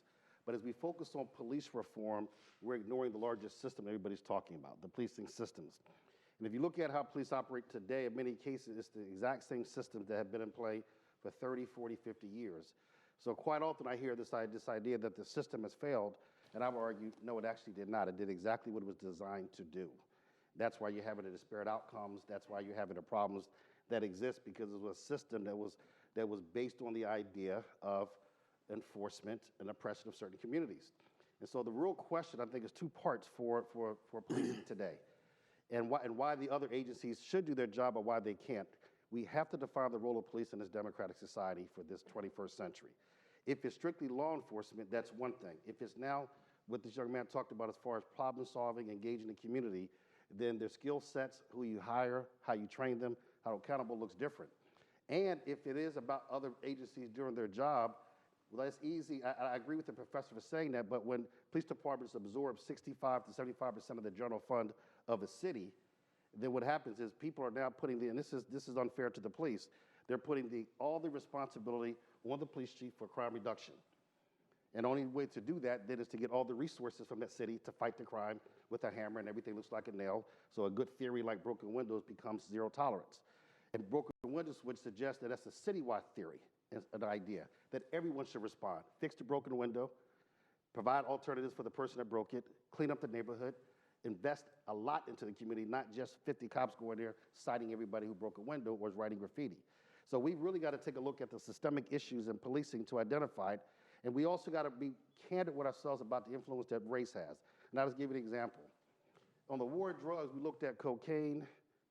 But as we focus on police reform, we're ignoring the largest system everybody's talking about, the policing systems. And if you look at how police operate today, in many cases, it's the exact same systems that have been in play for 30, 40, 50 years. So quite often I hear this idea that the system has failed, and I would argue, no, it actually did not. It did exactly what it was designed to do. That's why you're having the disparate outcomes. That's why you're having the problems that exist, because it was a system that was based on the idea of enforcement and oppression of certain communities. And so the real question, I think, is two parts for policing today, and why the other agencies should do their job or why they can't. We have to define the role of police in this democratic society for this 21st century. If it's strictly law enforcement, that's one thing. If it's now what this young man talked about as far as problem solving, engaging the community, then their skill sets, who you hire, how you train them, how accountable looks different. And if it is about other agencies doing their job, well, that's easy. I agree with the professor for saying that, but when police departments absorb 65 to 75% of the general fund of a city, then what happens is people are now putting and this is unfair to the police, they're putting all the responsibility on the police chief for crime reduction. And the only way to do that then is to get all the resources from that city to fight the crime with a hammer, and everything looks like a nail. So a good theory like broken windows becomes zero tolerance. And broken windows would suggest that that's a citywide theory, an idea, that everyone should respond. Fix the broken window, provide alternatives for the person that broke it, clean up the neighborhood, invest a lot into the community, not just 50 cops going there citing everybody who broke a window or is writing graffiti. So we've really got to take a look at the systemic issues in policing to identify it. And we also got to be candid with ourselves about the influence that race has. And I'll just give you an example. On the war of drugs, we looked at cocaine,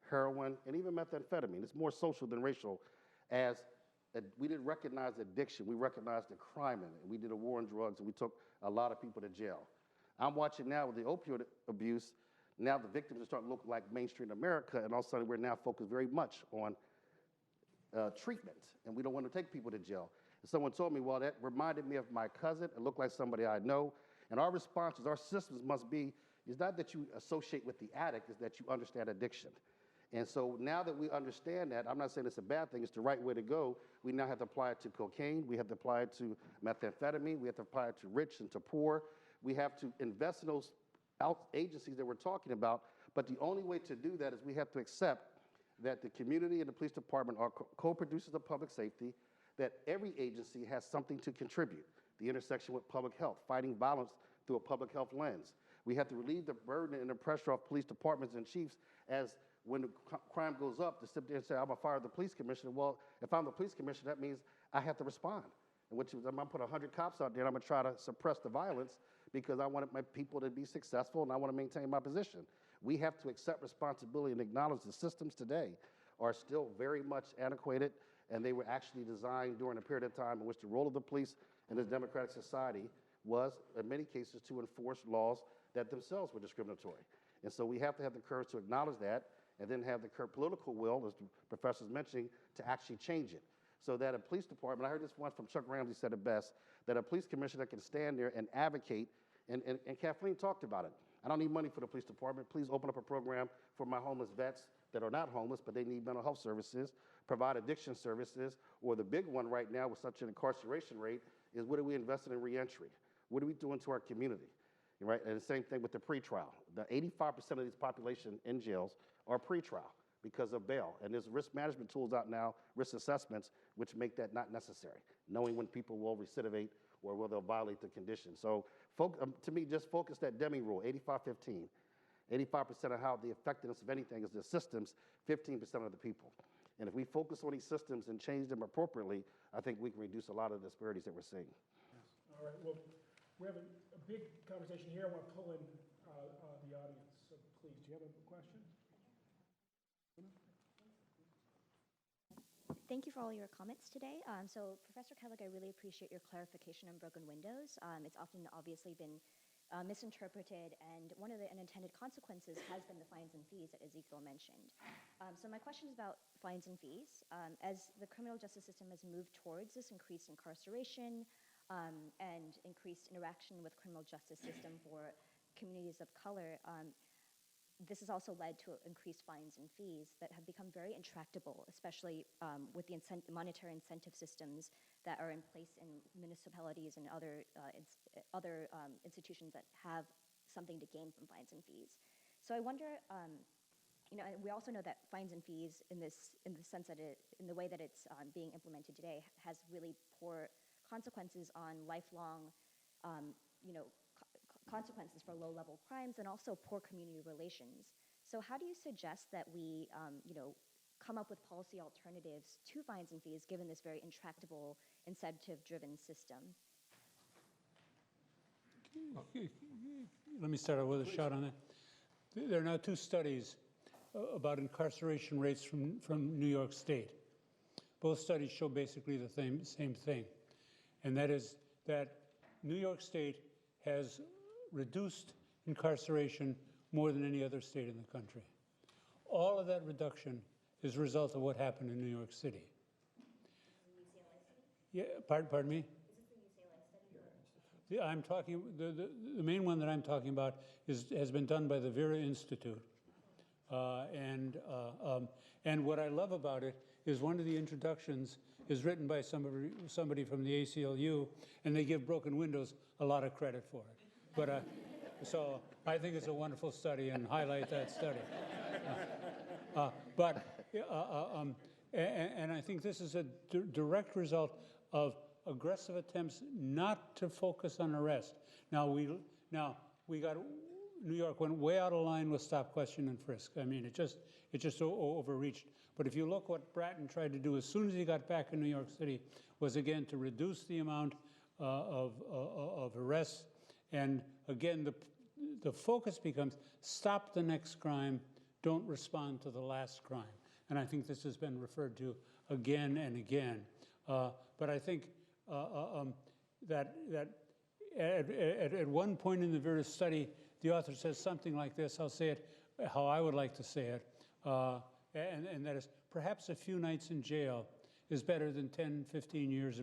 heroin, and even methamphetamine. It's more social than racial, as we didn't recognize addiction. We recognized the crime in it. We did a war on drugs, and we took a lot of people to jail. I'm watching now with the opioid abuse. Now the victims are starting to look like mainstream America, and all of a sudden we're now focused very much on treatment, and we don't want to take people to jail. And someone told me, well, that reminded me of my cousin. It looked like somebody I know. And our responses, our systems must be, is not that you associate with the addict, is that you understand addiction. And so now that we understand that, I'm not saying it's a bad thing, it's the right way to go. We now have to apply it to cocaine. We have to apply it to methamphetamine. We have to apply it to rich and to poor. We have to invest in those agencies that we're talking about. But the only way to do that is we have to accept that the community and the police department are co-producers of public safety, that every agency has something to contribute. The intersection with public health, fighting violence through a public health lens. We have to relieve the burden and the pressure off police departments and chiefs as when the crime goes up to sit there and say, I'm going to fire the police commissioner. Well, if I'm the police commissioner, that means I have to respond. And which is, I'm going to put 100 cops out there and I'm going to try to suppress the violence because I want my people to be successful and I want to maintain my position. We have to accept responsibility and acknowledge the systems today are still very much antiquated, and they were actually designed during a period of time in which the role of the police in this democratic society was, in many cases, to enforce laws that themselves were discriminatory. And so we have to have the courage to acknowledge that and then have the political will, as the professor's mentioning, to actually change it. So that a police department, I heard this once from Chuck Ramsey said it best, that a police commissioner can stand there and advocate, and Kathleen talked about it. I don't need money for the police department. Please open up a program for my homeless vets that are not homeless, but they need mental health services, provide addiction services, or the big one right now with such an incarceration rate is what are we investing in reentry? What are we doing to our community? Right? And the same thing with the pretrial. The 85% of these population in jails are pretrial because of bail. And there's risk management tools out now, risk assessments, which make that not necessary, knowing when people will recidivate or will they'll violate the conditions. So to me, just focus that Deming rule, 85-15. 85% of how the effectiveness of anything is the systems, 15% of the people. And if we focus on these systems and change them appropriately, I think we can reduce a lot of the disparities that we're seeing. All right, well, we have a big conversation here. I want to pull in the audience, so please, do you have a question? Thank you for all your comments today. So Professor Kellogg, I really appreciate your clarification on broken windows. It's often obviously been misinterpreted, and one of the unintended consequences has been the fines and fees that Ezekiel mentioned. So my question is about fines and fees. As the criminal justice system has moved towards this increased incarceration and increased interaction with criminal justice system for communities of color, this has also led to increased fines and fees that have become very intractable, especially with the monetary incentive systems that are in place in municipalities and other institutions that have something to gain from fines and fees. So I wonder, and we also know that fines and fees, in the sense that in the way that it's being implemented today, has really poor consequences on lifelong, consequences for low-level crimes and also poor community relations. So how do you suggest that we, come up with policy alternatives to fines and fees given this very intractable, incentive-driven system? Let me start out with a shot on that. There are now 2 studies about incarceration rates from New York State. Both studies show basically the same thing, and that is that New York State has reduced incarceration more than any other state in the country. All of that reduction is a result of what happened in New York City. Yeah, pardon me? I'm talking, the main one that I'm talking about has been done by the Vera Institute. And what I love about it is one of the introductions is written by somebody from the ACLU, and they give broken windows a lot of credit for it. But so I think it's a wonderful study and highlight that study. And I think this is a direct result of aggressive attempts not to focus on arrest. Now we got New York went way out of line with stop, question, and frisk. I mean, it just overreached. But if you look what Bratton tried to do as soon as he got back in New York City was again to reduce the amount of arrests. And again, the focus becomes stop the next crime, don't respond to the last crime. And I think this has been referred to again and again. But I think that at one point in the Vera study, the author says something like this. I'll say it how I would like to say it. And that is, perhaps a few nights in jail is better than 10, 15 years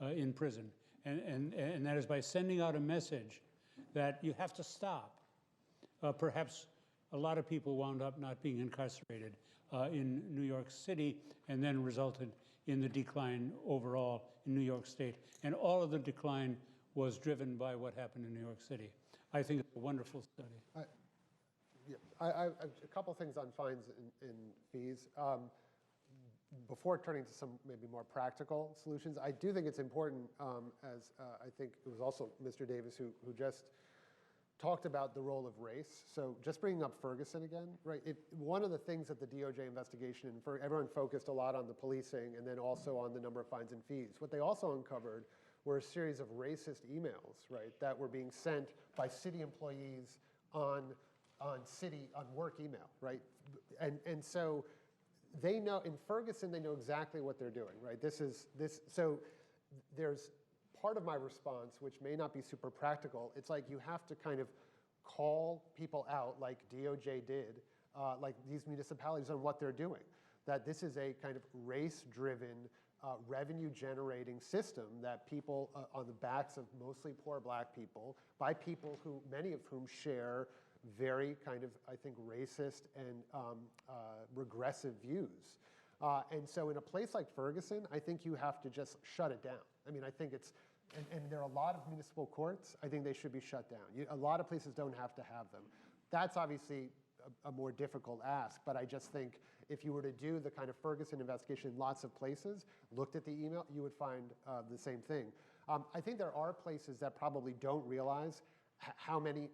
in prison. And that is by sending out a message that you have to stop. Perhaps a lot of people wound up not being incarcerated in New York City and then resulted in the decline overall in New York State. And all of the decline was driven by what happened in New York City. I think it's a wonderful study. A couple things on fines and fees. before turning to some maybe more practical solutions, I do think it's important, as I think it was also Mr. Davis who just talked about the role of race. So just bringing up Ferguson again, right? One of the things that the DOJ investigation, and everyone focused a lot on the policing and then also on the number of fines and fees. What they also uncovered were a series of racist emails, right, that were being sent by city employees on work email, right? And so they know, in Ferguson, they know exactly what they're doing, right? So there's part of my response, which may not be super practical. It's like you have to kind of call people out like DOJ did, like these municipalities on what they're doing. That this is a kind of race-driven, revenue-generating system that people on the backs of mostly poor black people, by people who, many of whom share very kind of, I think, racist and regressive views. And so in a place like Ferguson, I think you have to just shut it down. I mean, I think it's, and there are a lot of municipal courts, I think they should be shut down. A lot of places don't have to have them. That's obviously a more difficult ask, but I just think if you were to do the kind of Ferguson investigation in lots of places, looked at the email, you would find the same thing. I think there are places that probably don't realize how many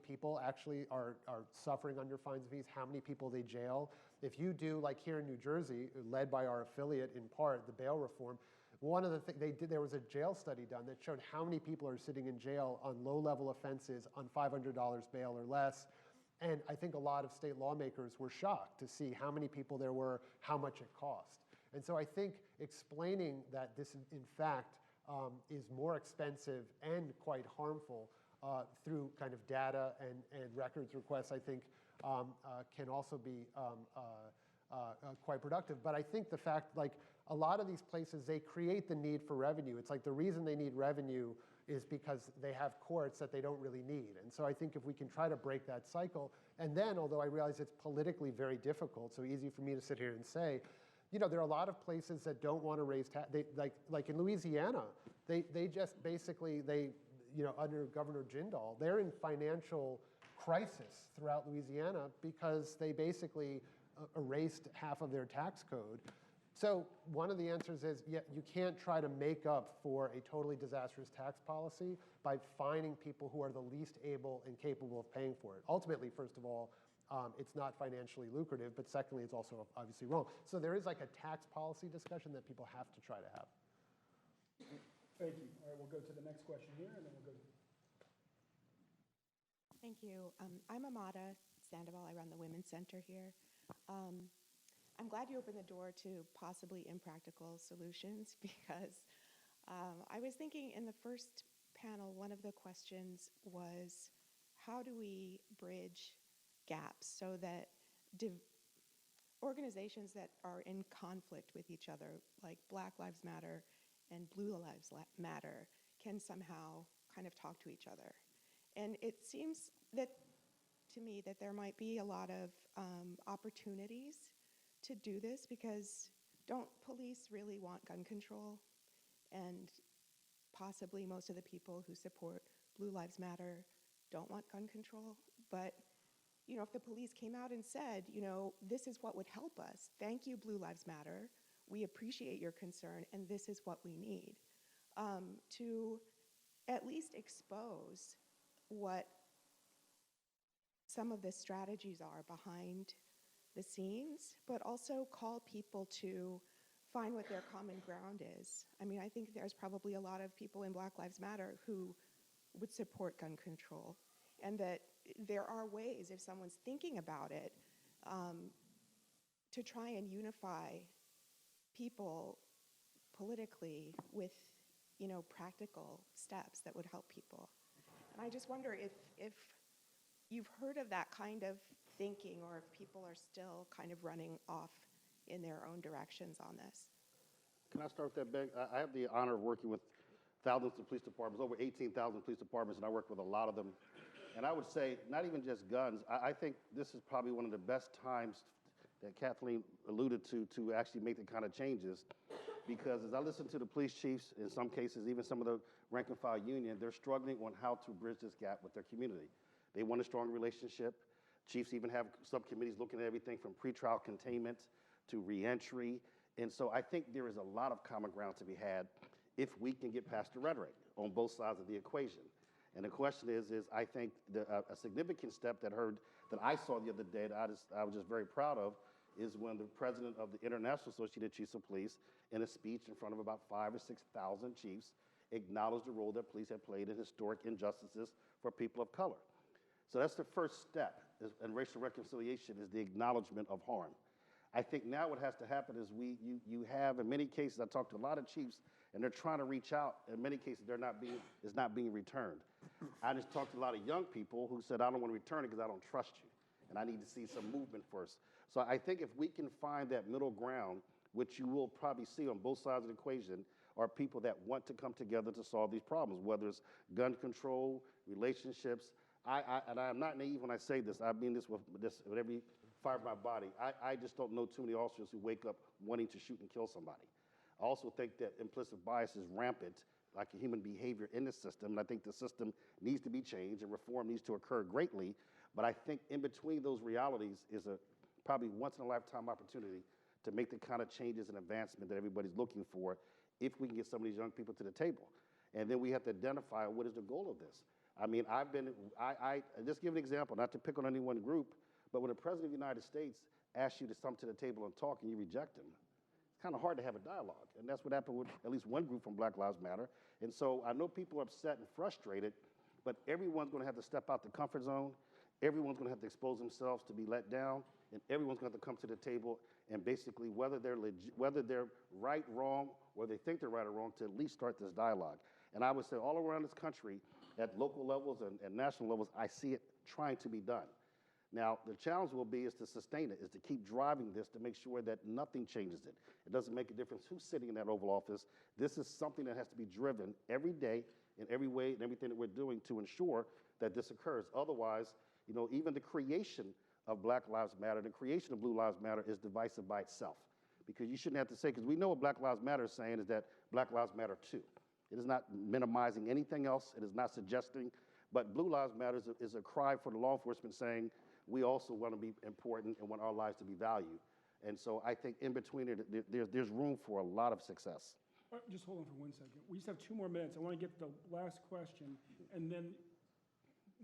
people actually are suffering under fines and fees, how many people they jail. If you do, like here in New Jersey, led by our affiliate in part, the bail reform, one of the things they did, there was a jail study done that showed how many people are sitting in jail on low-level offenses on $500 bail or less. And I think a lot of state lawmakers were shocked to see how many people there were, how much it cost. And so I think explaining that this, in fact, is more expensive and quite harmful through kind of data and records requests, I think, can also be quite productive. But I think the fact, like, a lot of these places, they create the need for revenue. It's like the reason they need revenue is because they have courts that they don't really need. And so I think if we can try to break that cycle, and then, although I realize it's politically very difficult, so easy for me to sit here and say, you know, there are a lot of places that don't want to raise taxes. Like in Louisiana, they just basically, you know, under Governor Jindal, they're in financial crisis throughout Louisiana because they basically erased half of their tax code. So one of the answers is, yeah, you can't try to make up for a totally disastrous tax policy by fining people who are the least able and capable of paying for it. Ultimately, first of all, it's not financially lucrative, but secondly, it's also obviously wrong. So there is like a tax policy discussion that people have to try to have. Thank you. All right, we'll go to the next question here, and then we'll go. Thank you. I'm Amada Sandoval. I run the Women's Center here. I'm glad you opened the door to possibly impractical solutions because I was thinking in the first panel, one of the questions was, how do we bridge gaps so that organizations that are in conflict with each other, like Black Lives Matter and Blue Lives Matter, can somehow kind of talk to each other? And it seems that, to me, that there might be a lot of opportunities to do this, because don't police really want gun control? And possibly most of the people who support Blue Lives Matter don't want gun control. But, you know, if the police came out and said, you know, this is what would help us, thank you, Blue Lives Matter, we appreciate your concern, and this is what we need, to at least expose what some of the strategies are behind the scenes, but also call people to find what their common ground is. I mean, I think there's probably a lot of people in Black Lives Matter who would support gun control, and that there are ways, if someone's thinking about it, to try and unify people politically with, you know, practical steps that would help people. And I just wonder if you've heard of that kind of thinking, or if people are still kind of running off in their own directions on this. Can I start with that, Beck? I have the honor of working with thousands of police departments, over 18,000 police departments, and I work with a lot of them. And I would say, not even just guns, I think this is probably one of the best times that Kathleen alluded to actually make the kind of changes. Because as I listen to the police chiefs, in some cases, even some of the rank and file union, they're struggling on how to bridge this gap with their community. They want a strong relationship. Chiefs even have subcommittees looking at everything from pretrial containment to reentry And so I think there is a lot of common ground to be had if we can get past the rhetoric on both sides of the equation. And the question is I think a significant step that I saw the other day that I was just very proud of is when the president of the International Association of Chiefs of Police, in a speech in front of about 5,000 or 6,000 chiefs, acknowledged the role that police have played in historic injustices for people of color. So that's the first step in racial reconciliation, is the acknowledgement of harm. I think now what has to happen is you have, in many cases, I talked to a lot of chiefs, and they're trying to reach out. In many cases, it's not being returned. I just talked to a lot of young people who said, I don't want to return it because I don't trust you, and I need to see some movement first. So I think if we can find that middle ground, which you will probably see on both sides of the equation, are people that want to come together to solve these problems, whether it's gun control, relationships. And I'm not naive when I say this. I mean this with every fiber of my body. I just don't know too many officers who wake up wanting to shoot and kill somebody. I also think that implicit bias is rampant, like a human behavior in the system, and I think the system needs to be changed and reform needs to occur greatly. But I think in between those realities is a probably once-in-a-lifetime opportunity to make the kind of changes and advancement that everybody's looking for if we can get some of these young people to the table. And then we have to identify what is the goal of this. I mean, I just give an example, not to pick on any one group, but when the President of the United States asks you to come to the table and talk and you reject him, it's kind of hard to have a dialogue. And that's what happened with at least one group from Black Lives Matter. And so I know people are upset and frustrated, but everyone's going to have to step out the comfort zone. Everyone's going to have to expose themselves to be let down, and everyone's going to have to come to the table and basically, whether they're right, wrong, or they think they're right or wrong, to at least start this dialogue. And I would say all around this country, at local levels and national levels, I see it trying to be done. Now, the challenge will be is to sustain it, is to keep driving this to make sure that nothing changes it. It doesn't make a difference who's sitting in that Oval Office. This is something that has to be driven every day in every way and everything that we're doing to ensure that this occurs. Otherwise, even the creation of Black Lives Matter, the creation of Blue Lives Matter is divisive by itself. Because you shouldn't have to say, because we know what Black Lives Matter is saying is that Black Lives Matter too. It is not minimizing anything else. It is not suggesting. But Blue Lives Matter is a cry for the law enforcement saying, we also want to be important and want our lives to be valued. And so I think in between it, there's room for a lot of success. Just hold on for 1 second. We just have 2 more minutes. I want to get the last question, and then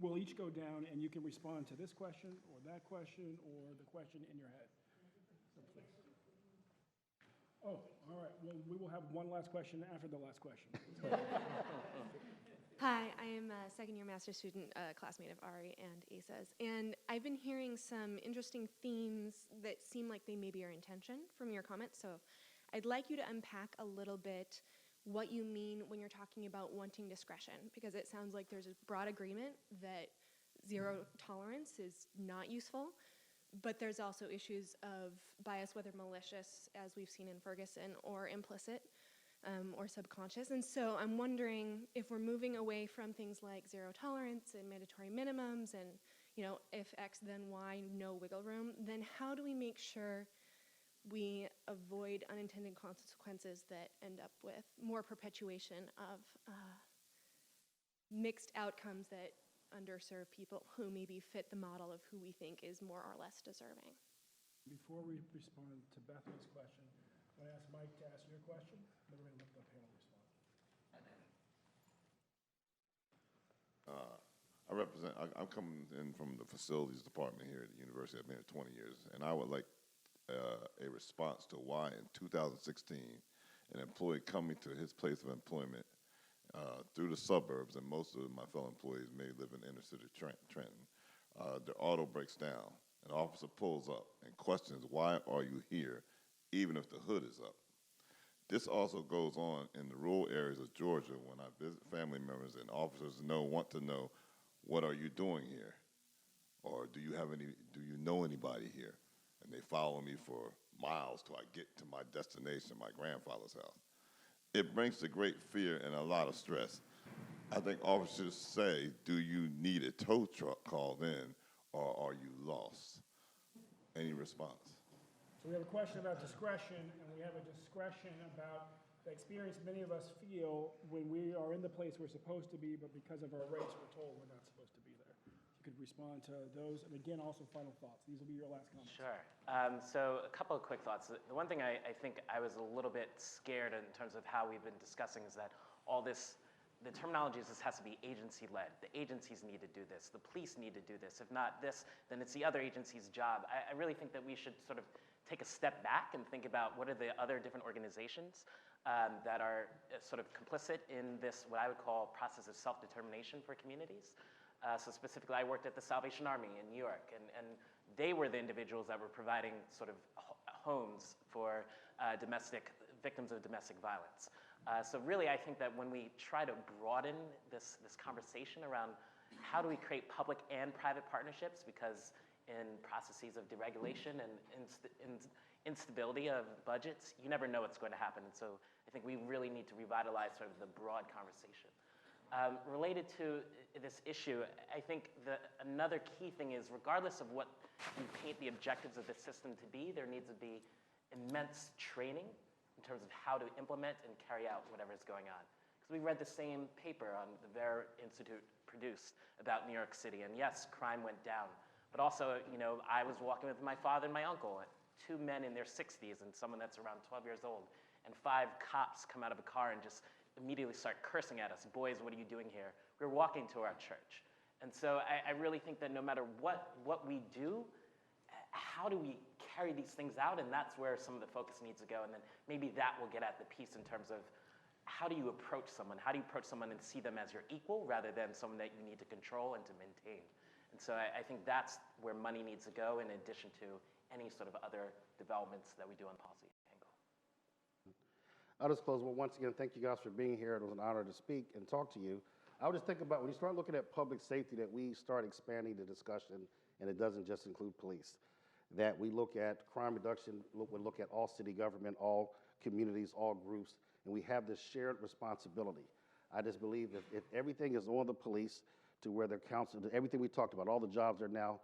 we'll each go down, and you can respond to this question or that question or the question in your head. So please. Oh, all right. Well, we will have one last question after the last question. Hi, I am a second-year master's student, classmate of Ari and Asa's, and I've been hearing some interesting themes that seem like they may be your intention from your comments, so I'd like you to unpack a little bit what you mean when you're talking about wanting discretion, because it sounds like there's a broad agreement that zero tolerance is not useful, but there's also issues of bias, whether malicious, as we've seen in Ferguson, or implicit, or subconscious. And so I'm wondering if we're moving away from things like zero tolerance and mandatory minimums and, if X then Y, no wiggle room, then how do we make sure we avoid unintended consequences that end up with more perpetuation of mixed outcomes that underserve people who maybe fit the model of who we think is more or less deserving? Before we respond to Bethany's question, I ask Mike to ask your question, then we're going to let the panel respond. I'm coming in from the facilities department here at the university. I've been here 20 years, and I would like a response to why in 2016, an employee coming to his place of employment through the suburbs, and most of my fellow employees may live in inner city Trenton, their auto breaks down. An officer pulls up and questions, why are you here, even if the hood is up? This also goes on in the rural areas of Georgia when I visit family members and officers want to know, what are you doing here? Or do you know anybody here? And they follow me for miles till I get to my destination, my grandfather's house. It brings a great fear and a lot of stress. I think officers say, do you need a tow truck called in, or are you lost? Any response? So we have a question about discretion, and we have a discretion about the experience many of us feel when we are in the place we're supposed to be, but because of our race, we're told we're not supposed to be there. could respond to those, and again, also final thoughts. These will be your last comments. Sure. So a couple of quick thoughts. The one thing I think I was a little bit scared in terms of how we've been discussing is that all this, the terminology is this has to be agency-led. The agencies need to do this. The police need to do this. If not this, then it's the other agency's job. I really think that we should sort of take a step back and think about what are the other different organizations that are sort of complicit in this, what I would call process of self-determination for communities. So specifically, I worked at the Salvation Army in New York, and they were the individuals that were providing sort of homes for victims of domestic violence. So really, I think that when we try to broaden this conversation around how do we create public and private partnerships, because in processes of deregulation and instability of budgets, you never know what's going to happen. And so I think we really need to revitalize sort of the broad conversation. Related to this issue, I think another key thing is, regardless of what you paint the objectives of the system to be, there needs to be immense training in terms of how to implement and carry out whatever is going on. Because we read the same paper on the Ver Institute produced about New York City, and yes, crime went down. But also, you know, I was walking with my father and my uncle, 2 men in their 60s and someone that's around 12 years old, and 5 cops come out of a car and just immediately start cursing at us. Boys, what are you doing here? We're walking to our church. And so I really think that no matter what we do, how do we carry these things out? And that's where some of the focus needs to go. And then maybe that will get at the piece in terms of how do you approach someone? How do you approach someone and see them as your equal rather than someone that you need to control and to maintain? And so I think that's where money needs to go in addition to any sort of other developments that we do on policy angle. I'll just close. Well, once again, thank you guys for being here. It was an honor to speak and talk to you. I would just think about when you start looking at public safety that we start expanding the discussion, and it doesn't just include police. That we look at crime reduction, we look at all city government, all communities, all groups, and we have this shared responsibility. I just believe if everything is on the police to where they're counseled, everything we talked about, all the jobs are now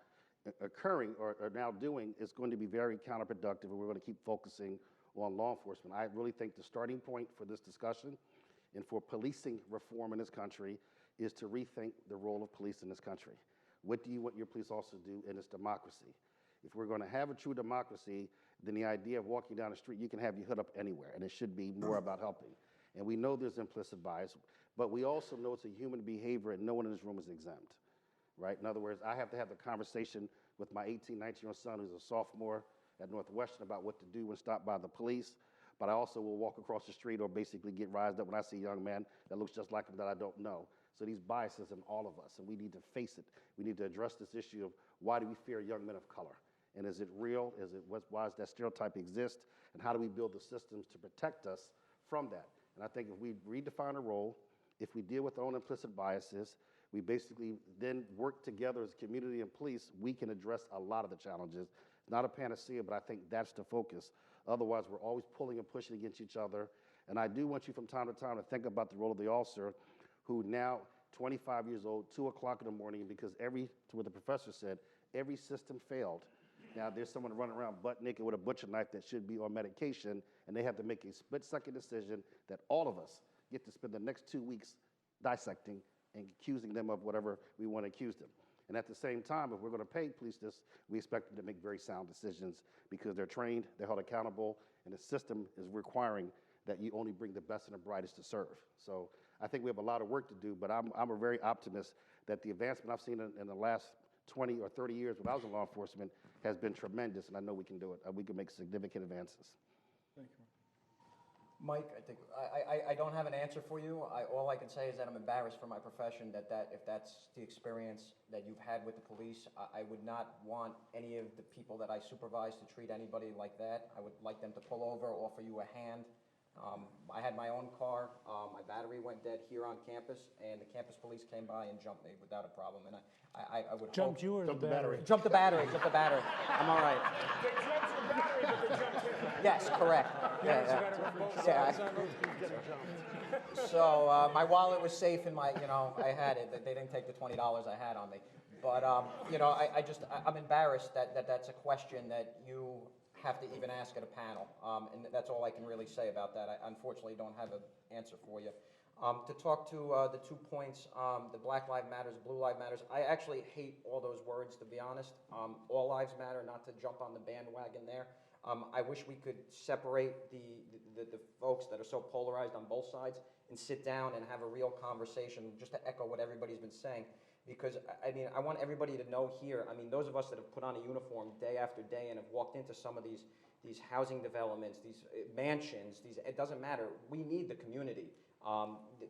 occurring or are now doing, is going to be very counterproductive, and we're going to keep focusing on law enforcement. I really think the starting point for this discussion and for policing reform in this country is to rethink the role of police in this country. What do you want your police officers to do in this democracy? If we're going to have a true democracy, then the idea of walking down the street, you can have your hood up anywhere, and it should be more about helping. And we know there's implicit bias, but we also know it's a human behavior, and no one in this room is exempt, right? In other words, I have to have the conversation with my 18, 19-year-old son who's a sophomore at Northwestern about what to do when stopped by the police, but I also will walk across the street or basically get rised up when I see a young man that looks just like him that I don't know. So these biases in all of us, and we need to face it. We need to address this issue of why do we fear young men of color? And is it real? Why does that stereotype exist? And how do we build the systems to protect us from that? And I think if we redefine a role, if we deal with our own implicit biases, we basically then work together as a community and police, we can address a lot of the challenges. It's not a panacea, but I think that's the focus. Otherwise, we're always pulling and pushing against each other. And I do want you from time to time to think about the role of the officer who now, 25 years old, 2 o'clock in the morning, because what the professor said, every system failed. Now, there's someone running around butt naked with a butcher knife that should be on medication, and they have to make a split-second decision that all of us get to spend the next 2 weeks dissecting and accusing them of whatever we want to accuse them. And at the same time, if we're going to pay police this, we expect them to make very sound decisions because they're trained, they're held accountable, and the system is requiring that you only bring the best and the brightest to serve. So I think we have a lot of work to do, but I'm a very optimist that the advancement I've seen in the last 20 or 30 years when I was in law enforcement has been tremendous, and I know we can do it. We can make significant advances. Thank you. Mike, I think I don't have an answer for you. All I can say is that I'm embarrassed for my profession that if that's the experience that you've had with the police, I would not want any of the people that I supervise to treat anybody like that. I would like them to pull over, offer you a hand. I had my own car. My battery went dead here on campus, and the campus police came by and jumped me without a problem. And I would Jumped you or the battery? Jumped the battery. Jumped the battery. I'm all right. They jumped your battery, but they jumped him. Yes, correct. So my wallet was safe in my, I had it. They didn't take the $20 I had on me. But, I'm embarrassed that that's a question that you have to even ask at a panel. And that's all I can really say about that. I unfortunately don't have an answer for you. To talk to the 2 points, the Black Lives Matters, Blue Lives Matters, I actually hate all those words, to be honest. All lives matter, not to jump on the bandwagon there. I wish we could separate the folks that are so polarized on both sides and sit down and have a real conversation, just to echo what everybody's been saying. Because, I mean, I want everybody to know here, I mean, those of us that have put on a uniform day after day and have walked into some of these housing developments, these mansions, it doesn't matter, we need the community.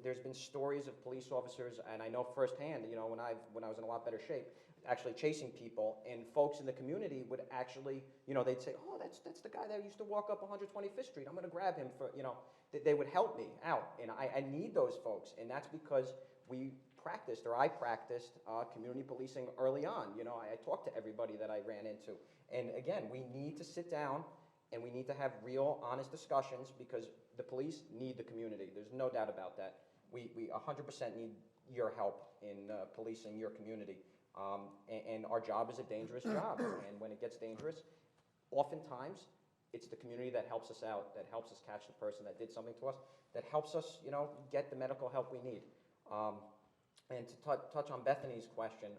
There's been stories of police officers, and I know firsthand, you know, when I was in a lot better shape, actually chasing people, and folks in the community would actually, you know, they'd say, oh, that's the guy that used to walk up 125th Street, I'm going to grab him for, you know, they would help me out, and I need those folks, and that's because we practiced, or I practiced, community policing early on. You know, I talked to everybody that I ran into, and again, we need to sit down and we need to have real, honest discussions, because the police need the community. There's no doubt about that. We 100% need your help in policing your community. And our job is a dangerous job. And when it gets dangerous, oftentimes it's the community that helps us out, that helps us catch the person that did something to us, that helps us, you know, get the medical help we need. And to touch on Bethany's question,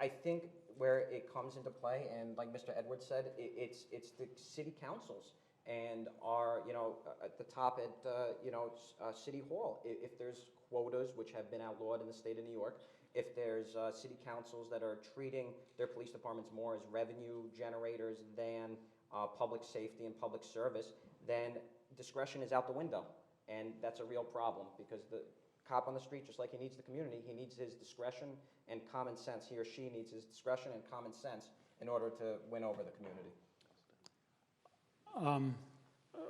I think where it comes into play, and like Mr. Edwards said, it's the city councils and our, you know, at the top at, you know, City Hall. If there's quotas, which have been outlawed in the state of New York, if there's city councils that are treating their police departments more as revenue generators than public safety and public service, then discretion is out the window. And that's a real problem, because the cop on the street, just like he needs the community, he needs his discretion and common sense. He or she needs his discretion and common sense in order to win over the community.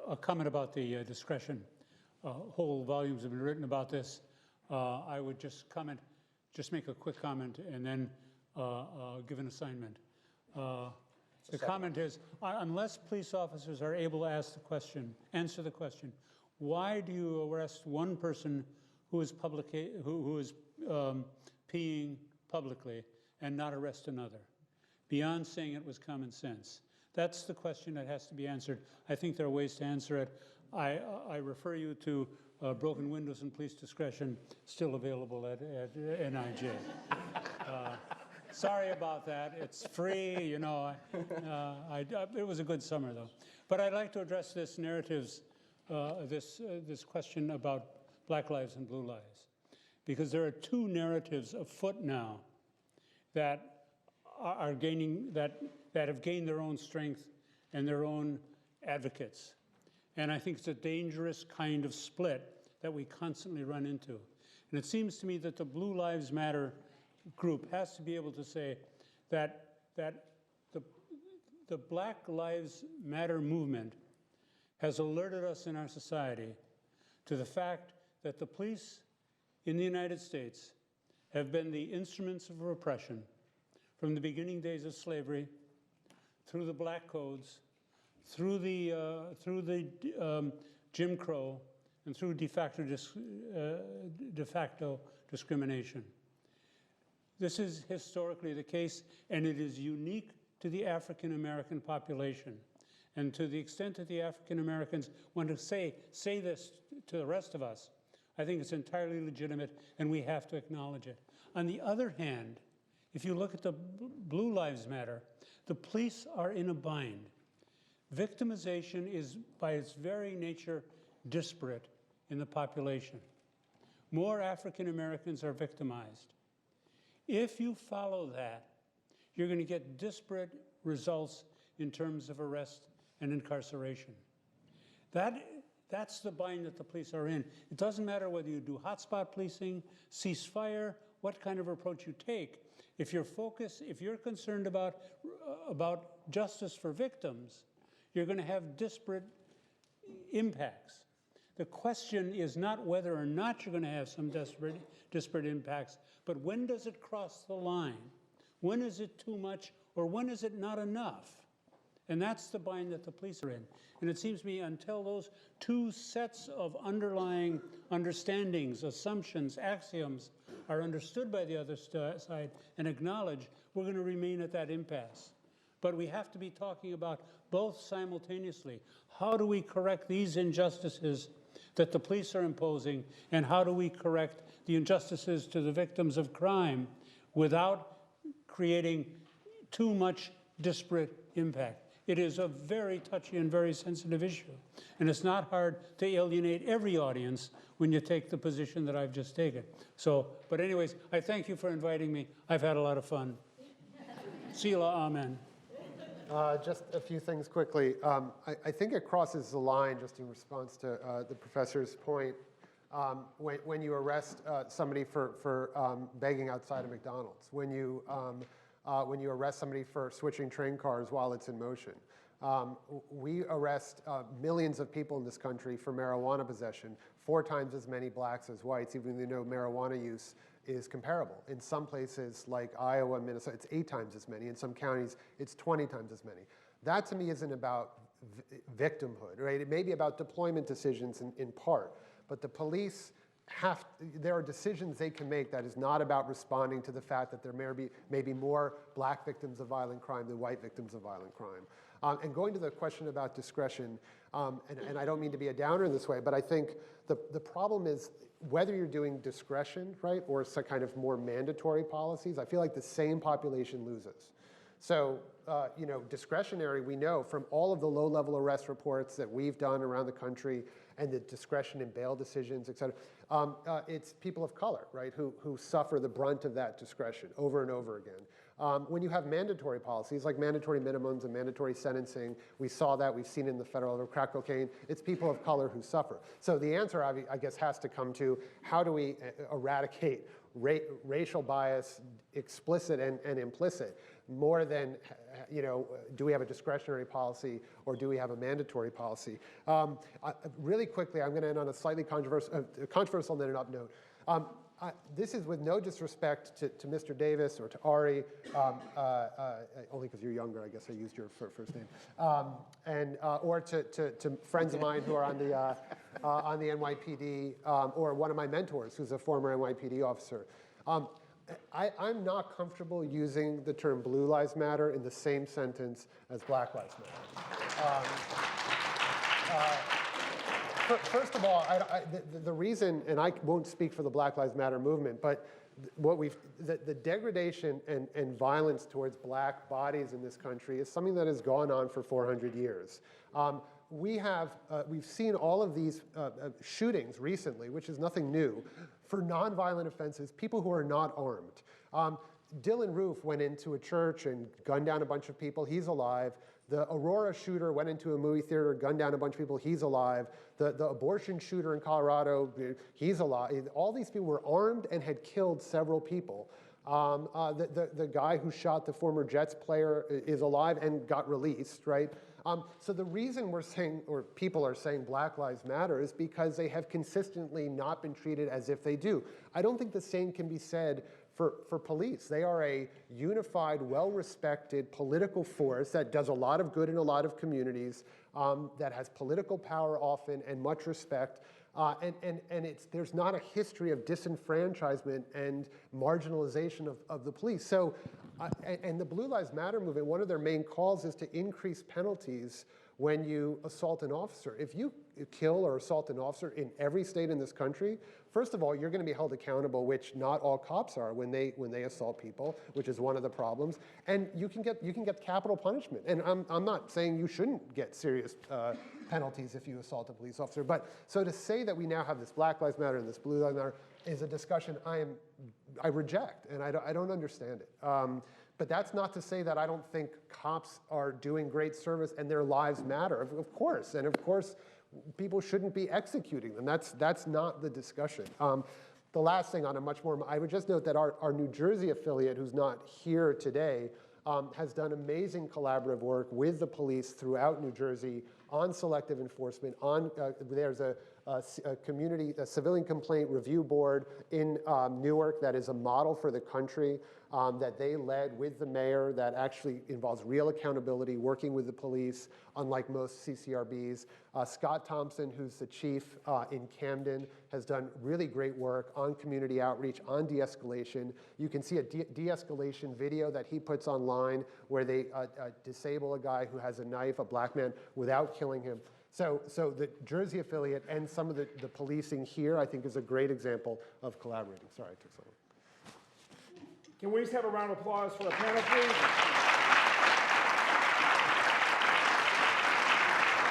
A comment about the discretion. Whole volumes have been written about this. I would just make a quick comment and then give an assignment. The comment is, unless police officers are able to answer the question, why do you arrest one person who is peeing publicly and not arrest another, beyond saying it was common sense? That's the question that has to be answered. I think there are ways to answer it. I refer you to Broken Windows and Police Discretion, still available at NIJ. Sorry about that. It's free, you know. It was a good summer, though. But I'd like to address this this question about Black lives and blue lives, because there are two narratives afoot now that are gaining, that have gained their own strength and their own advocates. And I think it's a dangerous kind of split that we constantly run into. And it seems to me that the Blue Lives Matter group has to be able to say that the Black Lives Matter movement has alerted us in our society to the fact that the police in the United States have been the instruments of repression from the beginning days of slavery, through the Black Codes, through the Jim Crow, and through de facto discrimination. This is historically the case, and it is unique to the African American population. And to the extent that the African Americans want to say this to the rest of us, I think it's entirely legitimate, and we have to acknowledge it. On the other hand, if you look at the Blue Lives Matter, the police are in a bind. Victimization is, by its very nature, disparate in the population. More African Americans are victimized. If you follow that, you're going to get disparate results in terms of arrest and incarceration. That's the bind that the police are in. It doesn't matter whether you do hotspot policing, ceasefire, what kind of approach you take. If you're concerned about justice for victims, you're going to have disparate impacts. The question is not whether or not you're going to have some disparate impacts, but when does it cross the line? When is it too much, or when is it not enough? And that's the bind that the police are in. And it seems to me until those two sets of underlying understandings, assumptions, axioms are understood by the other side and acknowledged, we're going to remain at that impasse. But we have to be talking about both simultaneously. How do we correct these injustices that the police are imposing, and how do we correct the injustices to the victims of crime without creating too much disparate impact. It is a very touchy and very sensitive issue, and it's not hard to alienate every audience when you take the position that I've just taken. So, but anyways, I thank you for inviting me. I've had a lot of fun. Sila, amen. Just a few things quickly. I think it crosses the line, just in response to the professor's point, when you arrest somebody for begging outside of McDonald's, when you arrest somebody for switching train cars while it's in motion. We arrest millions of people in this country for marijuana possession, 4 times as many blacks as whites, even though you know marijuana use is comparable. In some places like Iowa, Minnesota, it's 8 times as many. In some counties, it's 20 times as many. That to me isn't about victimhood, right? It may be about deployment decisions in part, but the police there are decisions they can make that is not about responding to the fact that there may be more black victims of violent crime than white victims of violent crime. And going to the question about discretion, and I don't mean to be a downer in this way, but I think the problem is whether you're doing discretion, right, or some kind of more mandatory policies, I feel like the same population loses. So, discretionary, we know from all of the low-level arrest reports that we've done around the country and the discretion in bail decisions, et cetera, it's people of color, right, who suffer the brunt of that discretion over and over again. When you have mandatory policies like mandatory minimums and mandatory sentencing, we saw that, we've seen it in the federal crack cocaine, it's people of color who suffer. So the answer, I guess, has to come to how do we eradicate racial bias, explicit and implicit, more than, do we have a discretionary policy or do we have a mandatory policy? Really quickly, I'm going to end on a slightly controversial and then an up note. This is with no disrespect to Mr. Davis or to Ari, only because you're younger, I guess I used your first name, or to friends of mine who are on the NYPD, or one of my mentors who's a former NYPD officer. I'm not comfortable using the term Blue Lives Matter in the same sentence as Black Lives Matter. First of all, the reason, and I won't speak for the Black Lives Matter movement, but the degradation and violence towards black bodies in this country is something that has gone on for 400 years. We've seen all of these shootings recently, which is nothing new, for nonviolent offenses, people who are not armed. Dylan Roof went into a church and gunned down a bunch of people. He's alive. The Aurora shooter went into a movie theater, gunned down a bunch of people. He's alive. The abortion shooter in Colorado, he's alive. All these people were armed and had killed several people. The guy who shot the former Jets player is alive and got released, right? So the reason we're saying, or people are saying Black Lives Matter is because they have consistently not been treated as if they do. I don't think the same can be said for police. They are a unified, well-respected political force that does a lot of good in a lot of communities, that has political power often and much respect. There's not a history of disenfranchisement and marginalization of the police. So, and the Blue Lives Matter movement, one of their main calls is to increase penalties when you assault an officer. If you kill or assault an officer in every state in this country, first of all, you're going to be held accountable, which not all cops are when they assault people, which is one of the problems. And you can get capital punishment. And I'm not saying you shouldn't get serious penalties if you assault a police officer. But so to say that we now have this Black Lives Matter and this Blue Lives Matter is a discussion I reject, and I don't understand it. But that's not to say that I don't think cops are doing great service and their lives matter, of course. And of course, people shouldn't be executing them. That's not the discussion. The last thing on a much more, I would just note that our New Jersey affiliate, who's not here today, has done amazing collaborative work with the police throughout New Jersey on selective enforcement. There's a civilian complaint review board in Newark that is a model for the country, that they led with the mayor, that actually involves real accountability, working with the police, unlike most CCRBs. Scott Thompson, who's the chief in Camden, has done really great work on community outreach, on de-escalation. You can see a de-escalation video that he puts online where they disable a guy who has a knife, a black man, without killing him. So the Jersey affiliate and some of the policing here, I think, is a great example of collaborating. Sorry, I took so long. Can we just have a round of applause for our panel, please?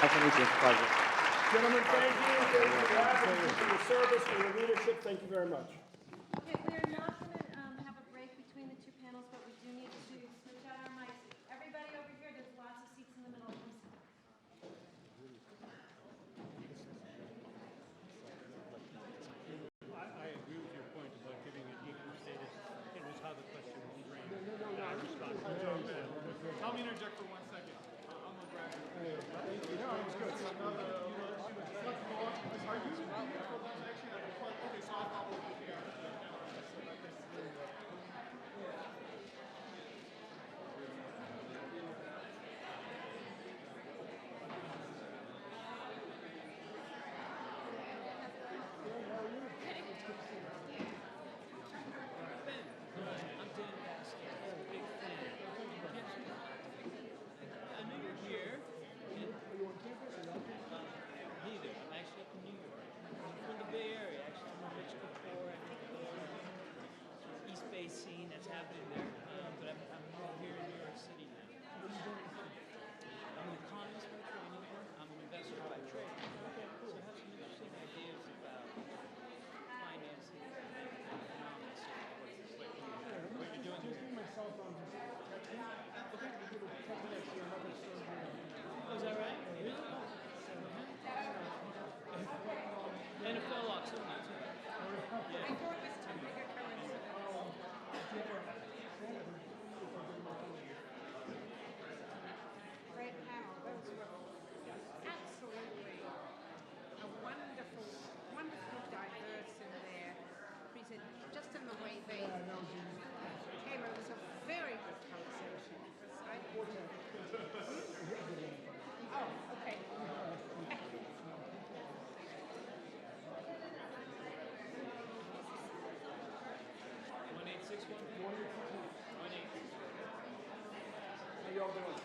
Nice to meet you. Pleasure. Gentlemen, thank you. Thank you for your advocacy, for your service, for your leadership. Thank you very much. Okay, we're not going to have a break between the two panels, but we do need to switch out our mics. Everybody over here, there's lots of seats in the middle. I agree with your point about giving it equal status. It was how the question was framed. Let me interject for 1 second. I'm a grab. No, it's good. Are you here for lunch? Actually, okay, so I'll follow up with you. Scene that's happening there, but I'm over here in New York City now. I'm an economist by training. I'm an investor by trade. Okay, cool. So I have some interesting ideas about financing, economics, what you're doing here. My cell phone. Okay. Oh, is that right? Really? NFL locks on that too. Yeah. Great panel. Those were absolutely a wonderful, diverse in their presentation, just in the way they came. It was a very good conversation. Oh, okay. 1861. How y'all doing?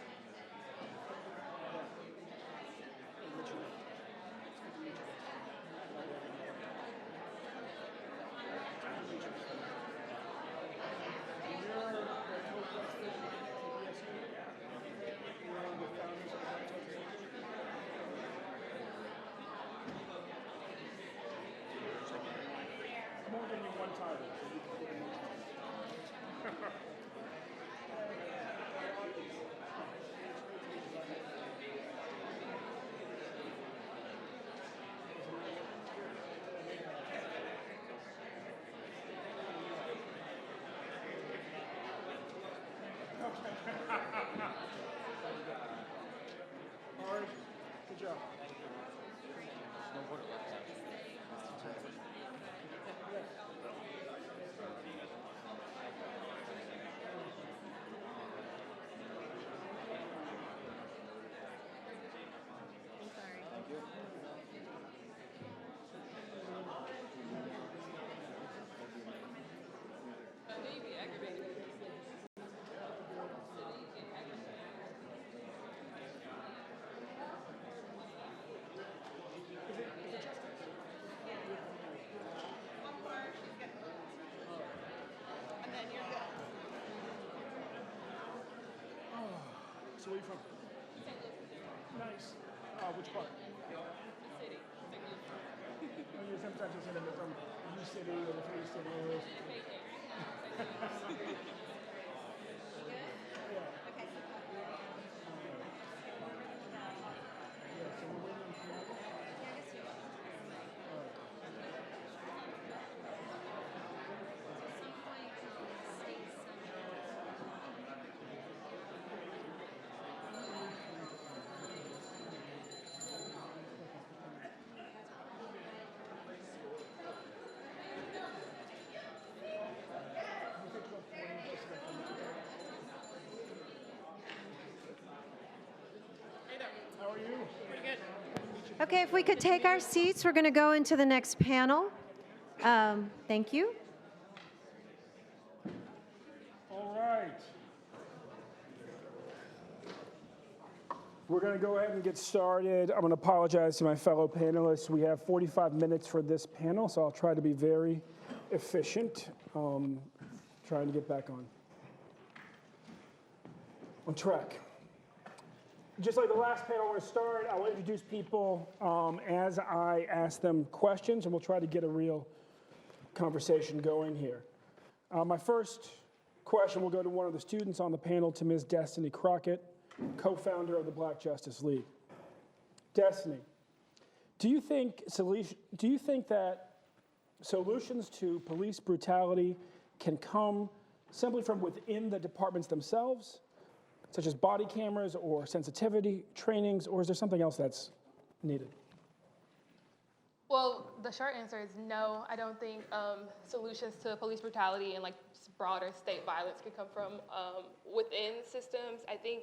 I'm only giving you one title. All right, good job. So where are you from? Nice. Which part? City. Sometimes you say that they're from U City or the Three Cities. How are you? Pretty good. Okay, if we could take our seats, we're going to go into the next panel. Thank you. All right. We're going to go ahead and get started. I'm going to apologize to my fellow panelists. We have 45 minutes for this panel, so I'll try to be very efficient. Trying to get back on track. Just like the last panel, we're going to start. I'll introduce people as I ask them questions, and we'll try to get a real conversation going here. My first question will go to one of the students on the panel, to Ms. Destiny Crockett, co-founder of the Black Justice League. Destiny, do you think that solutions to police brutality can come simply from within the departments themselves, such as body cameras or sensitivity trainings, or is there something else that's needed? Well, the short answer is no. I don't think solutions to police brutality and like broader state violence can come from within systems. I think,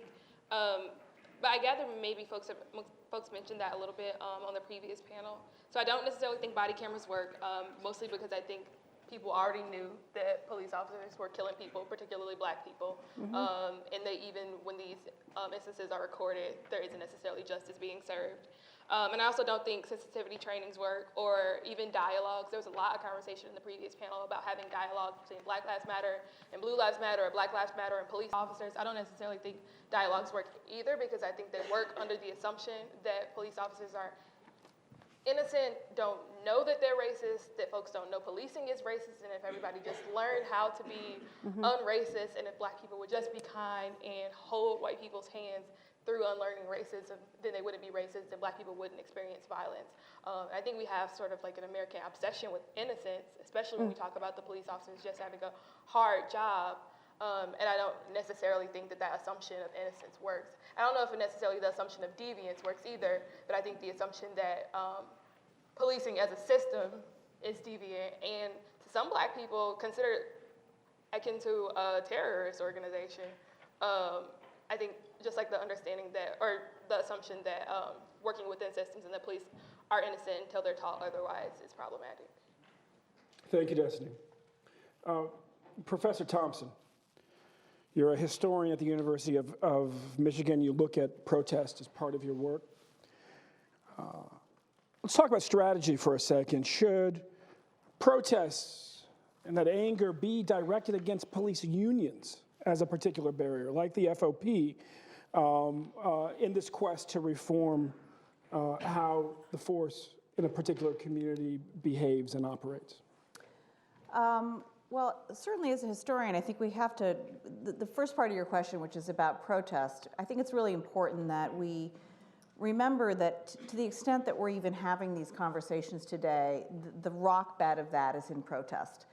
but I gather maybe folks mentioned that a little bit on the previous panel. So I don't necessarily think body cameras work, mostly because I think people already knew that police officers were killing people, particularly black people. And they even, when these instances are recorded, there isn't necessarily justice being served. And I also don't think sensitivity trainings work, or even dialogues. There was a lot of conversation in the previous panel about having dialogues between Black Lives Matter and Blue Lives Matter, or Black Lives Matter and police officers. I don't necessarily think dialogues work either, because I think they work under the assumption that police officers are innocent, don't know that they're racist, that folks don't know policing is racist, and if everybody just learned how to be unracist, and if black people would just be kind and hold white people's hands through unlearning racism, then they wouldn't be racist and black people wouldn't experience violence. I think we have sort of like an American obsession with innocence, especially when we talk about the police officers just having a hard job. And I don't necessarily think that that assumption of innocence works. I don't know if necessarily the assumption of deviance works either, but I think the assumption that policing as a system is deviant and to some black people considered akin to a terrorist organization. I think just like the understanding that, or the assumption that working within systems and the police are innocent until they're taught otherwise is problematic. Thank you, Destiny. Professor Thompson, you're a historian at the University of Michigan. You look at protest as part of your work. Let's talk about strategy for a second. Should protests and that anger be directed against police unions as a particular barrier, like the FOP, in this quest to reform how the force in a particular community behaves and operates? Well, certainly as a historian, I think we have to, the first part of your question, which is about protest, I think it's really important that we remember that to the extent that we're even having these conversations today, the rock bed of that is in protest.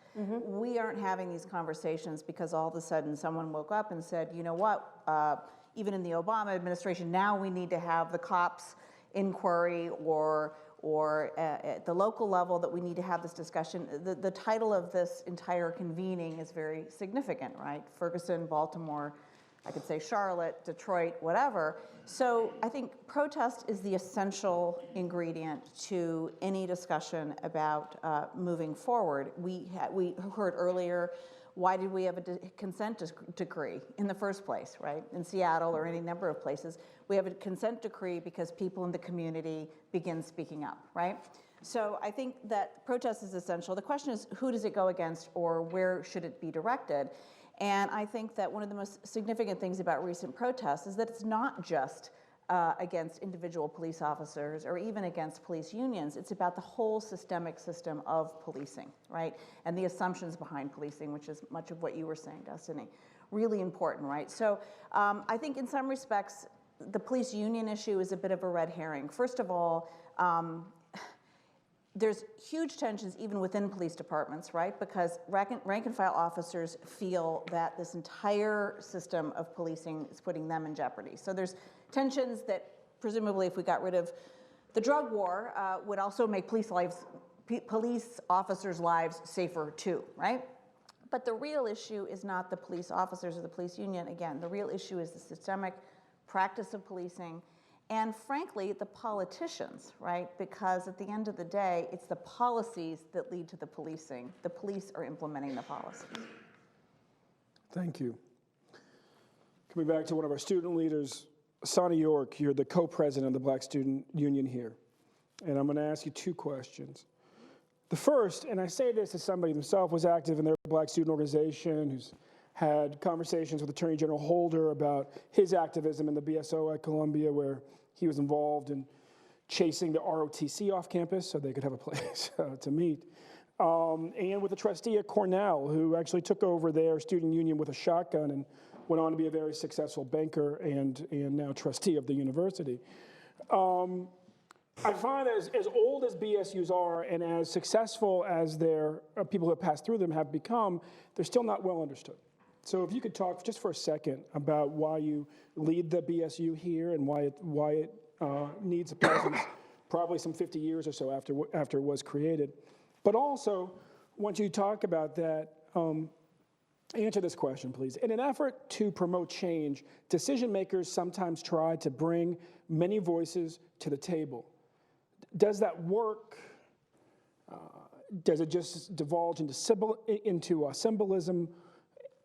We aren't having these conversations because all of a sudden someone woke up and said, you know what, even in the Obama administration, now we need to have the cops inquiry, or at the local level that we need to have this discussion. The title of this entire convening is very significant, right? Ferguson, Baltimore, I could say Charlotte, Detroit, whatever. So I think protest is the essential ingredient to any discussion about moving forward. We heard earlier, why did we have a consent decree in the first place, right? In Seattle or any number of places. We have a consent decree because people in the community begin speaking up, right? So I think that protest is essential. The question is, who does it go against, or where should it be directed? And I think that one of the most significant things about recent protests is that it's not just against individual police officers or even against police unions. It's about the whole systemic system of policing, right? And the assumptions behind policing, which is much of what you were saying, Destiny. Really important, right? So I think in some respects, the police union issue is a bit of a red herring. First of all, there's huge tensions even within police departments, right? Because rank and file officers feel that this entire system of policing is putting them in jeopardy. So there's tensions that presumably if we got rid of the drug war would also make police officers' lives safer too, right? But the real issue is not the police officers or the police union. Again, the real issue is the systemic practice of policing, and frankly, the politicians, right? Because at the end of the day, it's the policies that lead to the policing. The police are implementing the policies. Thank you. Coming back to one of our student leaders, Sonny York, you're the co-president of the Black Student Union here, and I'm going to ask you two questions. The first, and I say this as somebody himself was active in their Black student organization, who's had conversations with Attorney General Holder about his activism in the BSO at Columbia, where he was involved in chasing the ROTC off campus so they could have a place to meet. And with a trustee at Cornell who actually took over their student union with a shotgun and went on to be a very successful banker and now trustee of the university. I find as old as BSUs are and as successful as their people who have passed through them have become, they're still not well understood. So if you could talk just for a second about why you lead the BSU here and why it needs a presence probably some 50 years or so after it was created. But also, once you talk about that, answer this question, please. In an effort to promote change, decision makers sometimes try to bring many voices to the table. Does that work? Does it just divulge into symbolism?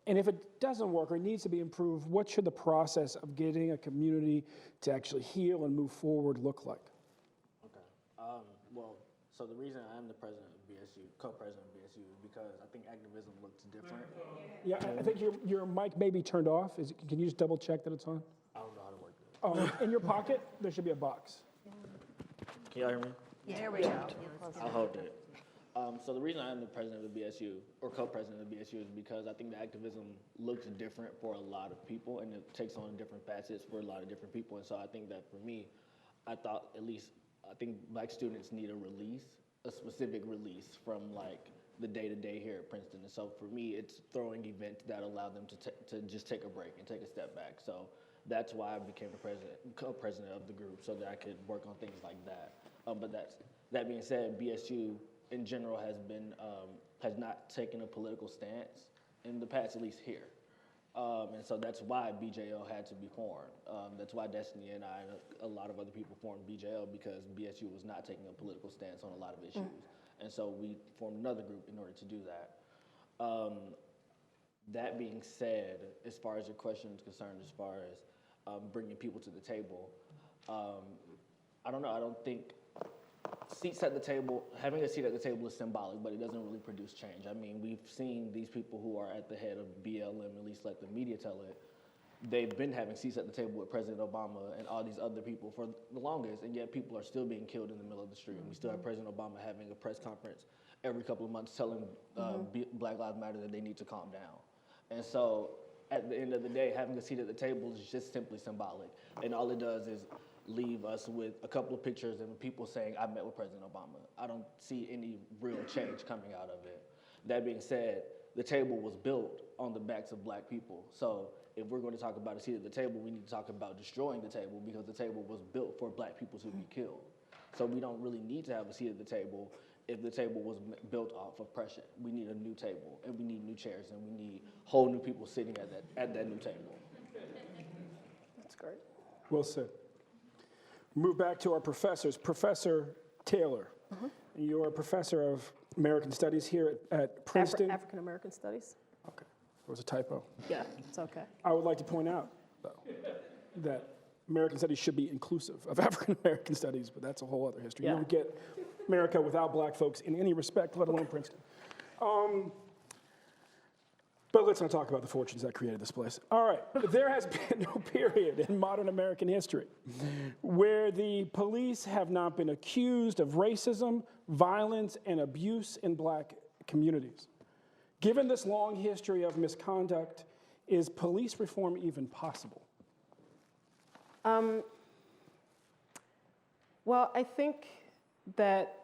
And if it doesn't work or needs to be improved, what should the process of getting a community to actually heal and move forward look like? Okay. Well, so the reason I'm the president of BSU, co-president of BSU, is because I think activism looks different. Yeah, I think your mic may be turned off. Can you just double check that it's on? I don't know how to work this. In your pocket, there should be a box. Can y'all hear me? Yeah. There we go. I'll hold it. So the reason I'm the president of the BSU, or co-president of the BSU, is because I think the activism looks different for a lot of people, and it takes on different facets for a lot of different people. And so I think that for me, I think Black students need a specific release from like the day-to-day here at Princeton. And so for me, it's throwing events that allow them to just take a break and take a step back. So that's why I became the co-president of the group, so that I could work on things like that. But that being said, BSU in general has not taken a political stance in the past, at least here. And so that's why BJO had to be formed. That's why Destiny and I and a lot of other people formed BJO, because BSU was not taking a political stance on a lot of issues. And so we formed another group in order to do that. That being said, as far as your question is concerned, as far as bringing people to the table, I don't know, I don't think seats at the table, having a seat at the table is symbolic, but it doesn't really produce change. I mean, we've seen these people who are at the head of BLM, at least let the media tell it, they've been having seats at the table with President Obama and all these other people for the longest, and yet people are still being killed in the middle of the street. And we still have President Obama having a press conference every couple of months telling Black Lives Matter that they need to calm down. And so at the end of the day, having a seat at the table is just simply symbolic. And all it does is leave us with a couple of pictures and people saying, I met with President Obama. I don't see any real change coming out of it. That being said, the table was built on the backs of Black people. So if we're going to talk about a seat at the table, we need to talk about destroying the table, because the table was built for Black people to be killed. So we don't really need to have a seat at the table if the table was built off oppression. We need a new table, and we need new chairs, and we need whole new people sitting at that new table. That's great. Well said. Move back to our professors. Professor Taylor, you're a professor of American Studies here at Princeton. African American Studies. Okay, there was a typo. Yeah, it's okay. I would like to point out, though, that American Studies should be inclusive of African American Studies, but that's a whole other history. Yeah. You don't get America without Black folks in any respect, let alone Princeton. But let's not talk about the fortunes that created this place. All right, there has been no period in modern American history where the police have not been accused of racism, violence, and abuse in Black communities. Given this long history of misconduct, is police reform even possible? Well, I think that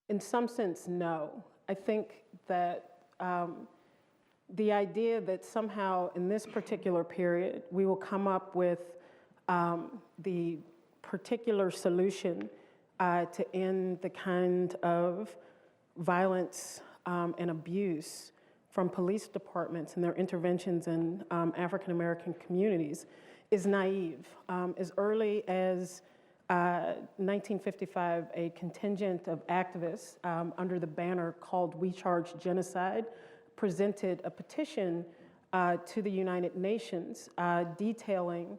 in some sense, no. I think that the idea that somehow in this particular period, we will come up with the particular solution to end the kind of violence and abuse from police departments and their interventions in African American communities is naive. As early as 1955, a contingent of activists under the banner called We Charge Genocide presented a petition to the United Nations detailing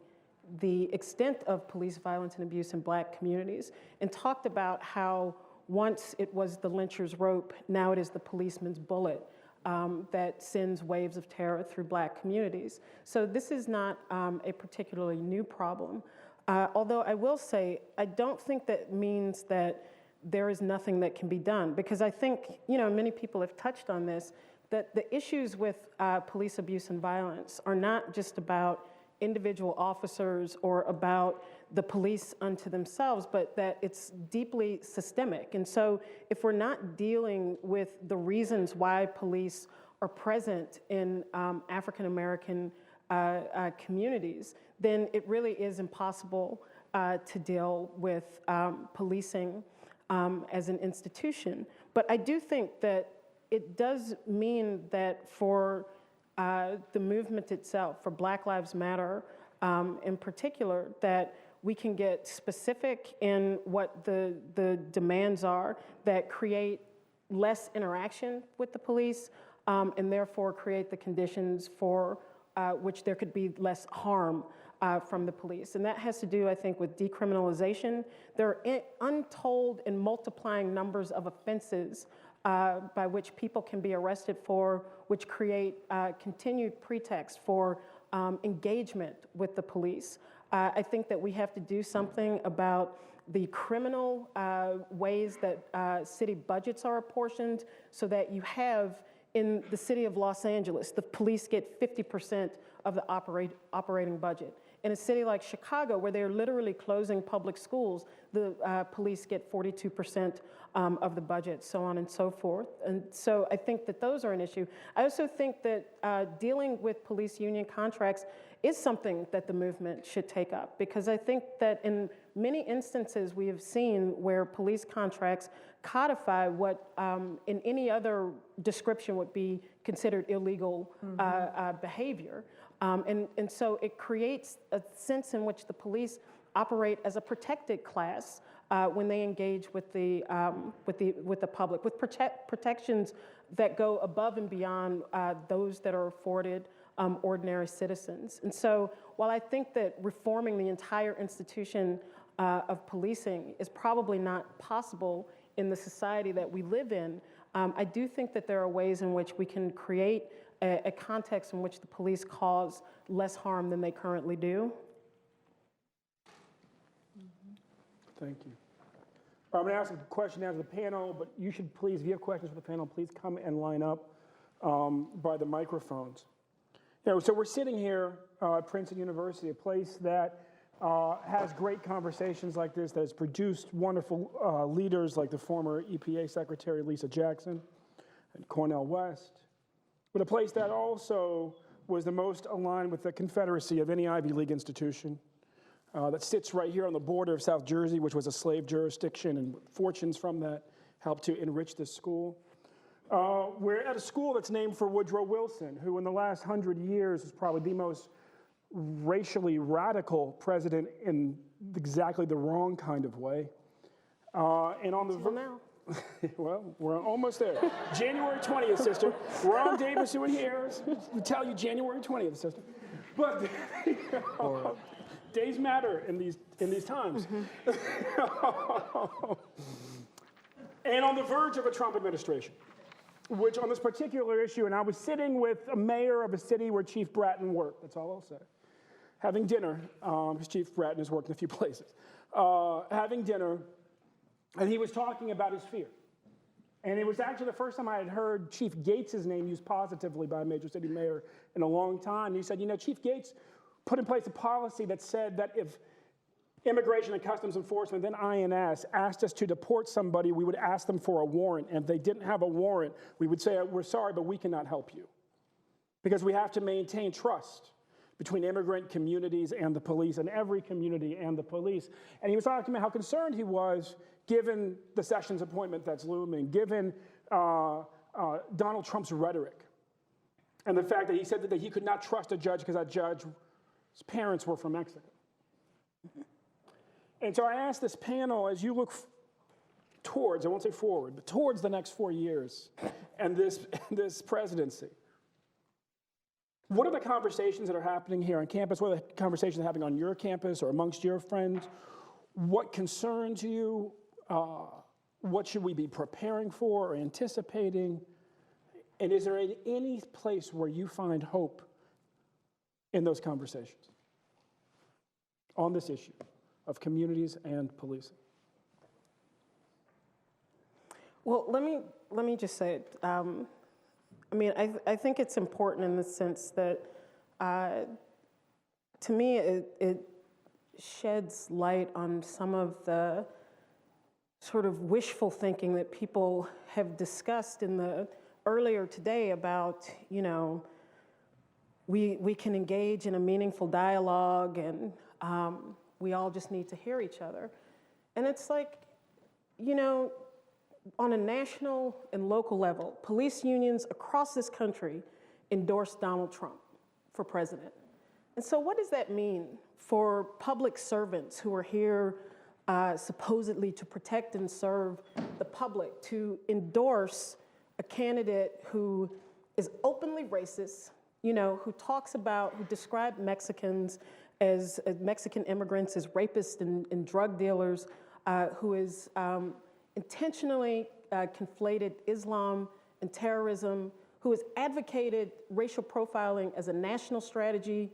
the extent of police violence and abuse in Black communities and talked about how once it was the lyncher's rope, now it is the policeman's bullet that sends waves of terror through Black communities. So this is not a particularly new problem. Although I will say, I don't think that means that there is nothing that can be done, because I think, many people have touched on this, that the issues with police abuse and violence are not just about individual officers or about the police unto themselves, but that it's deeply systemic. And so if we're not dealing with the reasons why police are present in African American communities, then it really is impossible to deal with policing as an institution. But I do think that it does mean that for the movement itself, for Black Lives Matter in particular, that we can get specific in what the demands are that create less interaction with the police and therefore create the conditions for which there could be less harm from the police. And that has to do, I think, with decriminalization. There are untold and multiplying numbers of offenses by which people can be arrested for, which create continued pretext for engagement with the police. I think that we have to do something about the criminal ways that city budgets are apportioned, so that you have, in the city of Los Angeles, the police get 50% of the operating budget. In a city like Chicago, where they're literally closing public schools, the police get 42% of the budget, so on and so forth. And so I think that those are an issue. I also think that dealing with police union contracts is something that the movement should take up, because I think that in many instances we have seen where police contracts codify what in any other description would be considered illegal behavior. And so it creates a sense in which the police operate as a protected class when they engage with the public, with protections that go above and beyond those that are afforded ordinary citizens. And so while I think that reforming the entire institution of policing is probably not possible in the society that we live in, I do think that there are ways in which we can create a context in which the police cause less harm than they currently do. Thank you. I'm going to ask a question now to the panel, but you should please, if you have questions for the panel, please come and line up by the microphones. So we're sitting here at Princeton University, a place that has great conversations like this, that has produced wonderful leaders like the former EPA Secretary Lisa Jackson and Cornel West, but a place that also was the most aligned with the Confederacy of any Ivy League institution, that sits right here on the border of South Jersey, which was a slave jurisdiction, and fortunes from that helped to enrich this school. We're at a school that's named for Woodrow Wilson, who in the last 100 years was probably the most racially radical president in exactly the wrong kind of way. And on the now. Well, we're almost there. January 20th, sister. Ron Davis, who hears, will tell you January 20th, sister. But days matter in these times. And on the verge of a Trump administration, which on this particular issue, and I was sitting with a mayor of a city where Chief Bratton worked, that's all I'll say, having dinner, because Chief Bratton has worked in a few places, having dinner, and he was talking about his fear. And it was actually the first time I had heard Chief Gates' name used positively by a major city mayor in a long time. He said, Chief Gates put in place a policy that said that if Immigration and Customs Enforcement, then INS, asked us to deport somebody, we would ask them for a warrant. And if they didn't have a warrant, we would say, we're sorry, but we cannot help you. Because we have to maintain trust between immigrant communities and the police, and every community and the police. And he was talking to me how concerned he was, given the Sessions appointment that's looming, given Donald Trump's rhetoric, and the fact that he said that he could not trust a judge because that judge's parents were from Mexico. And so I asked this panel, as you look towards, I won't say forward, but towards the next 4 years and this presidency, What are the conversations that are happening here on campus? What are the conversations that are happening on your campus or amongst your friends? What concerns you? What should we be preparing for or anticipating? And is there any place where you find hope in those conversations on this issue of communities and policing? Well, let me just say it. I mean, I think it's important in the sense that, to me, it sheds light on some of the sort of wishful thinking that people have discussed earlier today about, you know, we can engage in a meaningful dialogue and we all just need to hear each other. And it's like, you know, on a national and local level, police unions across this country endorsed Donald Trump for president. And so what does that mean for public servants who are here supposedly to protect and serve the public, to endorse a candidate who is openly racist, you know, who described Mexicans as Mexican immigrants as rapists and drug dealers, who is intentionally conflated Islam and terrorism, who has advocated racial profiling as a national strategy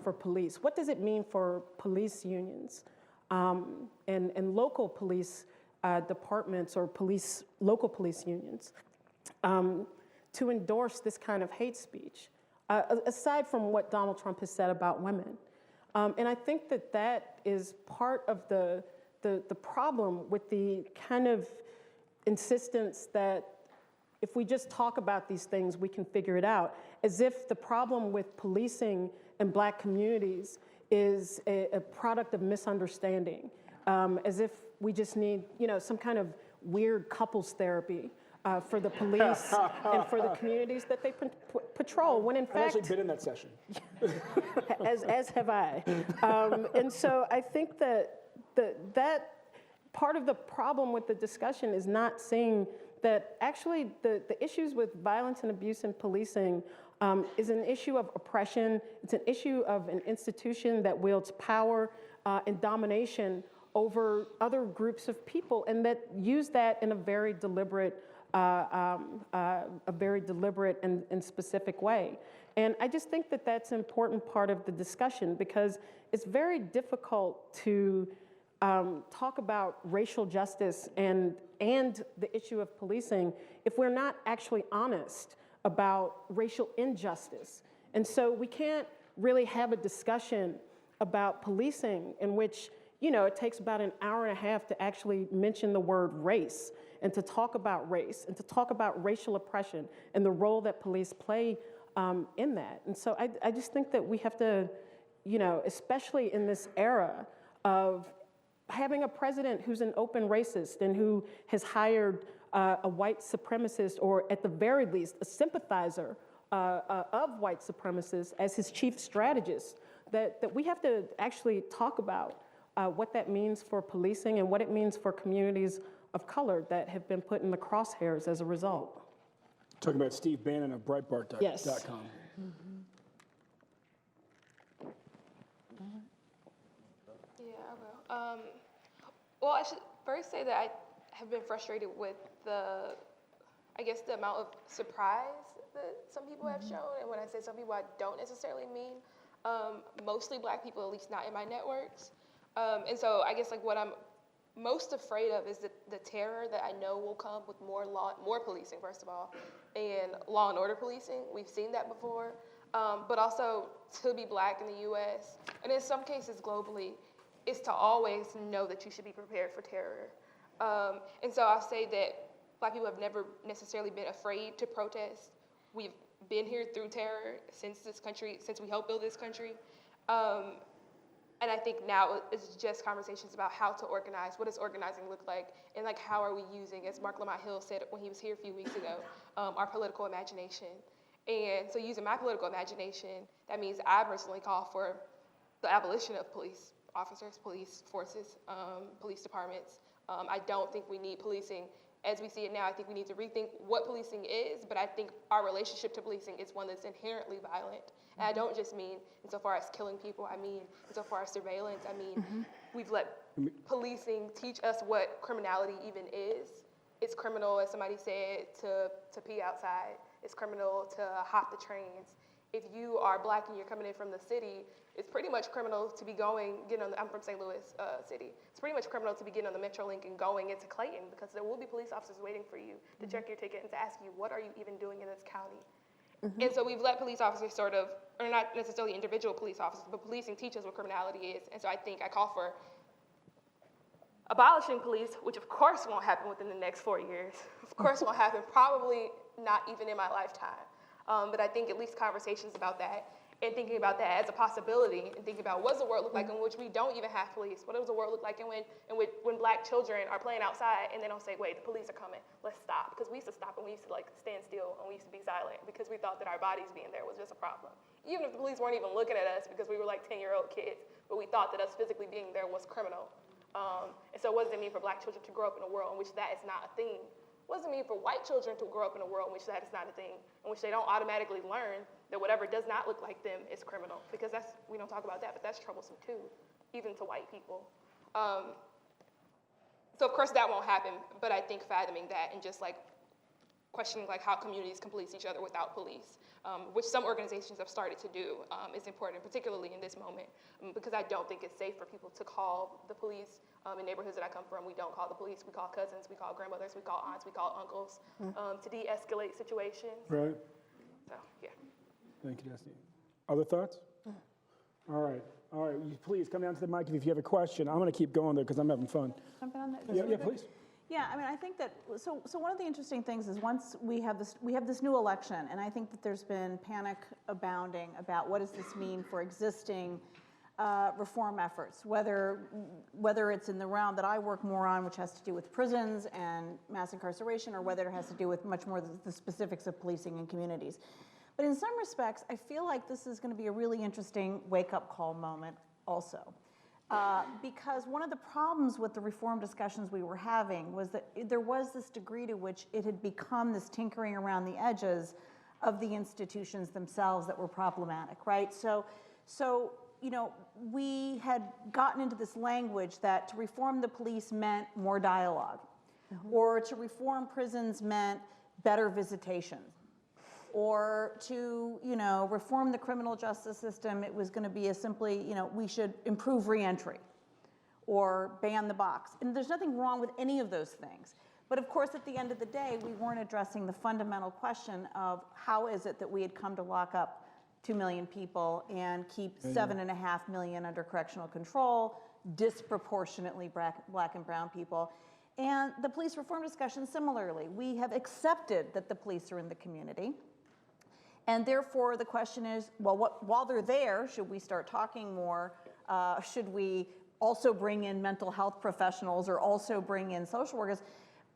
for police? What does it mean for police unions and local police departments or local police unions to endorse this kind of hate speech, aside from what Donald Trump has said about women? And I think that is part of the problem with the kind of insistence that if we just talk about these things, we can figure it out, as if the problem with policing in Black communities is a product of misunderstanding, as if we just need, you know, some kind of weird couples therapy for the police and for the communities that they patrol, when in fact— I've actually been in that session. as have I. And so I think that part of the problem with the discussion is not seeing that actually the issues with violence and abuse in policing is an issue of oppression. It's an issue of an institution that wields power and domination over other groups of people, and that use that in a very deliberate and specific way. And I just think that that's an important part of the discussion, because it's very difficult to talk about racial justice and the issue of policing if we're not actually honest about racial injustice. And so we can't really have a discussion about policing in which, you know, it takes about an hour and a half to actually mention the word race and to talk about race and to talk about racial oppression and the role that police play in that. And so I just think that we have to, you know, especially in this era of having a president who's an open racist and who has hired a white supremacist, or at the very least, a sympathizer of white supremacists as his chief strategist, that we have to actually talk about what that means for policing and what it means for communities of color that have been put in the crosshairs as a result. Talking about Steve Bannon of Breitbart.com. Yes. Yeah, I will. Well, I should first say that I have been frustrated with the amount of surprise that some people have shown. And when I say some people, I don't necessarily mean mostly Black people, at least not in my networks. And so I guess like what I'm most afraid of is the terror that I know will come with more policing, first of all, and law and order policing. We've seen that before. But also to be Black in the US, and in some cases globally, is to always know that you should be prepared for terror. And so I'll say that Black people have never necessarily been afraid to protest. We've been here through terror since we helped build this country. And I think now it's just conversations about how to organize. What does organizing look like? And like, how are we using, as Mark Lamont Hill said when he was here a few weeks ago, our political imagination. And so using my political imagination, that means I personally call for the abolition of police officers, police forces, police departments. I don't think we need policing as we see it now, I think we need to rethink what policing is, but I think our relationship to policing is one that's inherently violent. And I don't just mean insofar as killing people, I mean insofar as surveillance, I mean we've let policing teach us what criminality even is. It's criminal, as somebody said, to pee outside. It's criminal to hop the trains. If you are black and you're coming in from the city, it's pretty much criminal to be I'm from St. Louis City. It's pretty much criminal to be getting on the Metrolink and going into Clayton because there will be police officers waiting for you to check your ticket and to ask you, what are you even doing in this county? And so we've let police officers or not necessarily individual police officers, but policing teach us what criminality is. And so I think I call for abolishing police, which of course won't happen within the next 4 years. Of course won't happen, probably not even in my lifetime. But I think at least conversations about that and thinking about that as a possibility and thinking about what does the world look like in which we don't even have police? What does the world look like when black children are playing outside and they don't say, wait, the police are coming, let's stop. Because we used to stop and we used to stand still and we used to be silent because we thought that our bodies being there was just a problem. Even if the police weren't even looking at us because we were like 10-year-old kids, but we thought that us physically being there was criminal. And so what does it mean for black children to grow up in a world in which that is not a thing? What does it mean for white children to grow up in a world in which that is not a thing, in which they don't automatically learn that whatever does not look like them is criminal? Because we don't talk about that, but that's troublesome too, even to white people. So of course that won't happen, but I think fathoming that and just questioning how communities can police each other without police, which some organizations have started to do, is important, particularly in this moment, because I don't think it's safe for people to call the police. In neighborhoods that I come from, we don't call the police. We call cousins, we call grandmothers, we call aunts, we call uncles to de-escalate situations. Right. So, yeah. Thank you, Destiny. Other thoughts? All right. You please come down to the mic if you have a question. I'm going to keep going there because I'm having fun. Jump in on that? Yeah, please. Yeah, I mean, I think that, so one of the interesting things is once we have this new election, and I think that there's been panic abounding about what does this mean for existing reform efforts, whether it's in the realm that I work more on, which has to do with prisons and mass incarceration, or whether it has to do with much more the specifics of policing in communities. But in some respects, I feel like this is going to be a really interesting wake-up call moment also. Because one of the problems with the reform discussions we were having was that there was this degree to which it had become this tinkering around the edges of the institutions themselves that were problematic, right? So we had gotten into this language that to reform the police meant more dialogue, or to reform prisons meant better visitation, or to, reform the criminal justice system, it was going to be simply, we should improve reentry or ban the box. And there's nothing wrong with any of those things. But of course, at the end of the day, we weren't addressing the fundamental question of how is it that we had come to lock up 2 million people and keep 7.5 million under correctional control, disproportionately black and brown people. And the police reform discussion, similarly, we have accepted that the police are in the community. And therefore, the question is, well, while they're there, should we start talking more? Should we also bring in mental health professionals or also bring in social workers?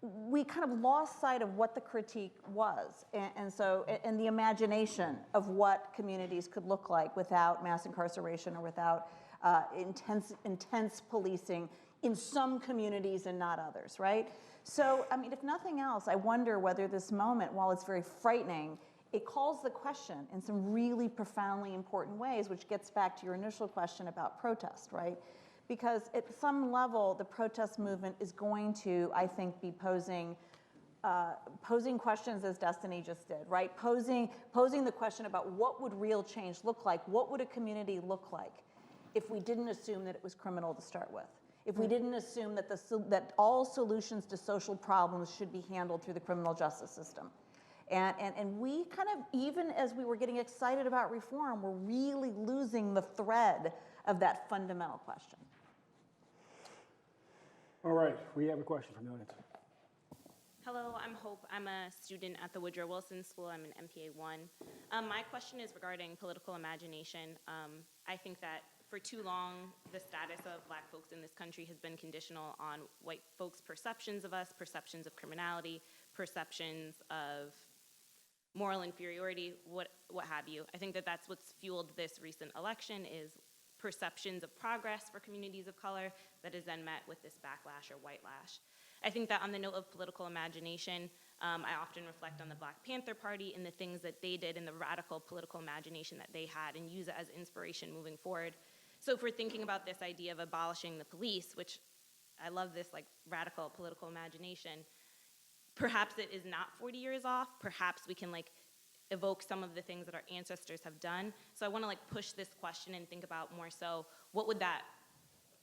We kind of lost sight of what the critique was, and the imagination of what communities could look like without mass incarceration or without intense policing in some communities and not others, right? So, I mean, if nothing else, I wonder whether this moment, while it's very frightening, it calls the question in some really profoundly important ways, which gets back to your initial question about protest, right? Because at some level, the protest movement is going to, I think, be posing questions as Destiny just did, right? Posing the question about what would real change look like? What would a community look like if we didn't assume that it was criminal to start with? If we didn't assume that all solutions to social problems should be handled through the criminal justice system? And we kind of, even as we were getting excited about reform, we're really losing the thread of that fundamental question. All right, we have a question from the audience. Hello, I'm Hope. I'm a student at the Woodrow Wilson School. I'm an MPA 1. My question is regarding political imagination. I think that for too long, the status of black folks in this country has been conditional on white folks' perceptions of us, perceptions of criminality, perceptions of moral inferiority, what have you. I think that that's what's fueled this recent election is perceptions of progress for communities of color that is then met with this backlash or whitelash. I think that on the note of political imagination, I often reflect on the Black Panther Party and the things that they did and the radical political imagination that they had and use it as inspiration moving forward. So if we're thinking about this idea of abolishing the police, which I love this like radical political imagination, perhaps it is not 40 years off. Perhaps we can like evoke some of the things that our ancestors have done. So I want to like push this question and think about more so what would that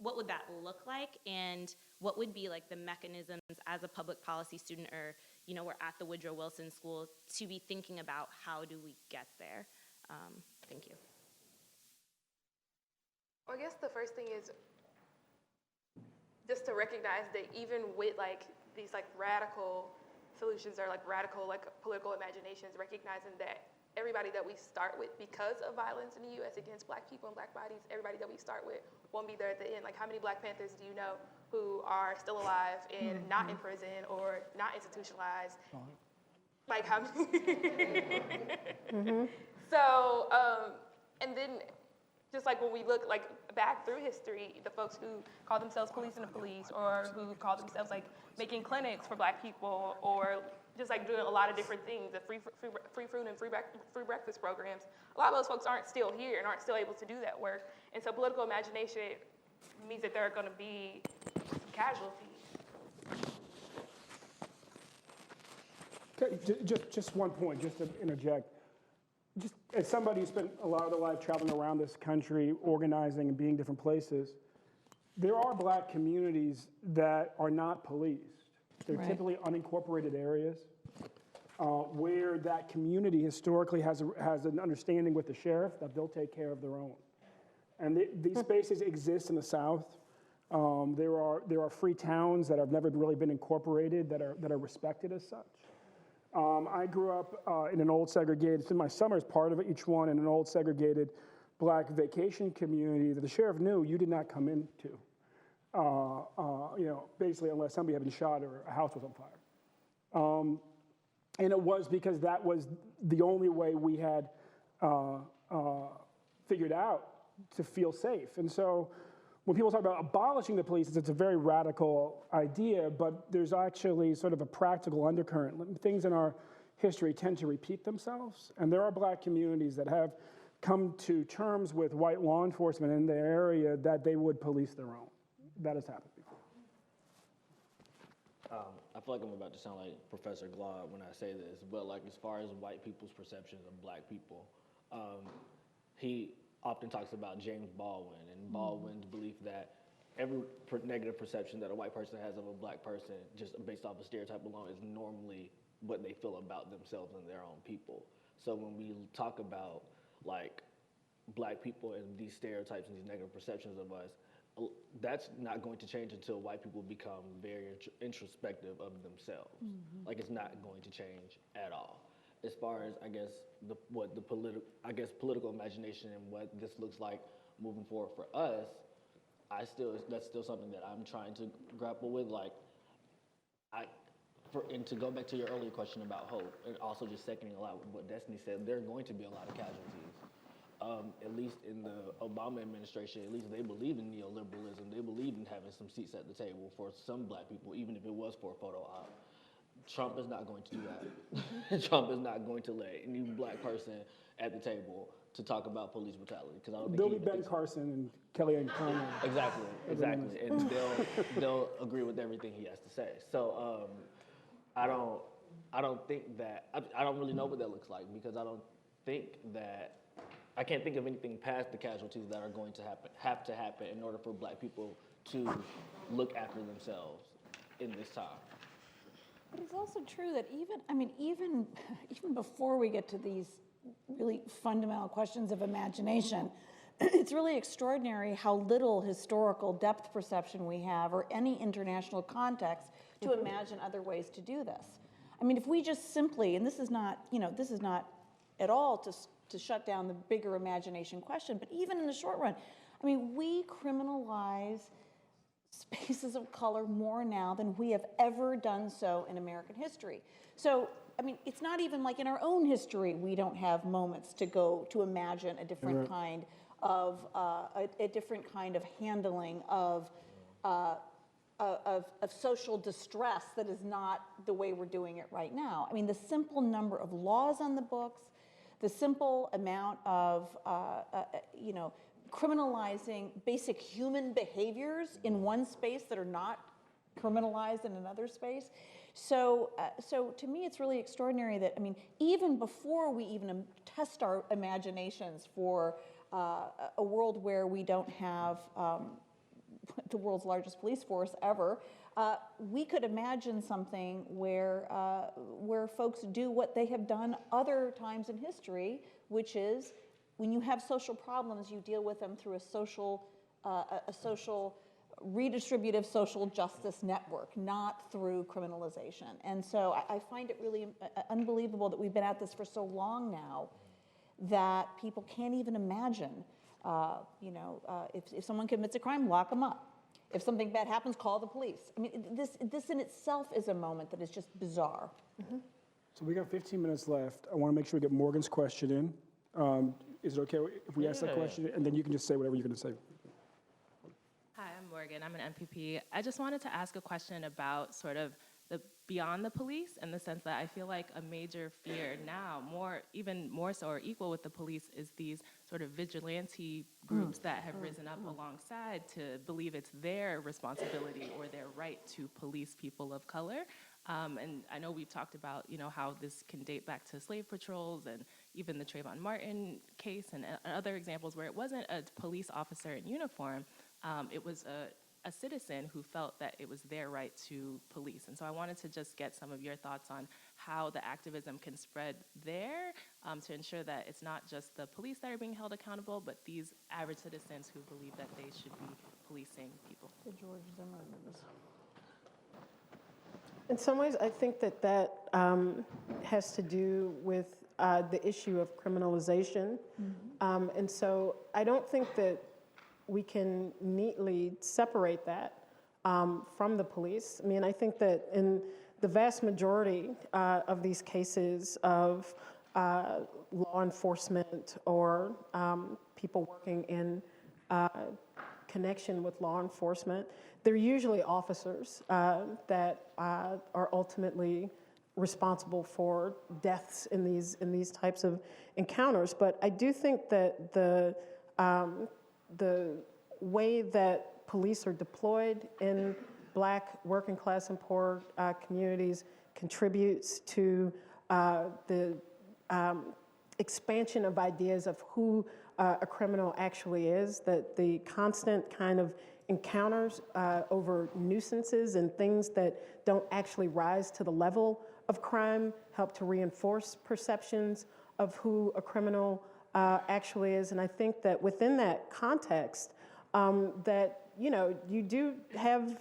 look like, and what would be like the mechanisms as a public policy student, or you know, we're at the Woodrow Wilson School, to be thinking about how do we get there. Thank you. Well, I guess the first thing is just to recognize that even with like these like radical solutions or like radical like political imaginations, recognizing that everybody that we start with because of violence in the U.S. against Black people and Black bodies, everybody that we start with won't be there at the end. Like, how many Black Panthers do you know who are still alive and not in prison or not institutionalized? Like, how many? So, and then just like when we look like back through history, the folks who call themselves policing the police, or who call themselves like making clinics for Black people, or just like doing a lot of different things, the free fruit and free breakfast programs, a lot of those folks aren't still here and aren't still able to do that work. And so political imagination means that there are going to be casualties. Okay, just one point, just to interject. Just as somebody who spent a lot of their life traveling around this country, organizing and being different places, there are Black communities that are not policed. They're typically unincorporated areas where that community historically has an understanding with the sheriff that they'll take care of their own. And these spaces exist in the South. There are free towns that have never really been incorporated that are respected as such. I grew up in an old segregated, in my summers, part of each one, in an old segregated Black vacation community that the sheriff knew you did not come into, you know, basically unless somebody had been shot or a house was on fire. And it was because that was the only way we had figured out to feel safe. And so when people talk about abolishing the police, it's a very radical idea, but there's actually sort of a practical undercurrent. Things in our history tend to repeat themselves, and there are Black communities that have come to terms with white law enforcement in their area that they would police their own. That has happened before. I feel like I'm about to sound like Professor Glaude when I say this, but like as far as white people's perceptions of Black people, he often talks about James Baldwin and Baldwin's belief that every negative perception that a white person has of a Black person, just based off a stereotype alone, is normally what they feel about themselves and their own people. So when we talk about like Black people and these stereotypes and these negative perceptions of us, that's not going to change until white people become very introspective of themselves. Like, it's not going to change at all. As far as, I guess, political imagination and what this looks like moving forward for us, that's still something that I'm trying to grapple with. Like, and to go back to your earlier question about hope, and also just seconding a lot with what Destiny said, there are going to be a lot of casualties. At least in the Obama administration, at least they believe in neoliberalism. They believe in having some seats at the table for some Black people, even if it was for a photo op. Trump is not going to do that. Trump is not going to let any Black person at the table to talk about police brutality, because I don't think There'll be Ben Carson and Kellyanne Conway. Exactly, and they'll agree with everything he has to say. So I don't think that I don't really know what that looks like, because I can't think of anything past the casualties that are going to have to happen in order for Black people to look after themselves in this time. But it's also true that even before we get to these really fundamental questions of imagination, it's really extraordinary how little historical depth perception we have, or any international context, to imagine other ways to do this. I mean, if we just simply, and this is not at all to shut down the bigger imagination question, but even in the short run, I mean, we criminalize spaces of color more now than we have ever done so in American history. So, I mean, it's not even like in our own history we don't have moments to go to imagine a different kind of a different kind of handling of of social distress that is not the way we're doing it right now. I mean, the simple number of laws on the books, the simple amount of, criminalizing basic human behaviors in one space that are not criminalized in another space. So to me, it's really extraordinary that, I mean, even before we even test our imaginations for a world where we don't have the world's largest police force ever, we could imagine something where folks do what they have done other times in history, which is when you have social problems, you deal with them through a social redistributive social justice network, not through criminalization. And so I find it really unbelievable that we've been at this for so long now that people can't even imagine, if someone commits a crime, lock them up. If something bad happens, call the police. I mean, this in itself is a moment that is just bizarre. So we got 15 minutes left. I want to make sure we get Morgan's question in. Is it okay if we ask that question? And then you can just say whatever you're going to say. Hi, I'm Morgan. I'm an MPP. I just wanted to ask a question about sort of the beyond the police, in the sense that I feel like a major fear now, even more so or equal with the police, is these sort of vigilante groups that have risen up alongside to believe it's their responsibility or their right to police people of color. And I know we've talked about, how this can date back to slave patrols and even the Trayvon Martin case and other examples where it wasn't a police officer in uniform, it was a citizen who felt that it was their right to police. And so I wanted to just get some of your thoughts on how the activism can spread there to ensure that it's not just the police that are being held accountable, but these average citizens who believe that they should be policing people. The George Zimmermans. In some ways, I think that has to do with the issue of criminalization. And so I don't think that we can neatly separate that from the police. I mean, I think that in the vast majority of these cases of law enforcement or people working in connection with law enforcement, they're usually officers that are ultimately responsible for deaths in these types of encounters. But I do think that the way that police are deployed in Black, working class, and poor communities contributes to the expansion of ideas of who a criminal actually is, that the constant kind of encounters over nuisances and things that don't actually rise to the level of crime help to reinforce perceptions of who a criminal actually is. And I think that within that context, that, you do have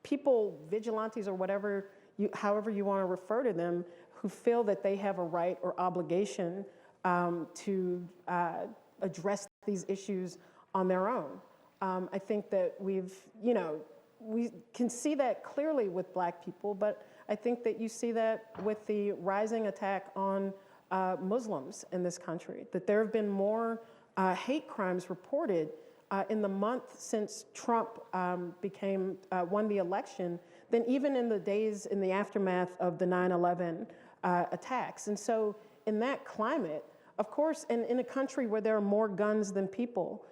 people, vigilantes or whatever, however you want to refer to them, who feel that they have a right or obligation to address these issues on their own. I think that we can see that clearly with Black people, but I think that you see that with the rising attack on Muslims in this country, that there have been more hate crimes reported in the month since Trump won the election than even in the days in the aftermath of the 9/11 attacks. And so in that climate, of course, and in a country where there are more guns than people,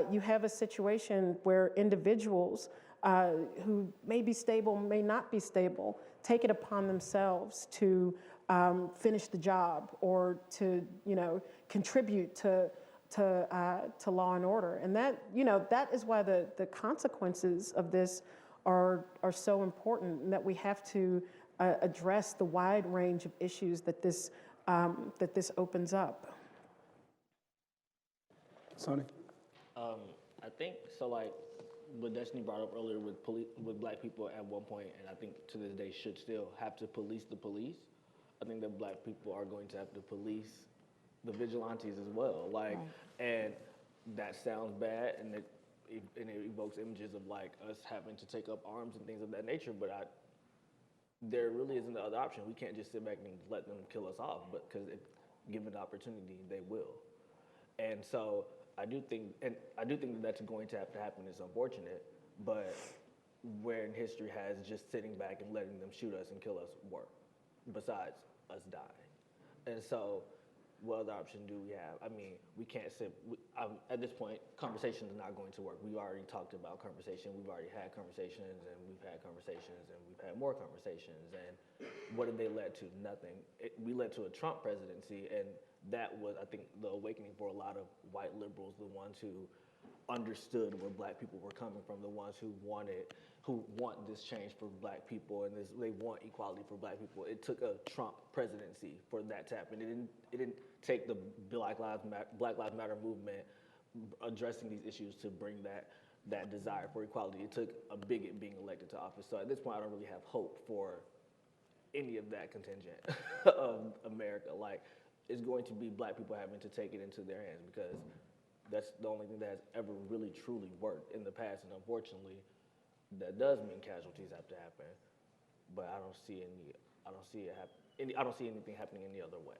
you have a situation where individuals who may be stable, may not be stable, take it upon themselves to finish the job or to, contribute to law and order. And that, that is why the consequences of this are so important, and that we have to address the wide range of issues that this opens up. Sonny? I think, so like what Destiny brought up earlier with Black people at one point, and I think to this day should still have to police the police. I think that Black people are going to have to police the vigilantes as well. Like, and that sounds bad, and it evokes images of like us having to take up arms and things of that nature. But there really isn't the other option. We can't just sit back and let them kill us off, but because given the opportunity, they will. And so I do think that that's going to have to happen. It's unfortunate, but where in history has just sitting back and letting them shoot us and kill us work, besides us dying. And so, what other option do we have? I mean, we can't sit, at this point, conversation is not going to work. We've already talked about conversation, we've already had conversations, and we've had conversations, and we've had more conversations, and what did they lead to? Nothing. We led to a Trump presidency, and that was, I think, the awakening for a lot of white liberals, the ones who understood where black people were coming from, the ones who want this change for black people, and they want equality for black people. It took a Trump presidency for that to happen. It didn't take the Black Lives Matter movement addressing these issues to bring that desire for equality. It took a bigot being elected to office. So at this point, I don't really have hope for any of that contingent of America. Like, it's going to be black people having to take it into their hands, because that's the only thing that has ever really truly worked in the past. And unfortunately, that does mean casualties have to happen. But I don't see anything happening any other way.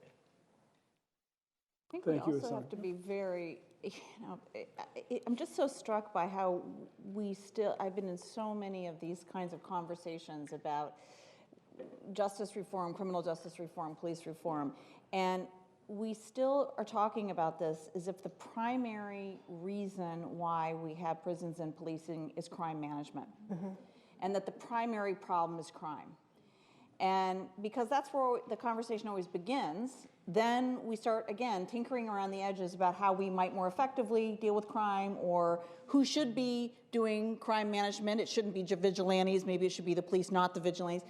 I think we also have to be very, I'm just so struck by how I've been in so many of these kinds of conversations about justice reform, criminal justice reform, police reform, and we still are talking about this as if the primary reason why we have prisons and policing is crime management, and that the primary problem is crime. And because that's where the conversation always begins, then we start, again, tinkering around the edges about how we might more effectively deal with crime, or who should be doing crime management. It shouldn't be vigilantes. Maybe it should be the police, not the vigilantes.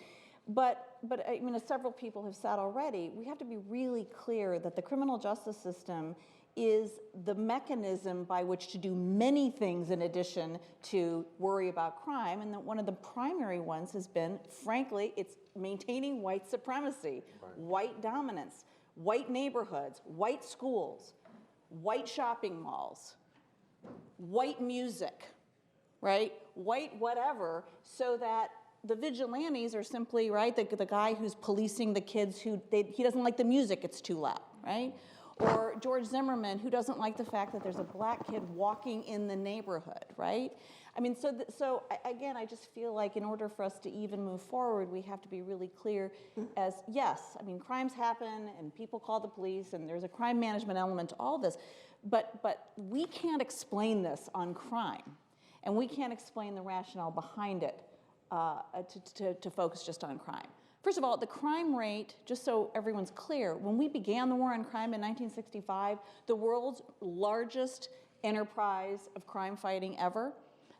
But I mean, as several people have said already, we have to be really clear that the criminal justice system is the mechanism by which to do many things in addition to worry about crime, and that one of the primary ones has been, frankly, it's maintaining white supremacy, white dominance, white neighborhoods, white schools, white shopping malls, white music, right? White whatever, so that the vigilantes are simply, right, the guy who's policing the kids he doesn't like the music, it's too loud, right? Or George Zimmerman, who doesn't like the fact that there's a black kid walking in the neighborhood, right? I mean, so again, I just feel like in order for us to even move forward, we have to be really clear as, yes, I mean, crimes happen and people call the police and there's a crime management element to all this, but we can't explain this on crime, and we can't explain the rationale behind it to focus just on crime. First of all, the crime rate, just so everyone's clear, when we began the war on crime in 1965, the world's largest enterprise of crime fighting ever,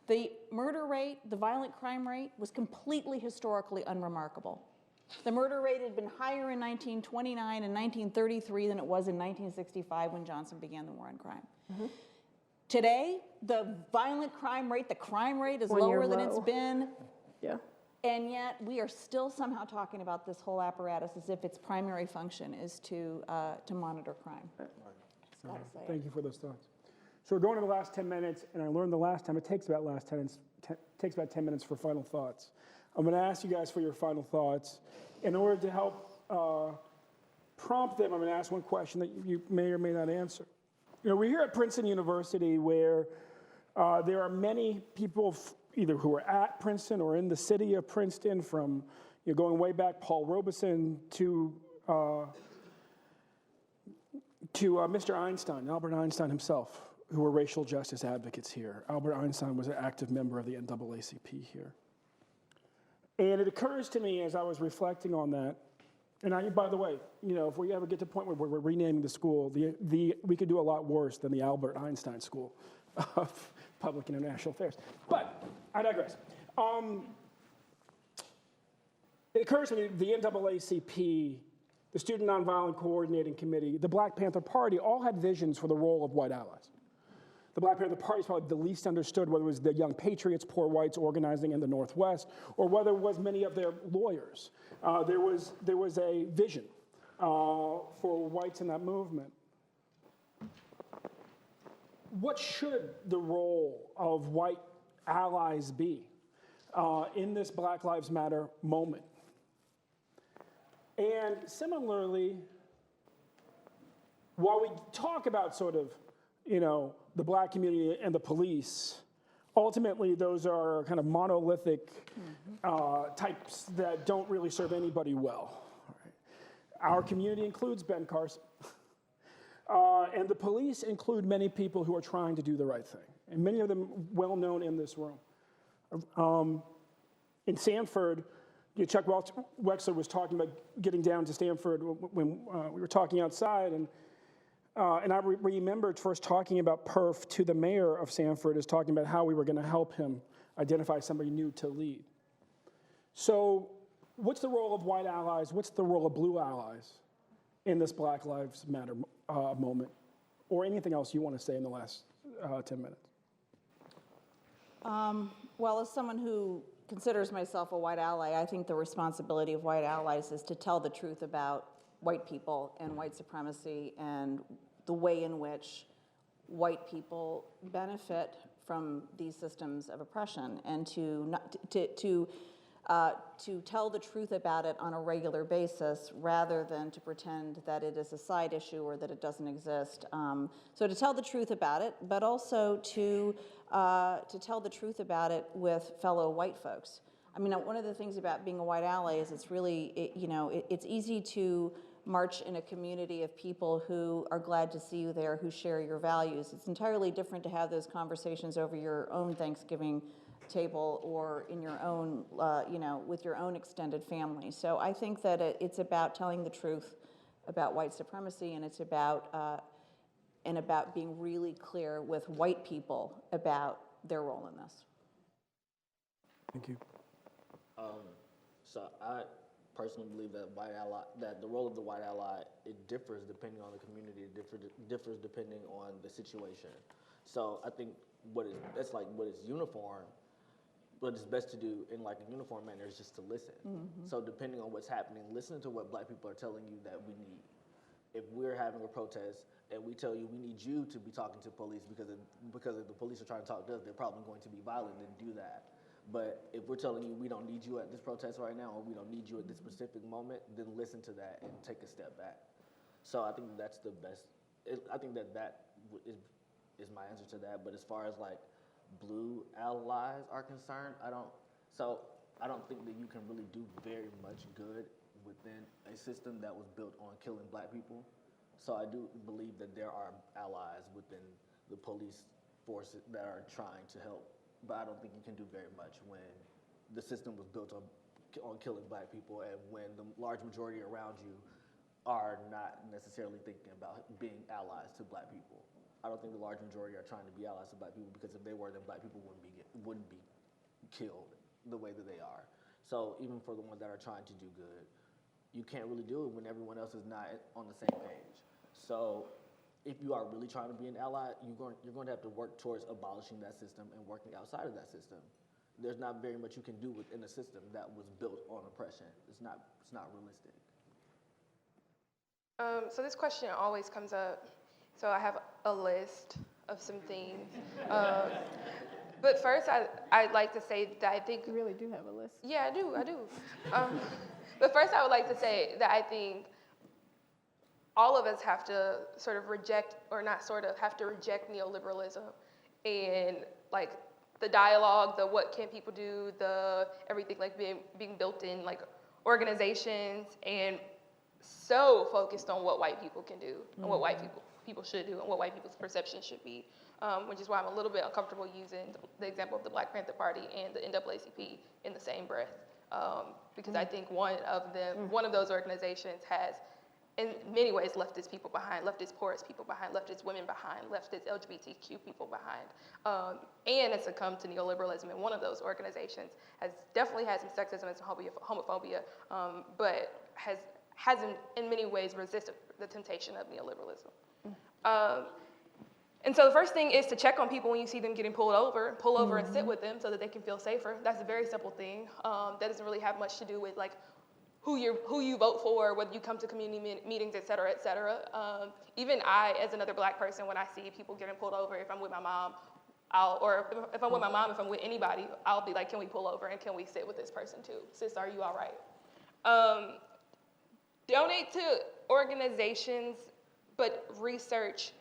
the murder rate, the violent crime rate, was completely historically unremarkable. The murder rate had been higher in 1929 and 1933 than it was in 1965 when Johnson began the war on crime. Today, the violent crime rate, the crime rate is lower than it's been. Yeah. And yet, we are still somehow talking about this whole apparatus as if its primary function is to monitor crime. Thank you for those thoughts. So we're going to the last 10 minutes, and I learned the last time it takes about 10 minutes for final thoughts. I'm going to ask you guys for your final thoughts. In order to help prompt them, I'm going to ask one question that you may or may not answer. You know, we're here at Princeton University, where there are many people either who are at Princeton or in the city of Princeton, from going way back, Paul Robeson, to Mr. Einstein, Albert Einstein himself, who were racial justice advocates here. Albert Einstein was an active member of the NAACP here. And it occurs to me as I was reflecting on that, and by the way, if we ever get to the point where we're renaming the school, we could do a lot worse than the Albert Einstein School of Public and International Affairs. But I digress. It occurs to me the NAACP, the Student Nonviolent Coordinating Committee, the Black Panther Party all had visions for the role of white allies. The Black Panther Party is probably the least understood, whether it was the Young Patriots, poor whites organizing in the Northwest, or whether it was many of their lawyers. There was a vision for whites in that movement. What should the role of white allies be in this Black Lives Matter moment? And similarly, while we talk about sort of, the black community and the police, ultimately those are kind of monolithic types that don't really serve anybody well. Our community includes Ben Carson. And the police include many people who are trying to do the right thing, and many of them well known in this room. In Sanford, Chuck Wexler was talking about getting down to Stanford when we were talking outside, and I remembered first talking about Perf to the mayor of Sanford as talking about how we were going to help him identify somebody new to lead. So what's the role of white allies? What's the role of blue allies in this Black Lives Matter moment, or anything else you want to say in the last 10 minutes? Well, as someone who considers myself a white ally, I think the responsibility of white allies is to tell the truth about white people and white supremacy and the way in which white people benefit from these systems of oppression, and to tell the truth about it on a regular basis rather than to pretend that it is a side issue or that it doesn't exist. So to tell the truth about it, but also to tell the truth about it with fellow white folks. I mean, one of the things about being a white ally is it's really, it's easy to march in a community of people who are glad to see you there, who share your values. It's entirely different to have those conversations over your own Thanksgiving table or in your own, with your own extended family. So I think that it's about telling the truth about white supremacy, and it's about being really clear with white people about their role in this. Thank you. So I personally believe that that the role of the white ally, it differs depending on the community. It differs depending on the situation. So I think what is uniform, what is best to do in like a uniform manner is just to listen. Mm-hmm. So depending on what's happening, listen to what Black people are telling you that we need. If we're having a protest and we tell you we need you to be talking to police because if the police are trying to talk to us, they're probably going to be violent and do that. But if we're telling you we don't need you at this protest right now, or we don't need you at this specific moment, then listen to that and take a step back. So I think that's the best. I think that is my answer to that. But as far as like blue allies are concerned, I don't think that you can really do very much good within a system that was built on killing Black people. So I do believe that there are allies within the police forces that are trying to help. But I don't think you can do very much when the system was built on killing Black people, and when the large majority around you are not necessarily thinking about being allies to Black people. I don't think the large majority are trying to be allies to Black people, because if they were, then Black people wouldn't be killed the way that they are. So even for the ones that are trying to do good, you can't really do it when everyone else is not on the same page. So if you are really trying to be an ally, you're going to have to work towards abolishing that system and working outside of that system. There's not very much you can do within a system that was built on oppression. It's not realistic. So this question always comes up. So I have a list of some things. But first, I'd like to say that I think... You really do have a list. Yeah, I do. But first, I would like to say that I think all of us have to sort of reject, or not sort of, have to reject neoliberalism and like the dialogue, the what can people do, the everything like being built in like organizations, and so focused on what white people can do and what white people should do and what white people's perception should be, which is why I'm a little bit uncomfortable using the example of the Black Panther Party and the NAACP in the same breath, because I think one of those organizations has in many ways left its people behind, left its poorest people behind, left its women behind, left its LGBTQ people behind, and has succumbed to neoliberalism. And one of those organizations has definitely had some sexism and some homophobia, but has in many ways resisted the temptation of neoliberalism. And so the first thing is to check on people when you see them getting pulled over and sit with them so that they can feel safer. That's a very simple thing. That doesn't really have much to do with like who you vote for, whether you come to community meetings, et cetera, et cetera. Even I, as another Black person, when I see people getting pulled over, if I'm with my mom, if I'm with my mom, if I'm with anybody, I'll be like, can we pull over and can we sit with this person too? Sis, are you all right? Donate to organizations, but research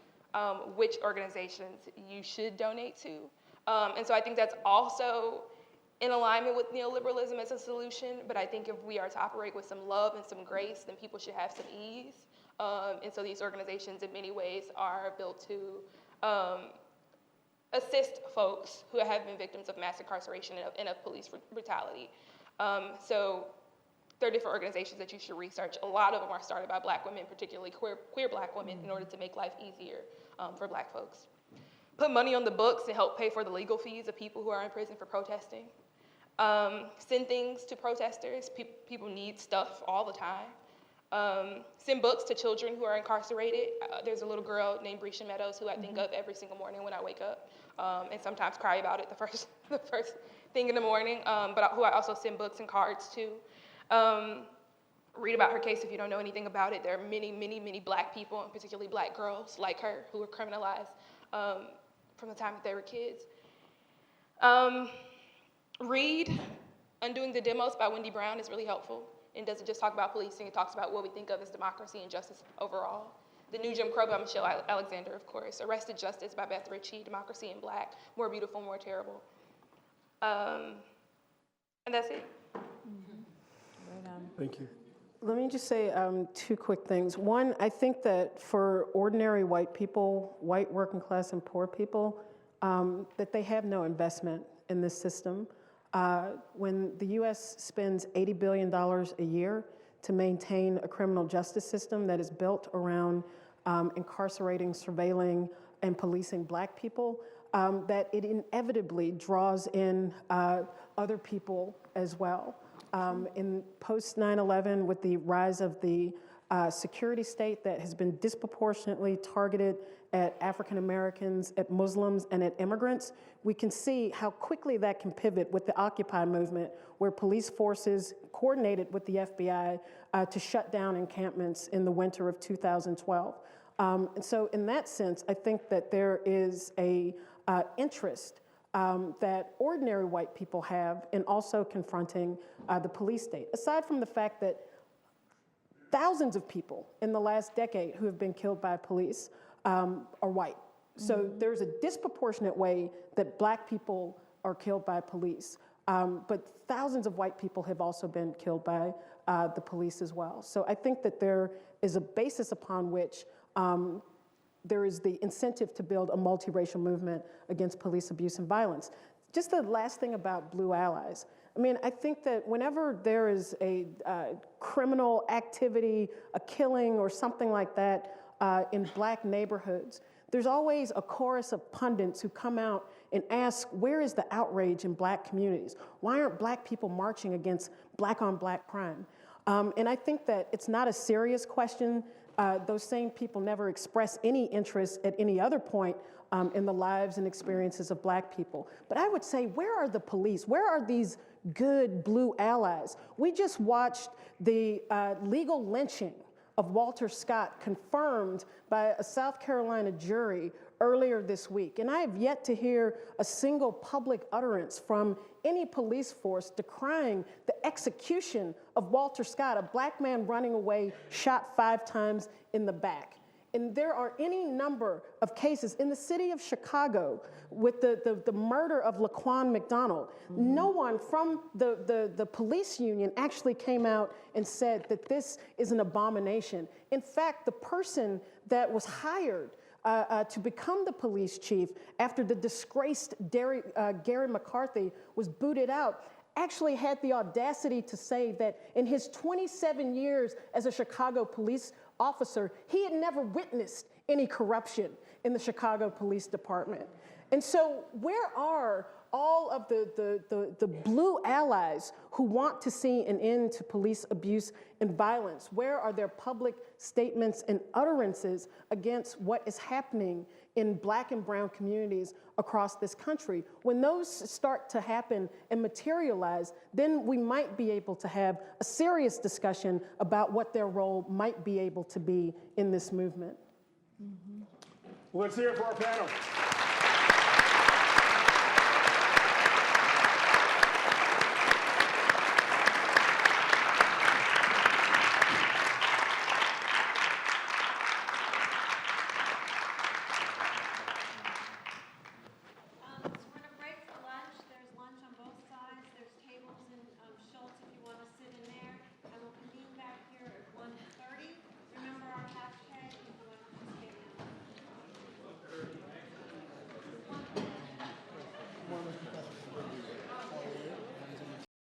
which organizations you should donate to. And so I think that's also in alignment with neoliberalism as a solution, but I think if we are to operate with some love and some grace, then people should have some ease. And so these organizations in many ways are built to assist folks who have been victims of mass incarceration and of police brutality. So there are different organizations that you should research. A lot of them are started by Black women, particularly queer Black women, in order to make life easier for Black folks. Put money on the books to help pay for the legal fees of people who are in prison for protesting. Send things to protesters. People need stuff all the time. Send books to children who are incarcerated. There's a little girl named Brescia Meadows who I think of every single morning when I wake up, and sometimes cry about it the first thing in the morning, but who I also send books and cards to. Read about her case if you don't know anything about it. There are many, many, many Black people, and particularly Black girls like her, who were criminalized from the time that they were kids. Read Undoing the Demos by Wendy Brown is really helpful. It doesn't just talk about policing, it talks about what we think of as democracy and justice overall. The New Jim Crow by Michelle Alexander, of course. Arrested Justice by Beth Ritchie, Democracy in Black, More Beautiful, More Terrible. And that's it. Thank you. Let me just say two quick things. One, I think that for ordinary white people, white working class and poor people, that they have no investment in this system. When the US spends $80 billion a year to maintain a criminal justice system that is built around incarcerating, surveilling, and policing Black people, that it inevitably draws in other people as well. In post 9/11, with the rise of the security state that has been disproportionately targeted at African Americans, at Muslims, and at immigrants, we can see how quickly that can pivot with the Occupy movement, where police forces coordinated with the FBI to shut down encampments in the winter of 2012. And so in that sense, I think that there is a interest that ordinary white people have in also confronting the police state. Aside from the fact that thousands of people in the last decade who have been killed by police are white. So there's a disproportionate way that Black people are killed by police, but thousands of white people have also been killed by the police as well. So I think that there is a basis upon which there is the incentive to build a multiracial movement against police abuse and violence. Just the last thing about Blue Allies. I mean, I think that whenever there is a criminal activity, a killing or something like that in Black neighborhoods, there's always a chorus of pundits who come out and ask, where is the outrage in Black communities? Why aren't Black people marching against Black on Black crime? And I think that it's not a serious question. Those same people never express any interest at any other point in the lives and experiences of Black people. But I would say, where are the police? Where are these good Blue Allies? We just watched the legal lynching of Walter Scott confirmed by a South Carolina jury earlier this week. And I have yet to hear a single public utterance from any police force decrying the execution of Walter Scott, a Black man running away, shot 5 times in the back. And there are any number of cases in the city of Chicago with the murder of Laquan McDonald. No one from the police union actually came out and said that this is an abomination. In fact, the person that was hired to become the police chief after the disgraced Gary McCarthy was booted out actually had the audacity to say that in his 27 years as a Chicago police officer, he had never witnessed any corruption in the Chicago Police Department. And so where are all of the Blue Allies who want to see an end to police abuse and violence? Where are their public statements and utterances against what is happening in Black and brown communities across this country? When those start to happen and materialize, then we might be able to have a serious discussion about what their role might be able to be in this movement. Let's hear it for our panel.